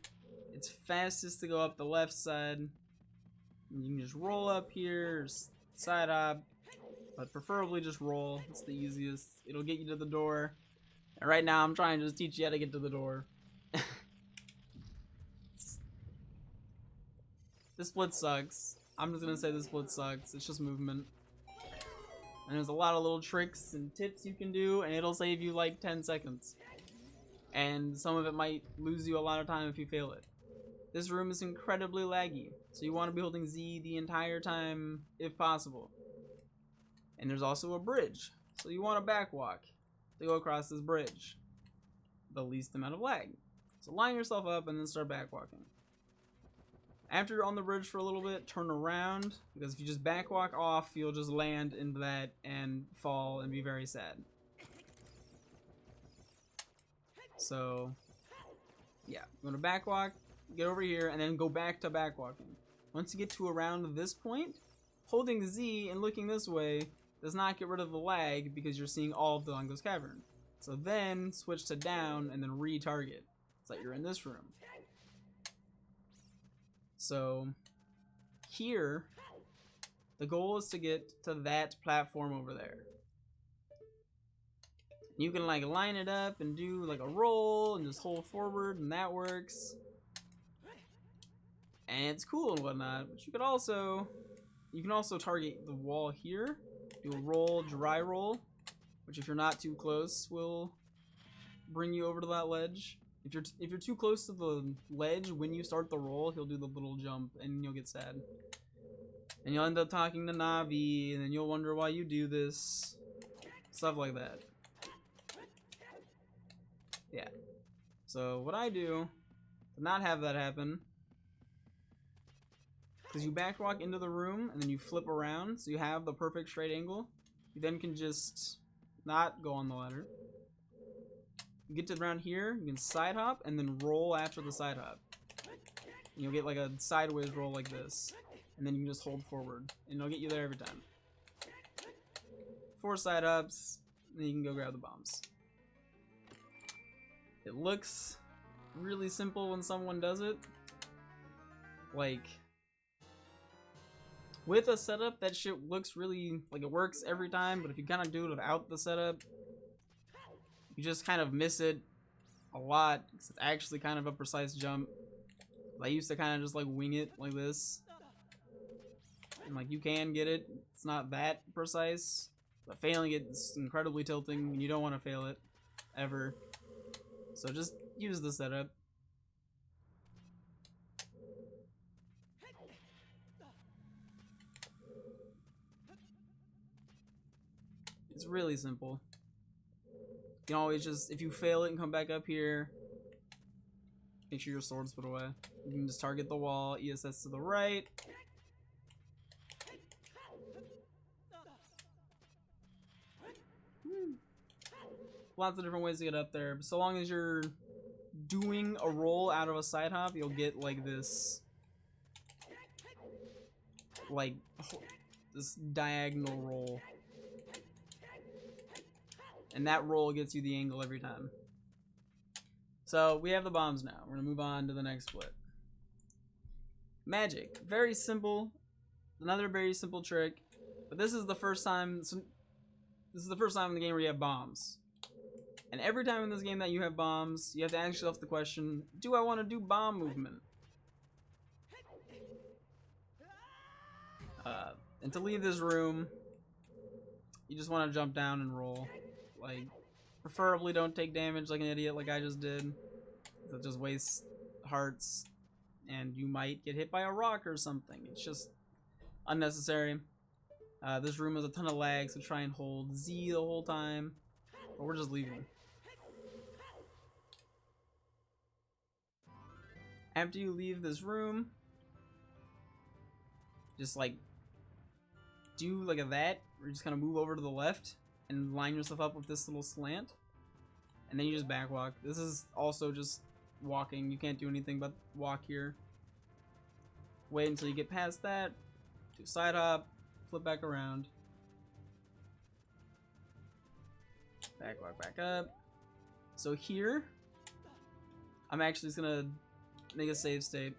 S1: It's fastest to go up the left side. You can just roll up here, side hop, but preferably just roll. It's the easiest. It'll get you to the door. And right now, I'm trying to just teach you how to get to the door. This split sucks. I'm just gonna say this split sucks. It's just movement. And there's a lot of little tricks and tips you can do, and it'll save you like 10 seconds. And some of it might lose you a lot of time if you fail it. This room is incredibly laggy, so you want to be holding Z the entire time if possible. And there's also a bridge. So you want to backwalk to go across this bridge. The least amount of lag. So line yourself up and then start backwalking. After you're on the bridge for a little bit, turn around, because if you just backwalk off, you'll just land into that and fall and be very sad. So, yeah, you want to backwalk, get over here, and then go back to backwalking. Once you get to around this point, holding Z and looking this way does not get rid of the lag because you're seeing all of the Longo's Cavern. So then, switch to down and then re-target. It's like you're in this room. So, here, the goal is to get to that platform over there. You can like line it up and do like a roll and just hold forward, and that works. And it's cool and whatnot, but you can also target the wall here, do a roll, dry roll, which if you're not too close will bring you over to that ledge. If you're too close to the ledge when you start the roll, he'll do the little jump and you'll get sad. And you'll end up talking to Navi, and then you'll wonder why you do this. Stuff like that. Yeah. So what I do to not have that happen, because you backwalk into the room and then you flip around so you have the perfect straight angle. You then can just not go on the ladder. You get to around here, you can side hop and then roll after the side hop. And you'll get like a sideways roll like this. And then you can just hold forward. And it'll get you there every time. 4 side hops, and then you can go grab the bombs. It looks really simple when someone does it. Like, with a setup, that shit looks really, like it works every time, but if you kind of do it without the setup, you just kind of miss it a lot, because it's actually kind of a precise jump. I used to kind of just like wing it like this. And like you can get it, it's not that precise, but failing it is incredibly tilting, and you don't want to fail it, ever. So just use the setup. It's really simple. You can always just, if you fail it and come back up here, make sure your sword's put away. You can just target the wall, ESS to the right. Lots of different ways to get up there, but so long as you're doing a roll out of a side hop, you'll get like this, like this diagonal roll, and that roll gets you the angle every time. So we have the bombs now. We're gonna move on to the next split. Magic, very simple, another very simple trick, but this is the first time. This is the first time in the game where you have bombs. And every time in this game that you have bombs, you have to ask yourself the question, do I want to do bomb movement? And to leave this room, you just want to jump down and roll. Like, preferably don't take damage like an idiot like I just did. That just wastes hearts, and you might get hit by a rock or something. It's just unnecessary. This room has a ton of lag, so try and hold Z the whole time. But we're just leaving. After you leave this room, just like do like a that, or you just kind of move over to the left and line yourself up with this little slant, and then you just backwalk. This is also just walking. You can't do anything but walk here. Wait until you get past that, do side hop, flip back around, backwalk back up. So here, I'm actually just gonna make a save state.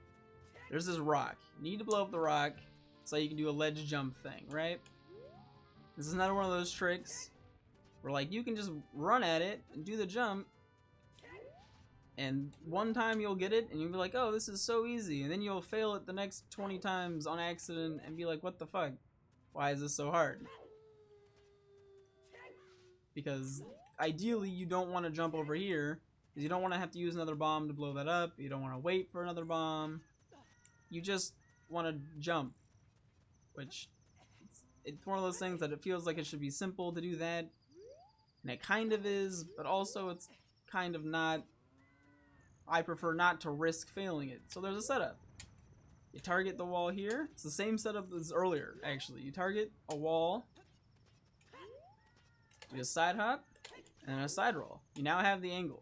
S1: There's this rock. You need to blow up the rock so you can do a ledge jump thing, right? This is another one of those tricks where like you can just run at it and do the jump, and one time you'll get it and you'll be like, oh, this is so easy, and then you'll fail it the next 20 times on accident and be like, what the fuck? Why is this so hard? Because ideally you don't want to jump over here, because you don't want to have to use another bomb to blow that up. You don't want to wait for another bomb. You just want to jump, which it's one of those things that it feels like it should be simple to do that, And it kind of is, but also it's kind of not. I prefer not to risk failing it. So there's a setup. You target the wall here. It's the same setup as earlier, actually. You target a wall, do a side hop, and a side roll. You now have the angle.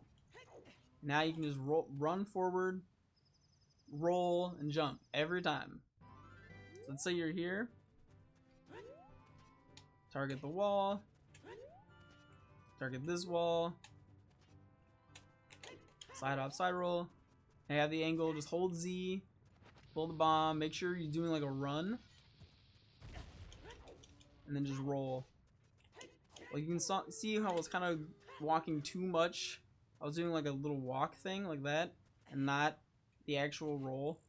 S1: Now you can just run forward, roll, and jump every time. So let's say you're here. Target the wall. Target this wall. Side hop, side roll. And you have the angle. Just hold Z. Pull the bomb. Make sure you're doing like a run. And then just roll. Well, you can see how I was kind of walking too much. I was doing like a little walk thing like that. And not the actual roll.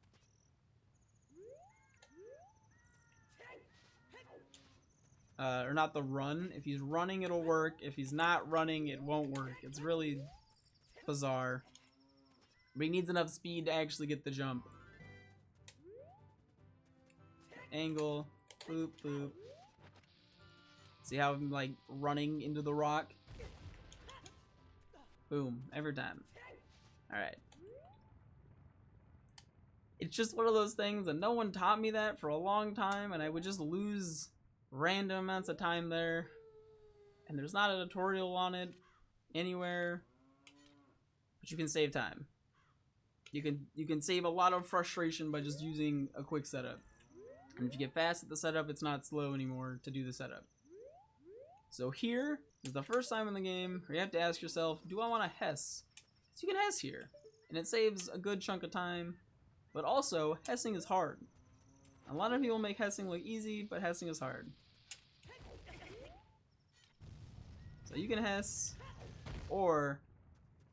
S1: Or not the run. If he's running, it'll work. If he's not running, it won't work. It's really bizarre. But he needs enough speed to actually get the jump. Angle. Boop, boop. See how I'm like running into the rock? Boom. Every time. Alright. It's just one of those things that no one taught me that for a long time, and I would just lose random amounts of time there. And there's not a tutorial on it anywhere. But you can save time. You can save a lot of frustration by just using a quick setup. And if you get fast at the setup, it's not slow anymore to do the setup. So here is the first time in the game where you have to ask yourself, do I want to Hess? So you can Hess here. And it saves a good chunk of time. But also, Hessing is hard. A lot of people make Hessing look easy, but Hessing is hard. So you can Hess, or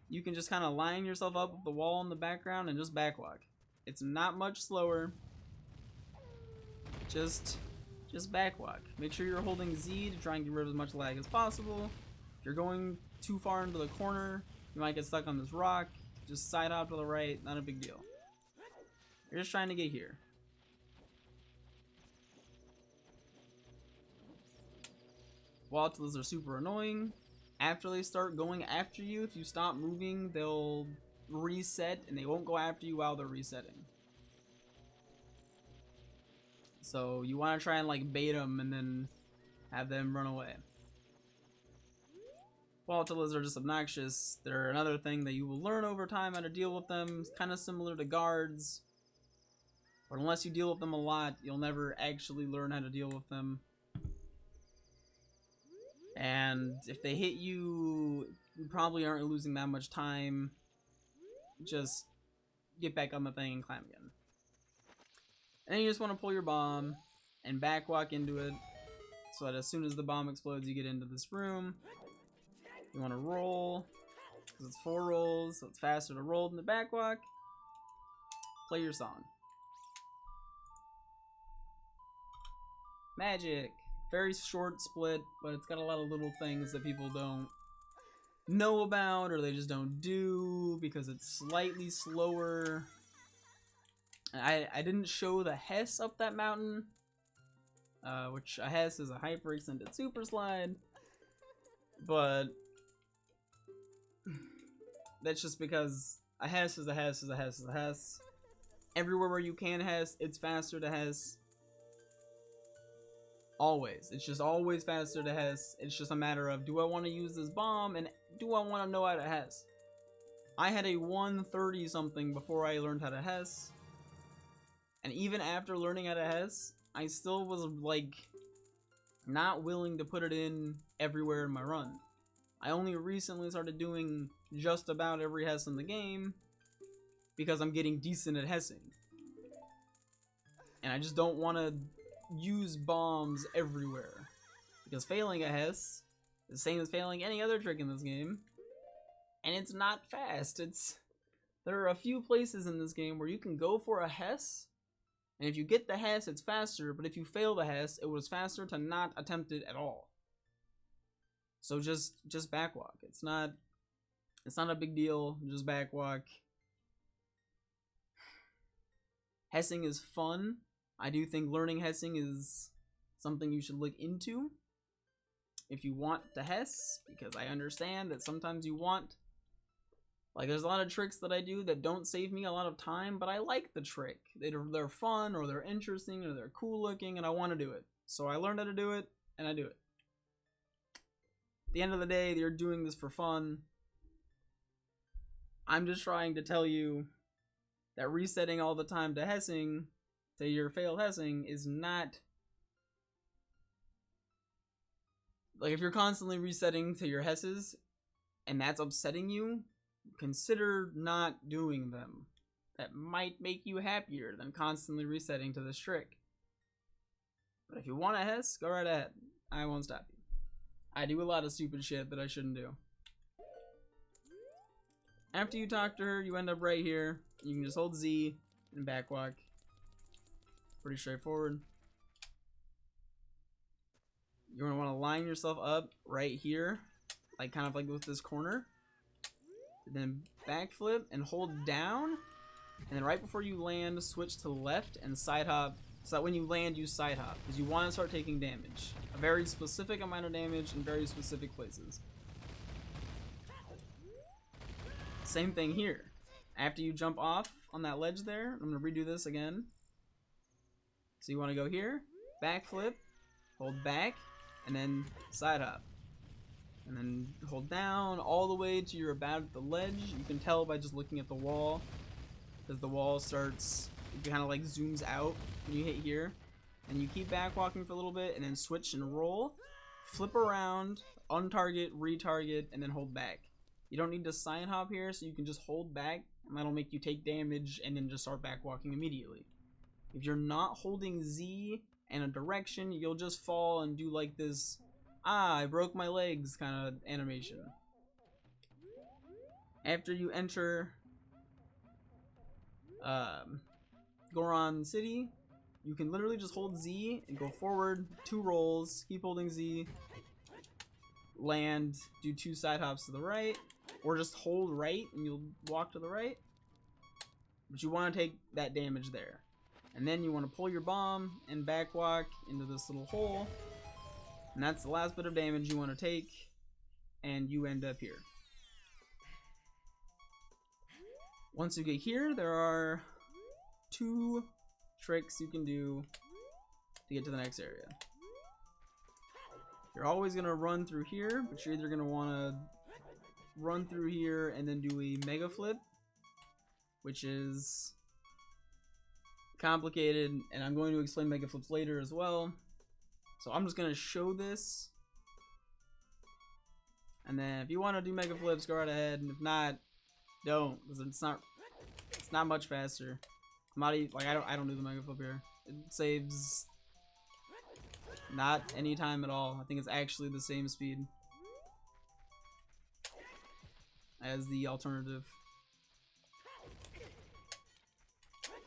S1: you can just kind of line yourself up with the wall in the background and just backwalk. It's not much slower. Just backwalk. Make sure you're holding Z to try and get rid of as much lag as possible. If you're going too far into the corner, you might get stuck on this rock. Just side hop to the right, not a big deal. You're just trying to get here. Waltzes are super annoying. After they start going after you, if you stop moving, they'll reset and they won't go after you while they're resetting. So you want to try and like bait them and then have them run away. Waltzes are just obnoxious. They're another thing that you will learn over time how to deal with them. It's kind of similar to guards. But unless you deal with them a lot, you'll never actually learn how to deal with them. And if they hit you, you probably aren't losing that much time. Just get back on the thing and climb again. And then you just want to pull your bomb and backwalk into it, so that as soon as the bomb explodes, you get into this room. You want to roll, because it's 4 rolls, so it's faster to roll than the backwalk. Play your song. Magic. Very short split, but it's got a lot of little things that people don't know about or they just don't do because it's slightly slower. I didn't show the Hess up that mountain, which a Hess is a hyper extended super slide, but that's just because a Hess is a Hess is a Hess is a Hess. Everywhere where you can Hess, it's faster to Hess. Always. It's just always faster to Hess. It's just a matter of, do I want to use this bomb and do I want to know how to Hess? I had a 130 something before I learned how to Hess. And even after learning how to Hess, I still was like not willing to put it in everywhere in my run. I only recently started doing just about every Hess in the game because I'm getting decent at Hessing. And I just don't want to use bombs everywhere, because failing a Hess is the same as failing any other trick in this game, and it's not fast. There are a few places in this game where you can go for a Hess, and if you get the Hess, it's faster, but if you fail the Hess, it was faster to not attempt it at all. So just backwalk. It's not a big deal. Just backwalk. Hessing is fun. I do think learning Hessing is something you should look into. if you want to Hess, because I understand that sometimes you want, like, there's a lot of tricks that I do that don't save me a lot of time, but I like the trick. They're fun, or they're interesting, or they're cool looking, and I want to do it. So I learned how to do it, and I do it. At the end of the day, you're doing this for fun. I'm just trying to tell you that resetting all the time to Hessing, to your failed Hessing, is not... Like, if you're constantly resetting to your Hesses, and that's upsetting you, consider not doing them. That might make you happier than constantly resetting to this trick. But if you want a Hess, go right ahead. I won't stop you. I do a lot of stupid shit that I shouldn't do. After you talk to her, you end up right here. You can just hold Z and backwalk. Pretty straightforward. You're going to want to line yourself up right here, like kind of like with this corner. And then backflip and hold down. And then right before you land, switch to the left and side hop. So that when you land, you side hop. Because you want to start taking damage. A very specific amount of damage in very specific places. Same thing here. After you jump off on that ledge there, I'm going to redo this again. So you want to go here, backflip, hold back, and then side hop. And then hold down all the way to you're about at the ledge. You can tell by just looking at the wall. Because the wall starts, it kind of like zooms out when you hit here. And you keep back walking for a little bit and then switch and roll. Flip around, untarget, retarget, and then hold back. You don't need to side hop here, so you can just hold back. And that'll make you take damage and then just start back walking immediately. If you're not holding Z and a direction, you'll just fall and do like this, I broke my legs kind of animation. After you enter Goron City, you can literally just hold Z and go forward 2 rolls, keep holding Z, land, do 2 side hops to the right, or just hold right and you'll walk to the right. But you want to take that damage there. And then you want to pull your bomb and back walk into this little hole. And that's the last bit of damage you want to take. And you end up here. Once you get here, there are 2 tricks you can do to get to the next area. You're always going to run through here, but you're either going to want to run through here and then do a mega flip, which is complicated, and I'm going to explain mega flips later as well. So I'm just going to show this, and then if you want to do mega flips, go right ahead, and if not, don't, because it's not much faster. I'm not even, like, I don't do the mega flip here. It saves not any time at all. I think it's actually the same speed as the alternative.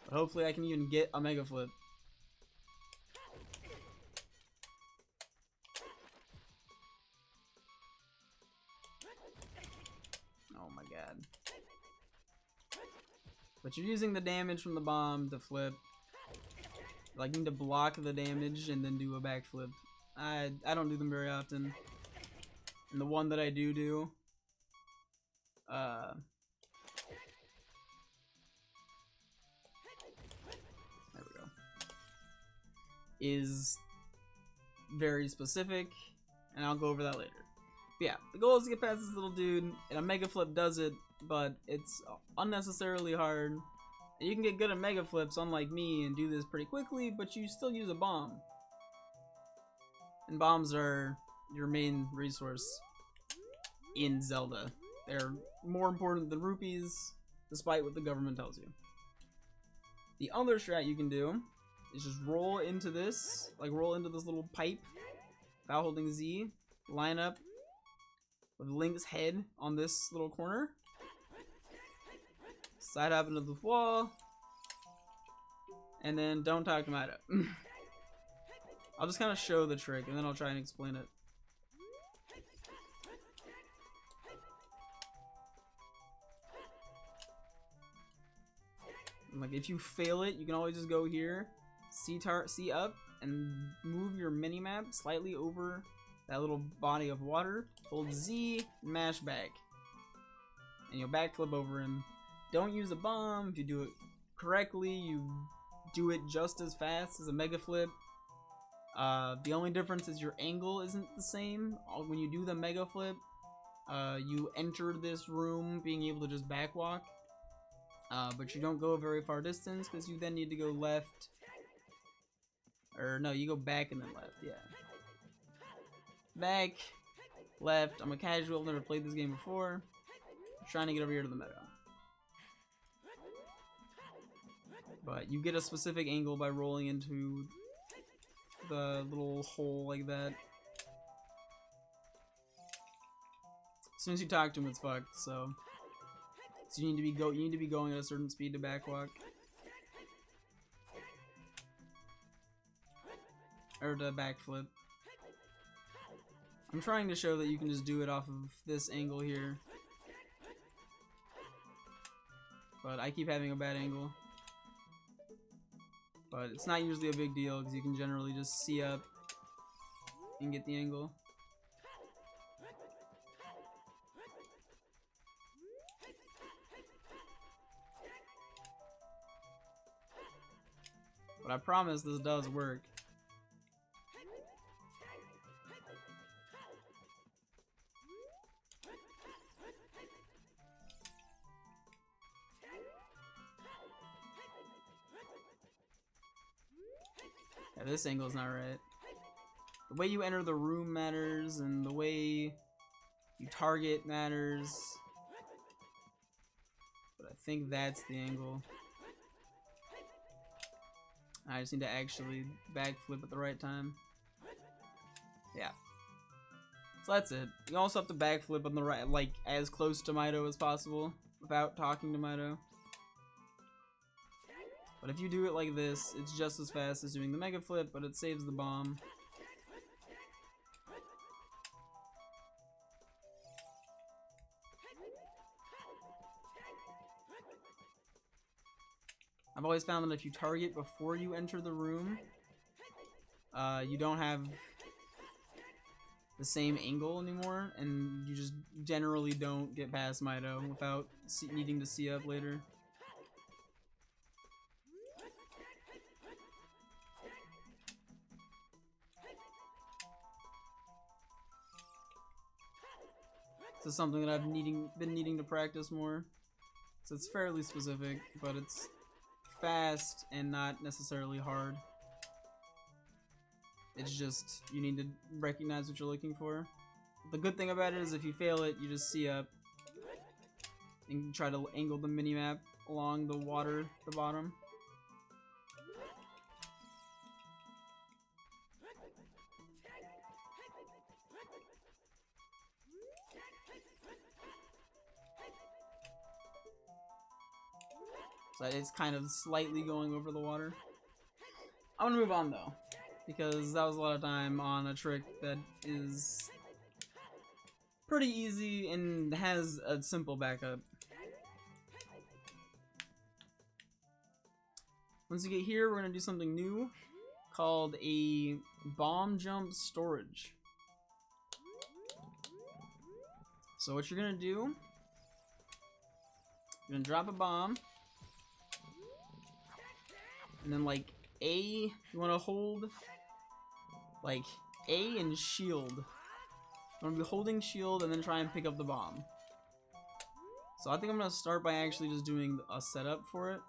S1: But hopefully I can even get a mega flip. Oh my god. But you're using the damage from the bomb to flip. Like, you need to block the damage and then do a backflip. I don't do them very often. And the one that I do, there we go, is very specific, and I'll go over that later. But yeah, the goal is to get past this little dude, and a mega flip does it, but it's unnecessarily hard. And you can get good at mega flips, unlike me, and do this pretty quickly, but you still use a bomb. And bombs are your main resource in Zelda. They're more important than rupees, despite what the government tells you. The other strat you can do is just roll into this, like roll into this little pipe without holding Z, line up with Link's head on this little corner, side up into the wall, and then don't talk to Mido. I'll just kind of show the trick and then I'll try and explain it. Like, if you fail it, you can always just go here, C up, and move your minimap slightly over that little body of water, hold Z, mash back. And you'll backflip over him. Don't use a bomb. If you do it correctly, you do it just as fast as a mega flip. The only difference is your angle isn't the same. When you do the mega flip, you enter this room being able to just backwalk. But you don't go a very far distance because you then need to go left. Or no, you go back and then left, yeah. Back, left. I'm a casual, never played this game before. I'm trying to get over here to the meadow. But you get a specific angle by rolling into the little hole like that. As soon as you talk to him, it's fucked, so you need to be going at a certain speed to backwalk. Or to backflip. I'm trying to show that you can just do it off of this angle here. But I keep having a bad angle. But it's not usually a big deal because you can generally just see up and get the angle. But I promise this does work. Yeah, this angle's not right. The way you enter the room matters, and the way you target matters. But I think that's the angle. I just need to actually backflip at the right time. Yeah. So that's it. You also have to backflip on the right, like as close to Mido as possible without talking to Mido. But if you do it like this, it's just as fast as doing the mega flip, but it saves the bomb. I've always found that if you target before you enter the room, you don't have the same angle anymore, and you just generally don't get past Mido without needing to see up later. This is something that I've been needing to practice more. So it's fairly specific, but it's fast and not necessarily hard. It's just, you need to recognize what you're looking for. The good thing about it is if you fail it, you just see up and try to angle the minimap along the water at the bottom. So it's kind of slightly going over the water. I'm gonna move on though, because that was a lot of time on a trick that is pretty easy and has a simple backup. Once you get here, we're gonna do something new called a bomb jump storage. So what you're gonna do, you're gonna drop a bomb. And then like A, you want to hold like A and shield. You want to be holding shield and then try and pick up the bomb. So I think I'm going to start by actually just doing a setup for it.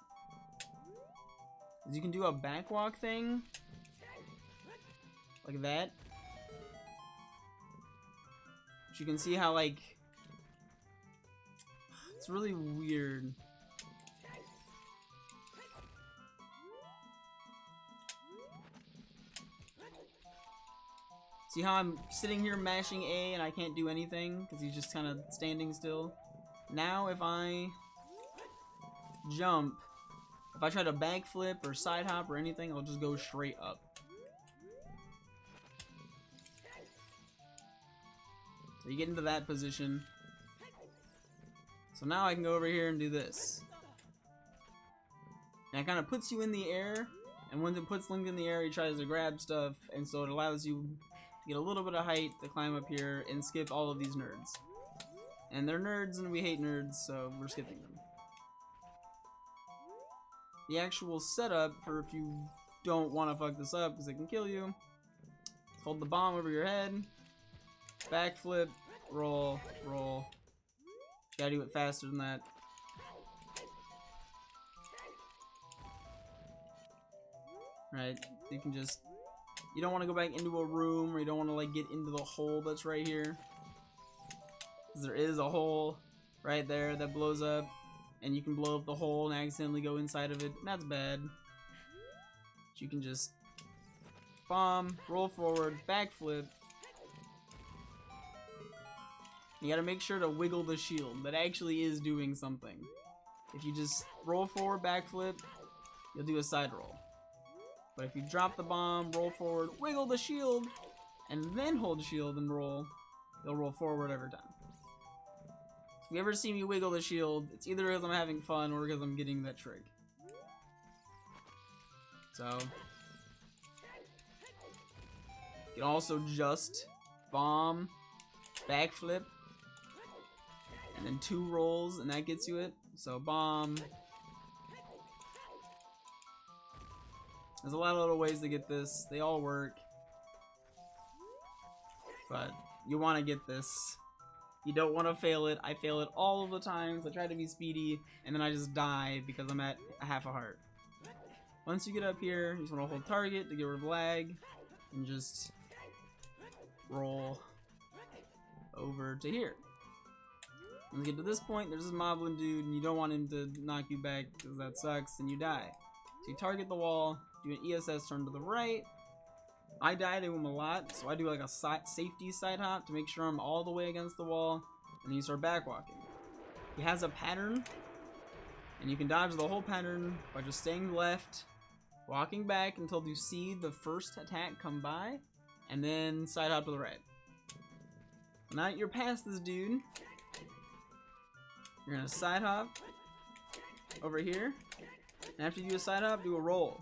S1: You can do a backwalk thing. Like that. But you can see how like, it's really weird. See how I'm sitting here mashing A and I can't do anything because he's just kind of standing still? Now if I jump, if I try to backflip or side hop or anything, I'll just go straight up. So you get into that position. So now I can go over here and do this. And it kind of puts you in the air, and when it puts Link in the air, he tries to grab stuff, and so it allows you get a little bit of height to climb up here and skip all of these nerds. And they're nerds and we hate nerds, so we're skipping them. The actual setup for if you don't want to fuck this up because it can kill you. Hold the bomb over your head. Backflip. Roll. Roll. Gotta do it faster than that. Right, you can just, you don't want to go back into a room, or you don't want to like get into the hole that's right here. Because there is a hole right there that blows up, and you can blow up the hole and accidentally go inside of it, and that's bad. But you can just bomb, roll forward, backflip. You gotta make sure to wiggle the shield. That actually is doing something. If you just roll forward, backflip, you'll do a side roll. But if you drop the bomb, roll forward, wiggle the shield, and then hold shield and roll, you'll roll forward every time. If you ever see me wiggle the shield, it's either because I'm having fun or because I'm getting that trick. So, you can also just bomb, backflip, and then 2 rolls, and that gets you it. So bomb. There's a lot of little ways to get this. They all work. But you want to get this. You don't want to fail it. I fail it all of the times. I try to be speedy, and then I just die because I'm at a half a heart. Once you get up here, you just want to hold target to get rid of lag, and just roll over to here. When you get to this point, there's this moblin dude, and you don't want him to knock you back because that sucks, and you die. So you target the wall, do an ESS turn to the right. I die to him a lot, so I do like a safety side hop to make sure I'm all the way against the wall, and then you start back walking. He has a pattern, and you can dodge the whole pattern by just staying left, walking back until you see the first attack come by, and then side hop to the right. Now that you're past this dude, you're gonna side hop over here, and after you do a side hop, do a roll.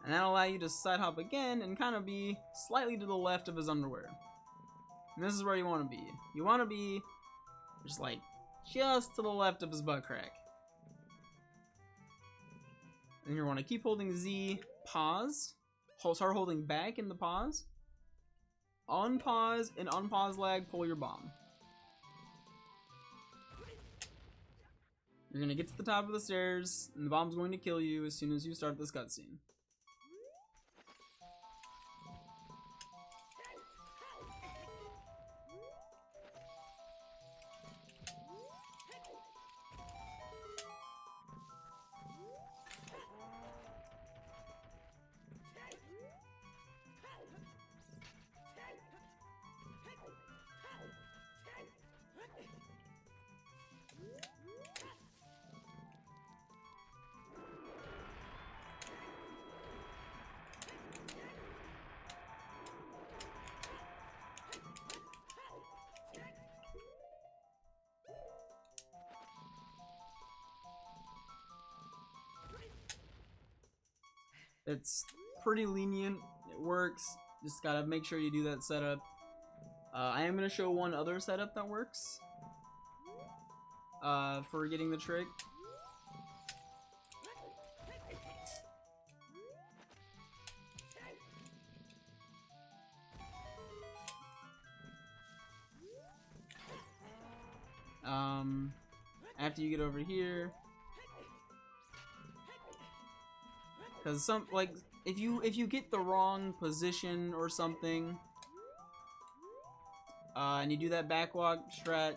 S1: And that'll allow you to side hop again and kind of be slightly to the left of his underwear. And this is where you want to be. You want to be just like just to the left of his butt crack. And you want to keep holding Z, pause, start holding back in the pause, unpause, and unpause lag, pull your bomb. You're going to get to the top of the stairs, and the bomb's going to kill you as soon as you start this cutscene. It's pretty lenient, it works, just gotta make sure you do that setup. I am gonna show one other setup that works for getting the trick. After you get over here, because some, like, if you get the wrong position or something, and you do that backwalk strat,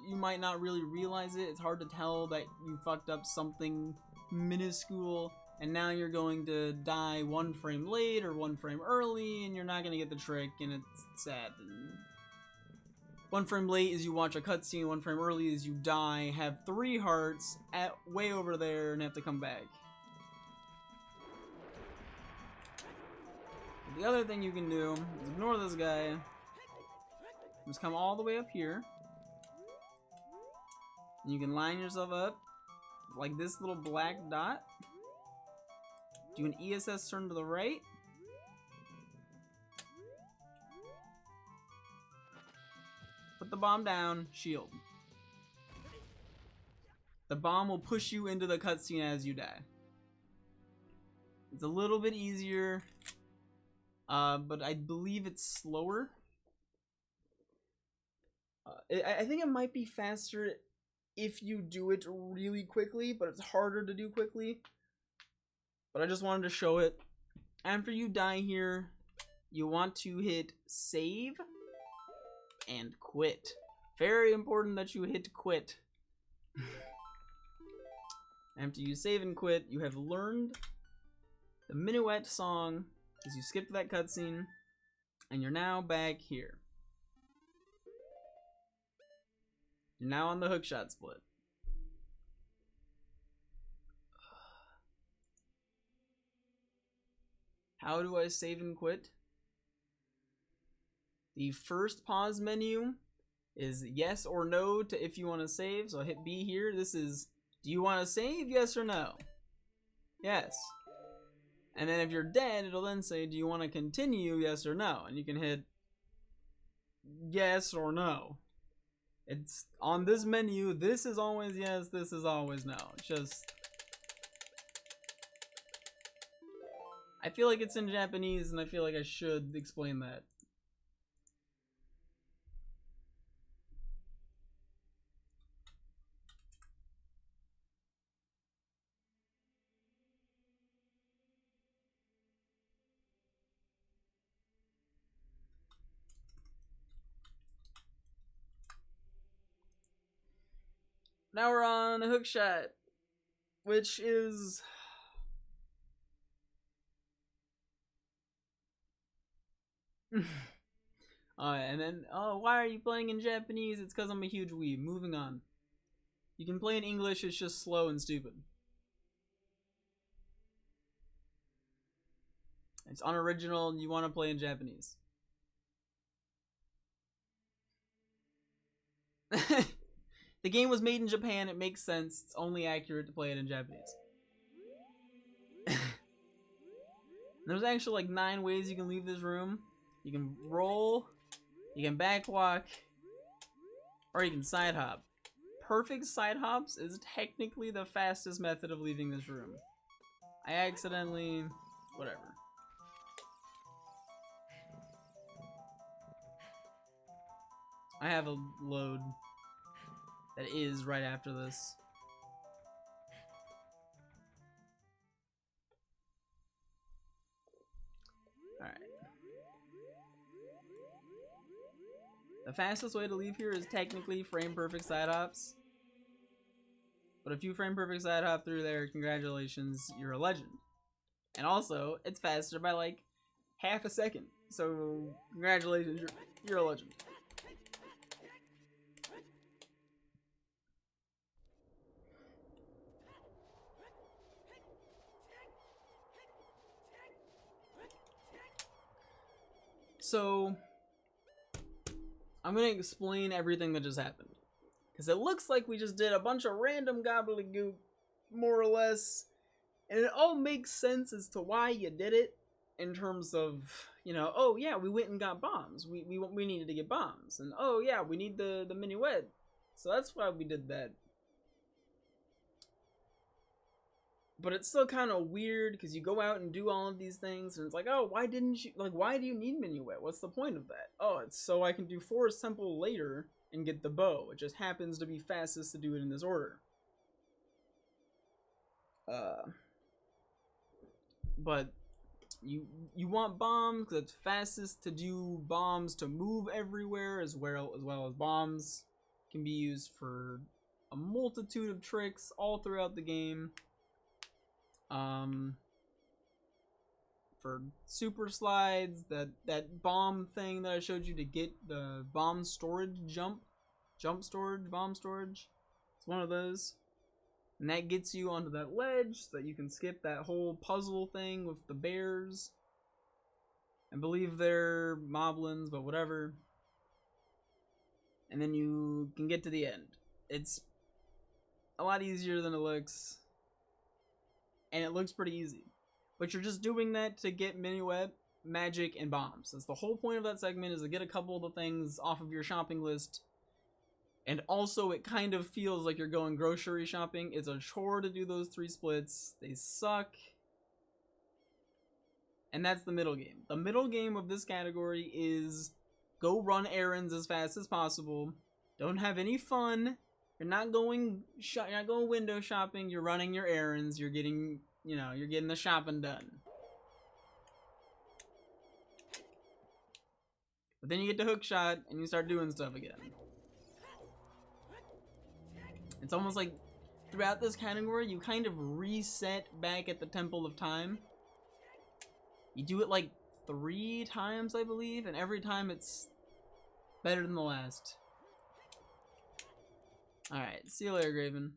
S1: you might not really realize it. It's hard to tell that you fucked up something minuscule, and now you're going to die 1 frame late or 1 frame early, and you're not gonna get the trick, and it's sad. And 1 frame late is you watch a cutscene, 1 frame early is you die, have 3 hearts, at way over there, and have to come back. The other thing you can do is ignore this guy. Just come all the way up here. And you can line yourself up like this little black dot. Do an ESS turn to the right. Put the bomb down, shield. The bomb will push you into the cutscene as you die. It's a little bit easier, but I believe it's slower. I think it might be faster if you do it really quickly, but it's harder to do quickly. But I just wanted to show it. After you die here, you want to hit save and quit. Very important that you hit quit. After you save and quit, you have learned the Minuet song because you skipped that cutscene, and you're now back here. You're now on the hookshot split. How do I save and quit? The first pause menu is yes or no to if you want to save. So I hit B here. This is, do you want to save? Yes or no? Yes. And then if you're dead, it'll then say, do you want to continue? Yes or no? And you can hit yes or no. It's on this menu. This is always yes. This is always no. It's just, I feel like it's in Japanese, and I feel like I should explain that. Now we're on a hookshot, which is and then, oh, why are you playing in Japanese? It's because I'm a huge weeb. Moving on. You can play in English, it's just slow and stupid. It's unoriginal, you want to play in Japanese. The game was made in Japan, it makes sense. It's only accurate to play it in Japanese. There's actually like 9 ways you can leave this room. You can roll, you can backwalk, or you can side hop. Perfect side hops is technically the fastest method of leaving this room. I accidentally, whatever. I have a load that is right after this. Alright. The fastest way to leave here is technically frame perfect side hops. But if you frame perfect side hop through there, congratulations, you're a legend. And also, it's faster by like half a second. So congratulations, you're a legend. So, I'm going to explain everything that just happened. Because it looks like we just did a bunch of random gobbledygook, more or less. And it all makes sense as to why you did it. In terms of, you know, oh yeah, we went and got bombs. We needed to get bombs. And oh yeah, we need the Minuet. So that's why we did that. But it's still kind of weird because you go out and do all of these things and it's like, oh, why didn't you, like, why do you need Minuet? What's the point of that? Oh, it's so I can do Forest Temple later and get the bow. It just happens to be fastest to do it in this order. But you want bombs because it's fastest to do bombs to move everywhere, as well as bombs can be used for a multitude of tricks all throughout the game. For super slides, that bomb thing that I showed you to get the bomb storage jump storage, bomb storage. It's one of those. And that gets you onto that ledge so that you can skip that whole puzzle thing with the bears. I believe they're moblins, but whatever. And then you can get to the end. It's a lot easier than it looks. And it looks pretty easy. But you're just doing that to get Minuet, magic, and bombs. That's the whole point of that segment, is to get a couple of the things off of your shopping list And also, it kind of feels like you're going grocery shopping. It's a chore to do those 3 splits. They suck. And that's the middle game. The middle game of this category is go run errands as fast as possible. Don't have any fun. You're not going window shopping. You're running your errands. You're getting, you're getting the shopping done. But then you get to Hookshot and you start doing stuff again. It's almost like throughout this category, you kind of reset back at the Temple of Time. You do it like 3 times, I believe, and every time it's better than the last. Alright, see you later, Graven.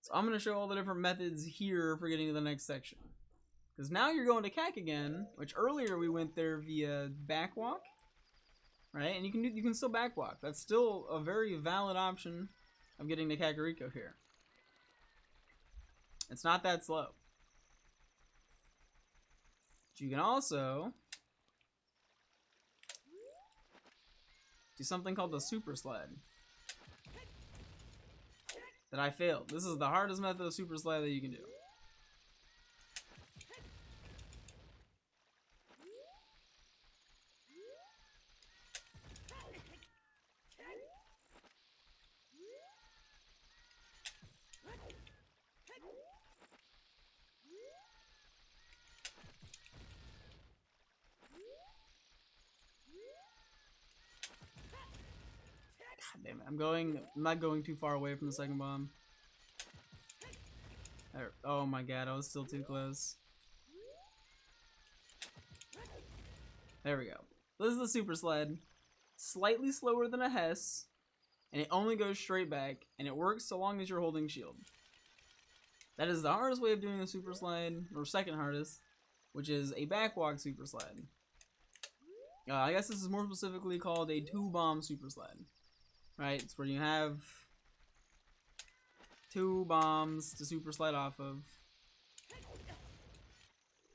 S1: So I'm going to show all the different methods here for getting to the next section. Because now you're going to CAC again, which earlier we went there via backwalk. Right? And you can still backwalk. That's still a very valid option of getting to Kakariko here. It's not that slow. But you can also do something called the super slide that I failed. This is the hardest method of super slide that you can do. Damn it, I'm not going too far away from the second bomb. There, oh my god, I was still too close. There we go. This is the super sled. Slightly slower than a Hess, and it only goes straight back, and it works so long as you're holding shield. That is the hardest way of doing a super slide, or second hardest, which is a backwalk super slide. I guess this is more specifically called a 2-bomb super slide. Right, it's where you have 2 bombs to super slide off of.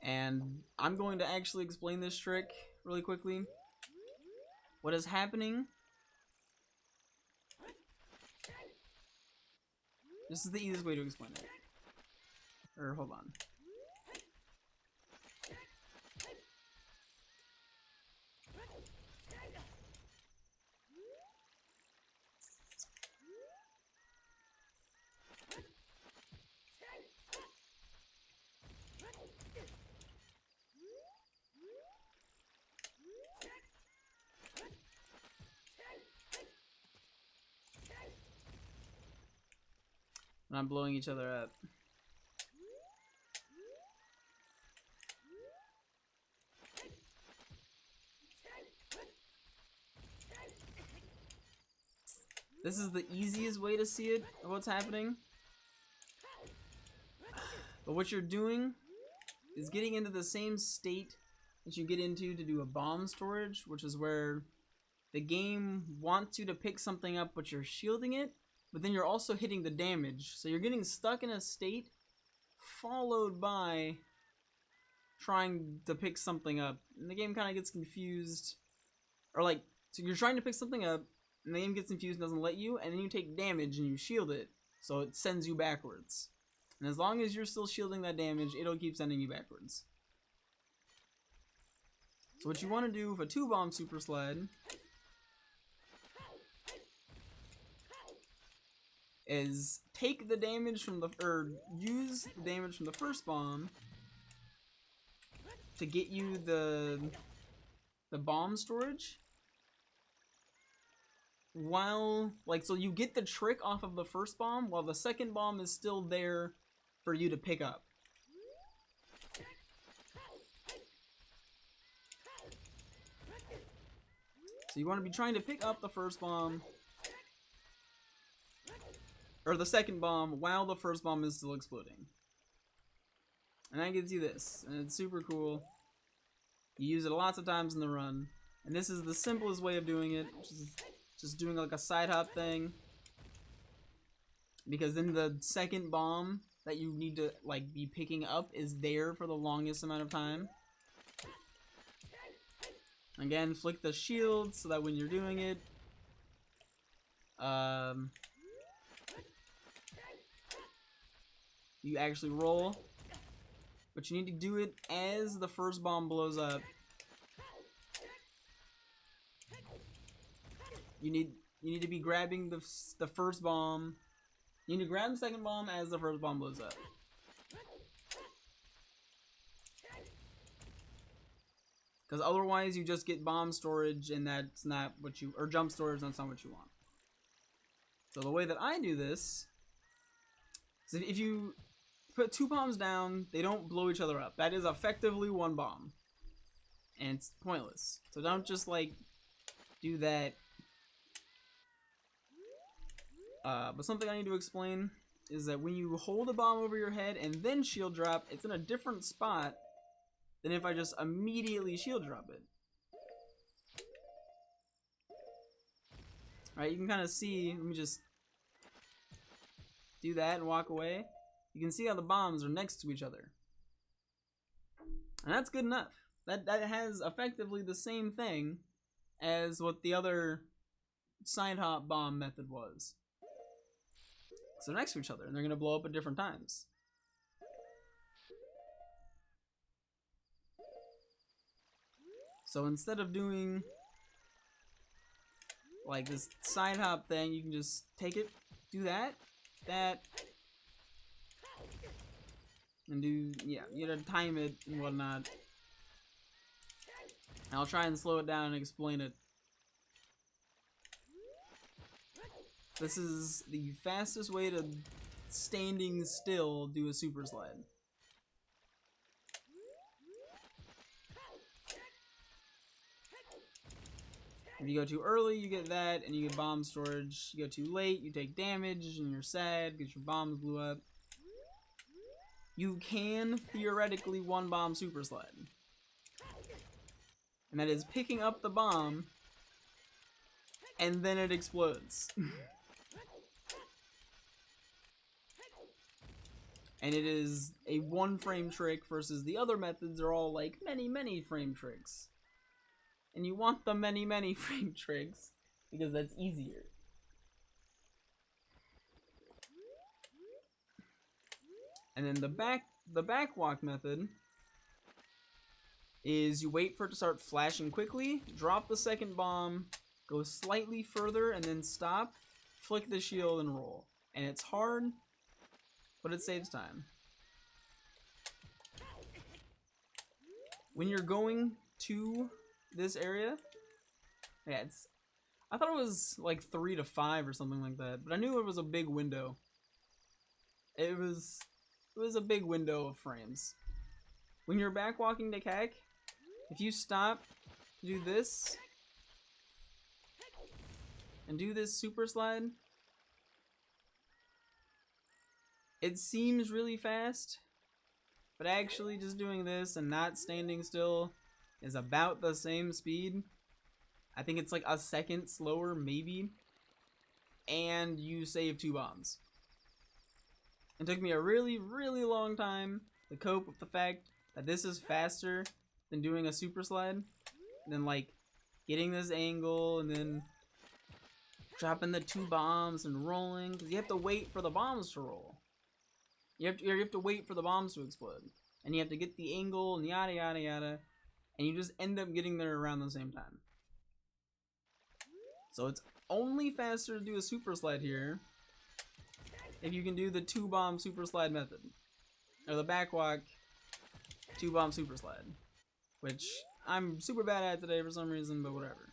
S1: And I'm going to actually explain this trick really quickly. What is happening? This is the easiest way to explain it. Or, hold on. Not blowing each other up. This is the easiest way to see it, what's happening. But what you're doing is getting into the same state that you get into to do a bomb storage, which is where the game wants you to pick something up but you're shielding it, but then you're also hitting the damage. So you're getting stuck in a state followed by trying to pick something up. And the game kind of gets confused. Or like, so you're trying to pick something up, and the game gets confused and doesn't let you, and then you take damage and you shield it. So it sends you backwards. And as long as you're still shielding that damage, it'll keep sending you backwards. So what you want to do with a 2-bomb super slide is take the damage from use the damage from the first bomb to get you the bomb storage. While, like, so you get the trick off of the first bomb while the second bomb is still there for you to pick up. So you want to be trying to pick up the first bomb, or the second bomb, while the first bomb is still exploding. And that gives you this, and it's super cool. You use it lots of times in the run, and this is the simplest way of doing it, which is just doing like a side hop thing. Because then the second bomb that you need to like be picking up is there for the longest amount of time. Again, flick the shield so that when you're doing it, You actually roll, but you need to do it as the first bomb blows up. You need to be grabbing the first bomb. You need to grab the second bomb as the first bomb blows up. Because otherwise you just get bomb storage and that's not what you, or jump storage, that's not what you want. So the way that I do this is if you put 2 bombs down, they don't blow each other up. That is effectively 1 bomb. And it's pointless. So don't just like do that. But something I need to explain is that when you hold a bomb over your head and then shield drop, it's in a different spot than if I just immediately shield drop it. Right, you can kind of see, let me just do that and walk away. You can see how the bombs are next to each other. And that's good enough. That has effectively the same thing as what the other side hop bomb method was. So next to each other, and they're going to blow up at different times. So instead of doing like this side hop thing, you can just take it, do that, and do, yeah, you gotta time it and whatnot. And I'll try and slow it down and explain it. This is the fastest way to standing still do a super slide. If you go too early, you get that, and you get bomb storage. You go too late, you take damage, and you're sad because your bombs blew up. You can theoretically 1 bomb super slide. And that is picking up the bomb, and then it explodes. And it is a 1 frame trick versus the other methods are all like many frame tricks. And you want the many frame tricks because that's easier. And then the back walk method is you wait for it to start flashing quickly, drop the second bomb, go slightly further and then stop, flick the shield and roll. And it's hard, but it saves time. When you're going to this area, yeah, I thought it was like 3 to 5 or something like that, but I knew it was a big window. It was a big window of frames. When you're back walking to CAC, if you stop, do this, and do this super slide, it seems really fast, but actually just doing this and not standing still is about the same speed. I think it's like a second slower, maybe. And you save 2 bombs. It took me a really long time to cope with the fact that this is faster than doing a super slide. Than like getting this angle and then dropping the 2 bombs and rolling. Because you have to wait for the bombs to roll. You have to wait for the bombs to explode. And you have to get the angle and yada yada yada. And you just end up getting there around the same time. So it's only faster to do a super slide here if you can do the 2 bomb super slide method. Or the back walk 2 bomb super slide. Which I'm super bad at today for some reason, but whatever.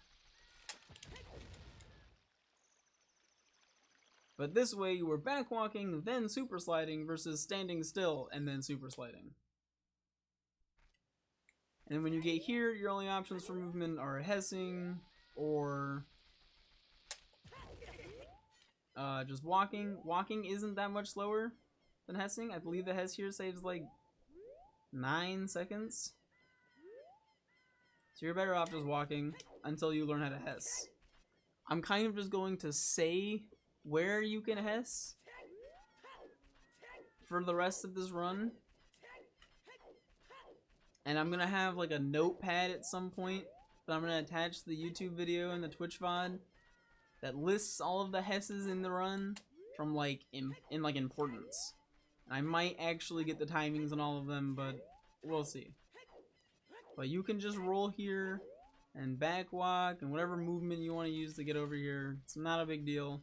S1: But this way you were back walking, then super sliding versus standing still and then super sliding. And when you get here, your only options for movement are hessing or just walking. Walking isn't that much slower than hessing. I believe the hess here saves like 9 seconds. So you're better off just walking until you learn how to hess. I'm kind of just going to say where you can hess for the rest of this run. And I'm gonna have like a notepad at some point that I'm gonna attach to the YouTube video and the Twitch VOD that lists all of the Hesses in the run from like in like importance. And I might actually get the timings on all of them, but we'll see. But you can just roll here and back walk and whatever movement you want to use to get over here. It's not a big deal.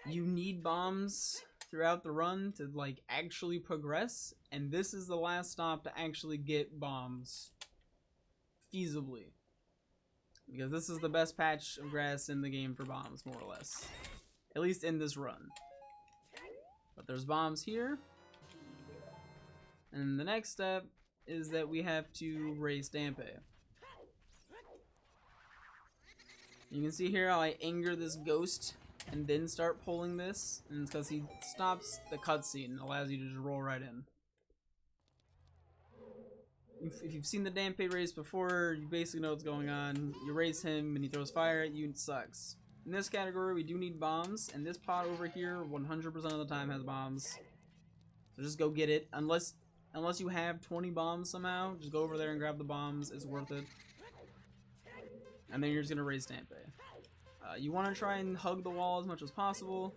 S1: You need bombs throughout the run to like actually progress, and this is the last stop to actually get bombs feasibly, because this is the best patch of grass in the game for bombs, more or less, at least in this run. But there's bombs here, and the next step is that we have to raise Dampe. You can see here how I anger this ghost and then start pulling this, and it's because he stops the cutscene and allows you to just roll right in. If you've seen the Dampe race before, you basically know what's going on. You race him and he throws fire at you and it sucks. In this category, we do need bombs, and this pot over here 100% of the time has bombs. So just go get it. Unless you have 20 bombs somehow, just go over there and grab the bombs. It's worth it. And then you're just gonna raise Dampe. You want to try and hug the wall as much as possible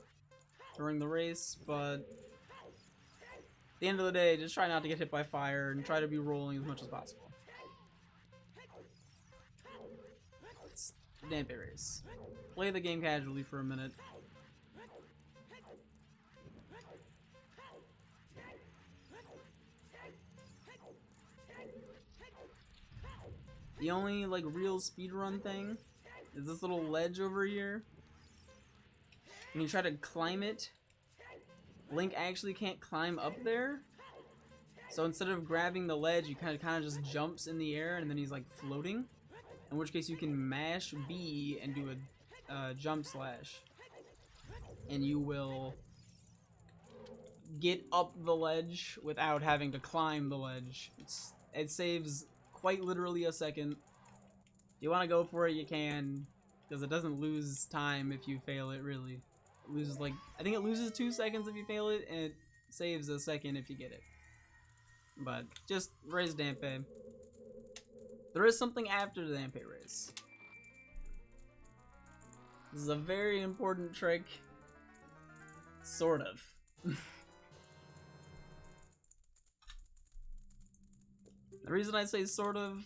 S1: during the race, but at the end of the day, just try not to get hit by fire and try to be rolling as much as possible. It's Dampe race. Play the game casually for a minute. The only like real speedrun thing is this little ledge over here. When you try to climb it, Link actually can't climb up there. So instead of grabbing the ledge, you kind of just jumps in the air and then he's like floating. In which case you can mash B and do a jump slash, and you will get up the ledge without having to climb the ledge. It saves quite literally a second. If you want to go for it, you can, because it doesn't lose time if you fail it, really. It loses like, I think it loses 2 seconds if you fail it, and it saves a second if you get it. But just raise Dampe. There is something after the Dampe race. This is a very important trick. Sort of. The reason I say sort of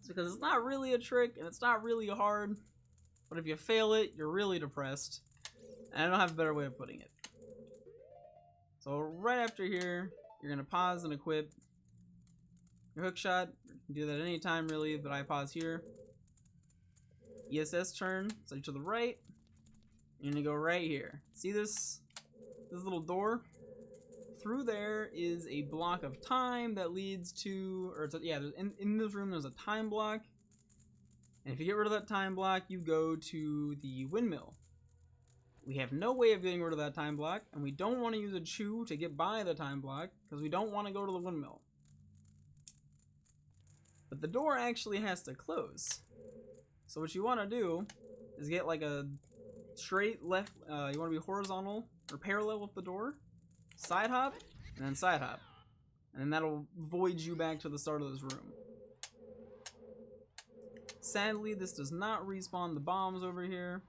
S1: is because it's not really a trick and it's not really hard. But if you fail it, you're really depressed. And I don't have a better way of putting it. So right after here, you're going to pause and equip your hookshot. You can do that at any time really, but I pause here. ESS turn, so to the right. You're going to go right here. See this little door? Through there is a block of time that leads to, or yeah, in this room there's a time block. And if you get rid of that time block, you go to the windmill. We have no way of getting rid of that time block, and we don't want to use a chew to get by the time block, because we don't want to go to the windmill. But the door actually has to close. So what you want to do is get like a straight left, you want to be horizontal or parallel with the door, side hop, and then side hop. And then that'll void you back to the start of this room. Sadly, this does not respawn the bombs over here,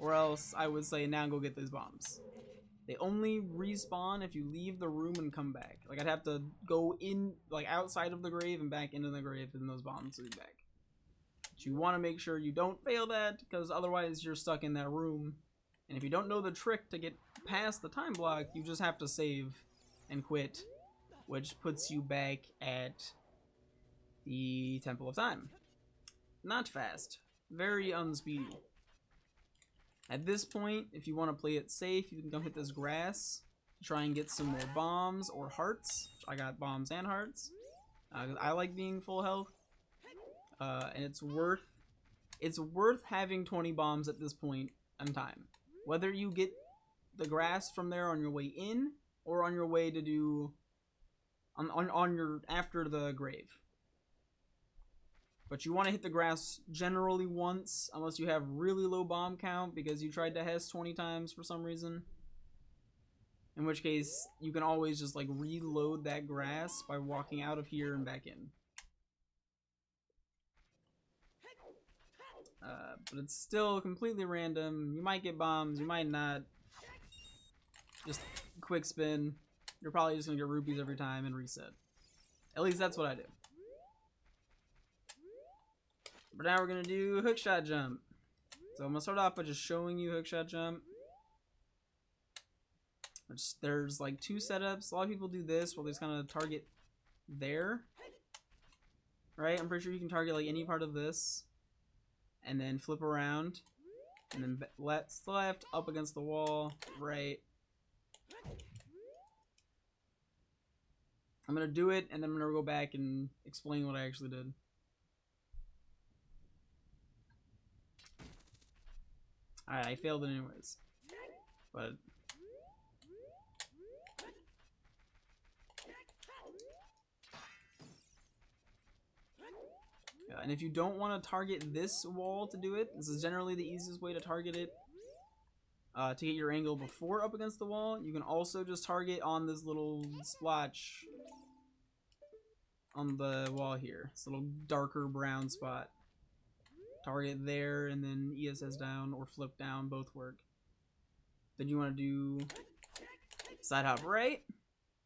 S1: or else I would say now go get these bombs. They only respawn if you leave the room and come back. Like I'd have to go in, like outside of the grave and back into the grave, and those bombs will be back. But you want to make sure you don't fail that, because otherwise you're stuck in that room. And if you don't know the trick to get past the time block, you just have to save and quit, which puts you back at the Temple of Time. Not fast. Very unspeedy. At this point, if you want to play it safe, you can come hit this grass, try and get some more bombs or hearts. I got bombs and hearts. I like being full health, and it's worth having 20 bombs at this point in time. Whether you get the grass from there on your way in, or on your way to do on your after the grave. But you want to hit the grass generally once, unless you have really low bomb count because you tried to Hess 20 times for some reason. In which case, you can always just like reload that grass by walking out of here and back in. But it's still completely random. You might get bombs, you might not. Just quick spin. You're probably just gonna get rupees every time and reset. At least that's what I do. But now we're gonna do Hookshot Jump. So I'm gonna start off by just showing you Hookshot Jump. There's like two setups. A lot of people do this where they just kind of target there. Right? I'm pretty sure you can target like any part of this. And then flip around. And then left, up against the wall, right. I'm gonna do it, and then I'm gonna go back and explain what I actually did. Alright, I failed it anyways. But yeah, and if you don't want to target this wall to do it, this is generally the easiest way to target it. To get your angle before up against the wall, you can also just target on this little splotch on the wall here. This little darker brown spot. Target there and then ESS down or flip down, both work. Then you want to do side hop right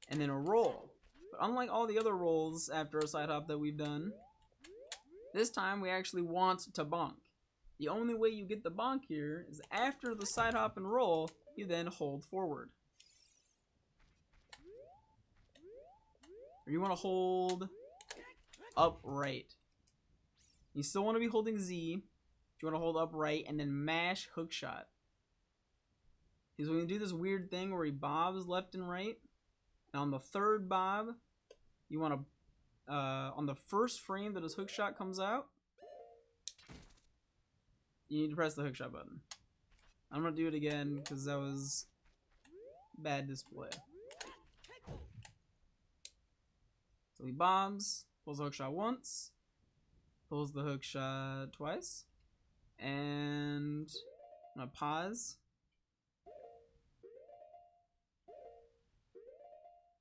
S1: and then a roll. But unlike all the other rolls after a side hop that we've done, this time we actually want to bonk. The only way you get the bonk here is after the side hop and roll, you then hold forward. Or you want to hold upright. You still want to be holding Z. If you want to hold upright and then mash hookshot. Because when you do this weird thing where he bobs left and right, and on the third bob, you want to, on the first frame that his hookshot comes out, you need to press the hookshot button. I'm going to do it again because that was bad display. So he bombs, pulls the hookshot once, pulls the hookshot twice, and I'm going to pause.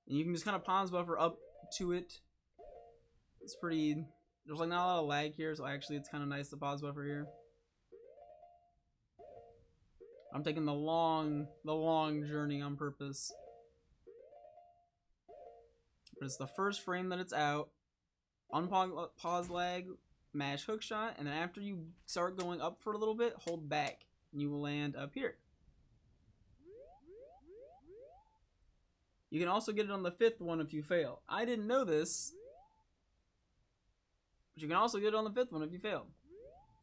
S1: And you can just kind of pause buffer up to it. It's pretty, there's like not a lot of lag here, so actually it's kind of nice to pause buffer here. I'm taking the long journey on purpose. But it's the first frame that it's out. Unpause lag, mash hookshot, and then after you start going up for a little bit, hold back, and you will land up here. You can also get it on the fifth one if you fail. I didn't know this, but you can also get it on the fifth one if you fail.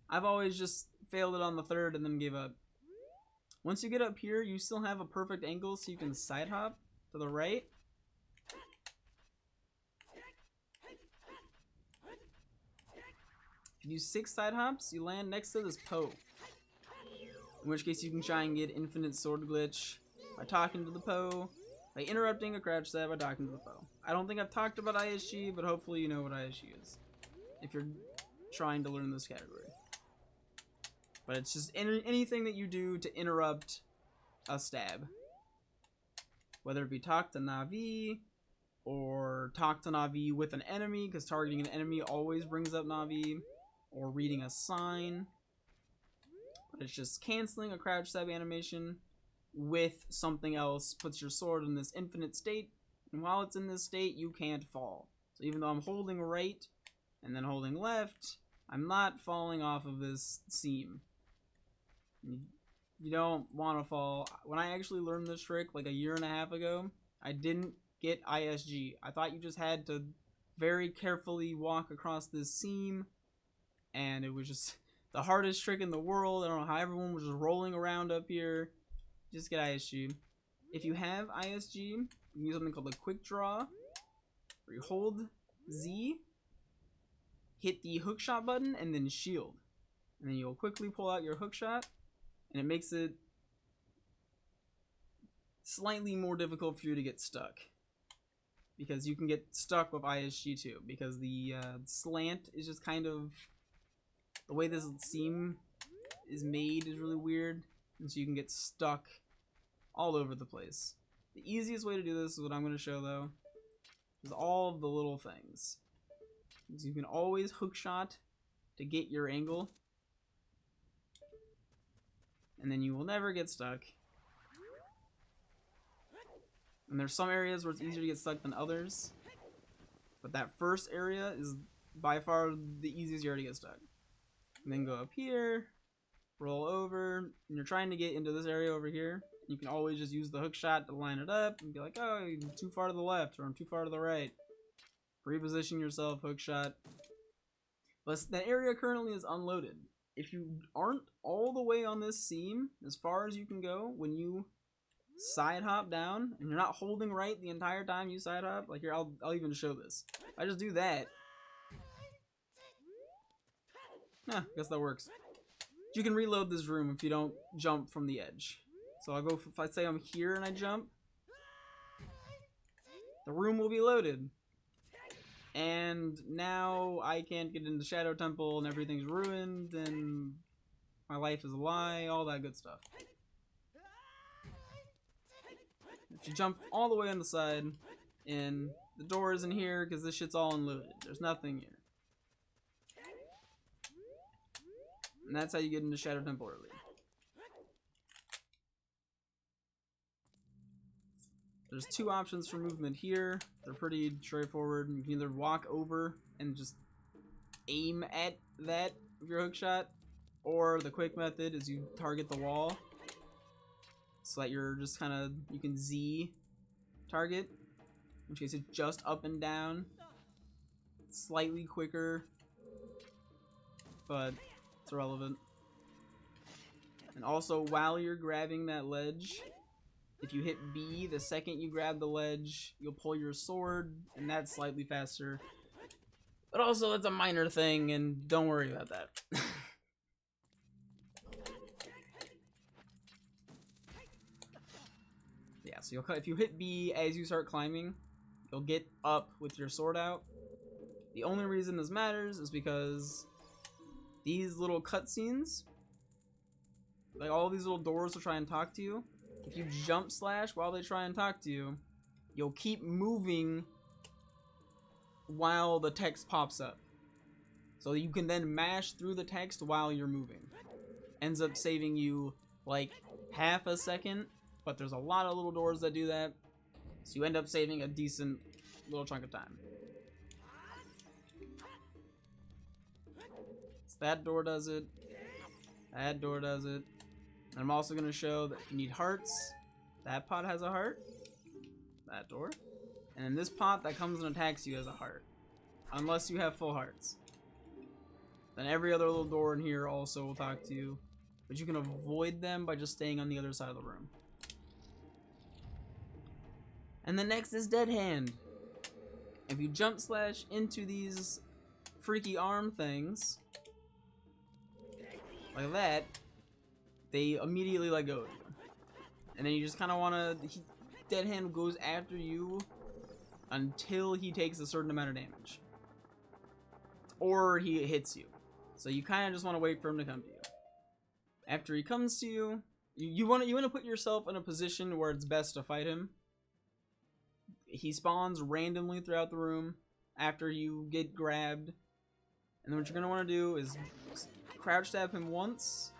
S1: I've always just failed it on the third and then gave up. Once you get up here, you still have a perfect angle so you can side hop to the right. If you do 6 side hops, you land next to this Poe. In which case you can try and get infinite sword glitch by talking to the Poe, by interrupting a crouch stab by talking to the Poe. I don't think I've talked about ISG, but hopefully you know what ISG is if you're trying to learn this category. But it's just anything that you do to interrupt a stab. Whether it be talk to Navi, or talk to Navi with an enemy, because targeting an enemy always brings up Navi, or reading a sign. But it's just canceling a crouch stab animation with something else, puts your sword in this infinite state, and while it's in this state, you can't fall. So even though I'm holding right, and then holding left, I'm not falling off of this seam. You don't want to fall. When I actually learned this trick like a year and a half ago, I didn't get ISG. I thought you just had to very carefully walk across this seam, and it was just the hardest trick in the world. I don't know how everyone was just rolling around up here. Just get ISG. If you have ISG, you can use something called a quick draw, where you hold Z, hit the hookshot button, and then shield. And then you'll quickly pull out your hookshot, and it makes it slightly more difficult for you to get stuck. Because you can get stuck with ISG too, because the slant is just kind of, the way this seam is made is really weird, and so you can get stuck all over the place. The easiest way to do this is what I'm going to show though, is all of the little things. So you can always hookshot to get your angle. and then you will never get stuck. And there's some areas where it's easier to get stuck than others, but that first area is by far the easiest area to get stuck. And then go up here, roll over, and you're trying to get into this area over here. You can always just use the hook shot to line it up and be like, oh, I'm too far to the left, or I'm too far to the right. Reposition yourself, hook shot. But that area currently is unloaded. If you aren't all the way on this seam, as far as you can go, when you side hop down, and you're not holding right the entire time you side hop, like here, I'll even show this. If I just do that, I guess that works. You can reload this room if you don't jump from the edge. So I'll go, if I say I'm here and I jump, the room will be loaded. And now I can't get into Shadow Temple and everything's ruined and my life is a lie, all that good stuff. If you jump all the way on the side, and the door isn't here because this shit's all unloaded. There's nothing here. And that's how you get into Shadow Temple early. There's two options for movement here. They're pretty straightforward. You can either walk over and just aim at that with your hook shot, or the quick method is you target the wall so that you're just kind of, you can Z target, in which case it's just up and down, slightly quicker, but it's irrelevant. And also, while you're grabbing that ledge, if you hit B, the second you grab the ledge, you'll pull your sword, and that's slightly faster. But also, that's a minor thing, and don't worry about that. Yeah, so if you hit B as you start climbing, you'll get up with your sword out. The only reason this matters is because these little cutscenes, like all these little doors will try and talk to you. If you jump slash while they try and talk to you, you'll keep moving while the text pops up. So you can then mash through the text while you're moving. Ends up saving you like half a second, but there's a lot of little doors that do that. So you end up saving a decent little chunk of time. So that door does it. That door does it. And I'm also going to show that if you need hearts, that pot has a heart. That door. And in this pot that comes and attacks you has a heart. Unless you have full hearts. Then every other little door in here also will talk to you. But you can avoid them by just staying on the other side of the room. And the next is Dead Hand. If you jump slash into these freaky arm things, like that, they immediately let go of you. And then you just kind of want to... Dead Hand goes after you until he takes a certain amount of damage. Or he hits you. So you kind of just want to wait for him to come to you. After he comes to you, you want to put yourself in a position where it's best to fight him. He spawns randomly throughout the room after you get grabbed. And then what you're going to want to do is crouch stab him once,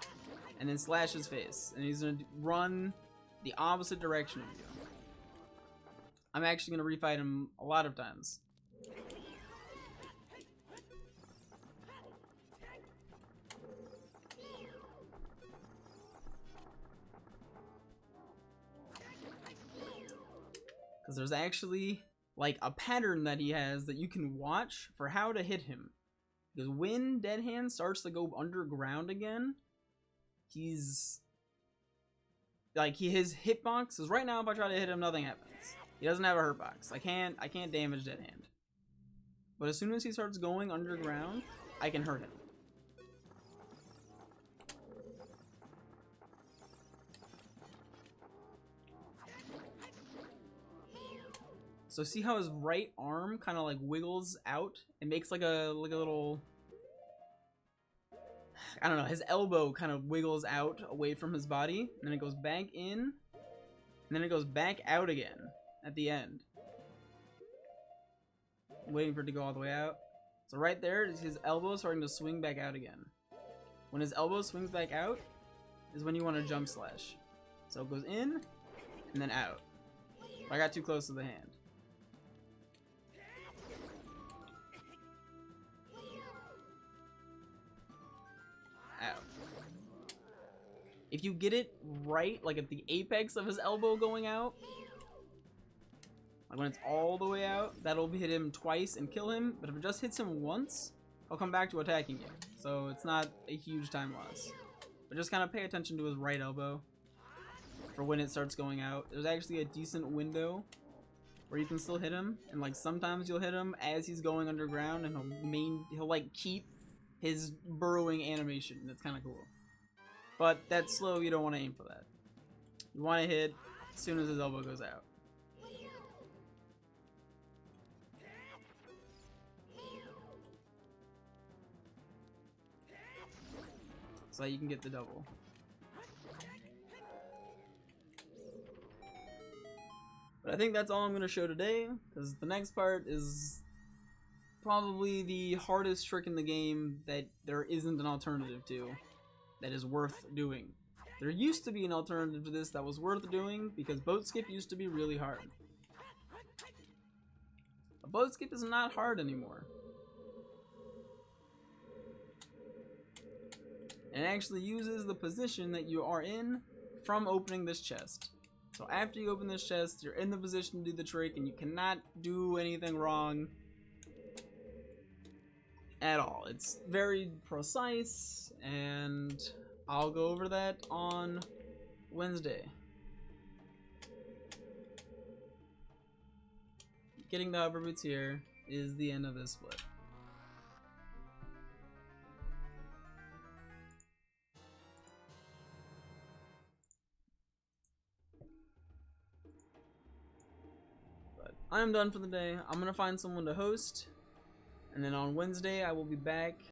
S1: and then slash his face. And he's going to run the opposite direction of you. I'm actually going to refight him a lot of times. Because there's actually like a pattern that he has that you can watch for how to hit him. Because when Dead Hand starts to go underground again, he's like his hitbox is right now. If I try to hit him, nothing happens. He doesn't have a hurt box. I can't damage Dead Hand. But as soon as he starts going underground, I can hurt him. So see how his right arm kind of like wiggles out? It makes like a little, I don't know, his elbow kind of wiggles out away from his body, and then it goes back in, and then it goes back out again at the end. I'm waiting for it to go all the way out. So right there is his elbow starting to swing back out again. When his elbow swings back out, is when you want to jump slash. So it goes in and then out. I got too close to the hand. Out. If you get it right, like at the apex of his elbow going out, like when it's all the way out, that'll hit him twice and kill him. But if it just hits him once, he'll come back to attacking you. So it's not a huge time loss. But just kind of pay attention to his right elbow for when it starts going out. There's actually a decent window where you can still hit him, and like sometimes you'll hit him as he's going underground, and he'll like keep his burrowing animation. That's kind of cool. But that's slow. You don't want to aim for that. You want to hit as soon as his elbow goes out. So you can get the double. But I think that's all I'm going to show today, because the next part is probably the hardest trick in the game that there isn't an alternative to, that is worth doing. There used to be an alternative to this that was worth doing, because boat skip used to be really hard. A boat skip is not hard anymore. And it actually uses the position that you are in from opening this chest. So after you open this chest, you're in the position to do the trick, and you cannot do anything wrong at all. It's very precise, and I'll go over that on Wednesday. Getting the hover boots here is the end of this split. I'm done for the day. I'm gonna find someone to host, and then on Wednesday I will be back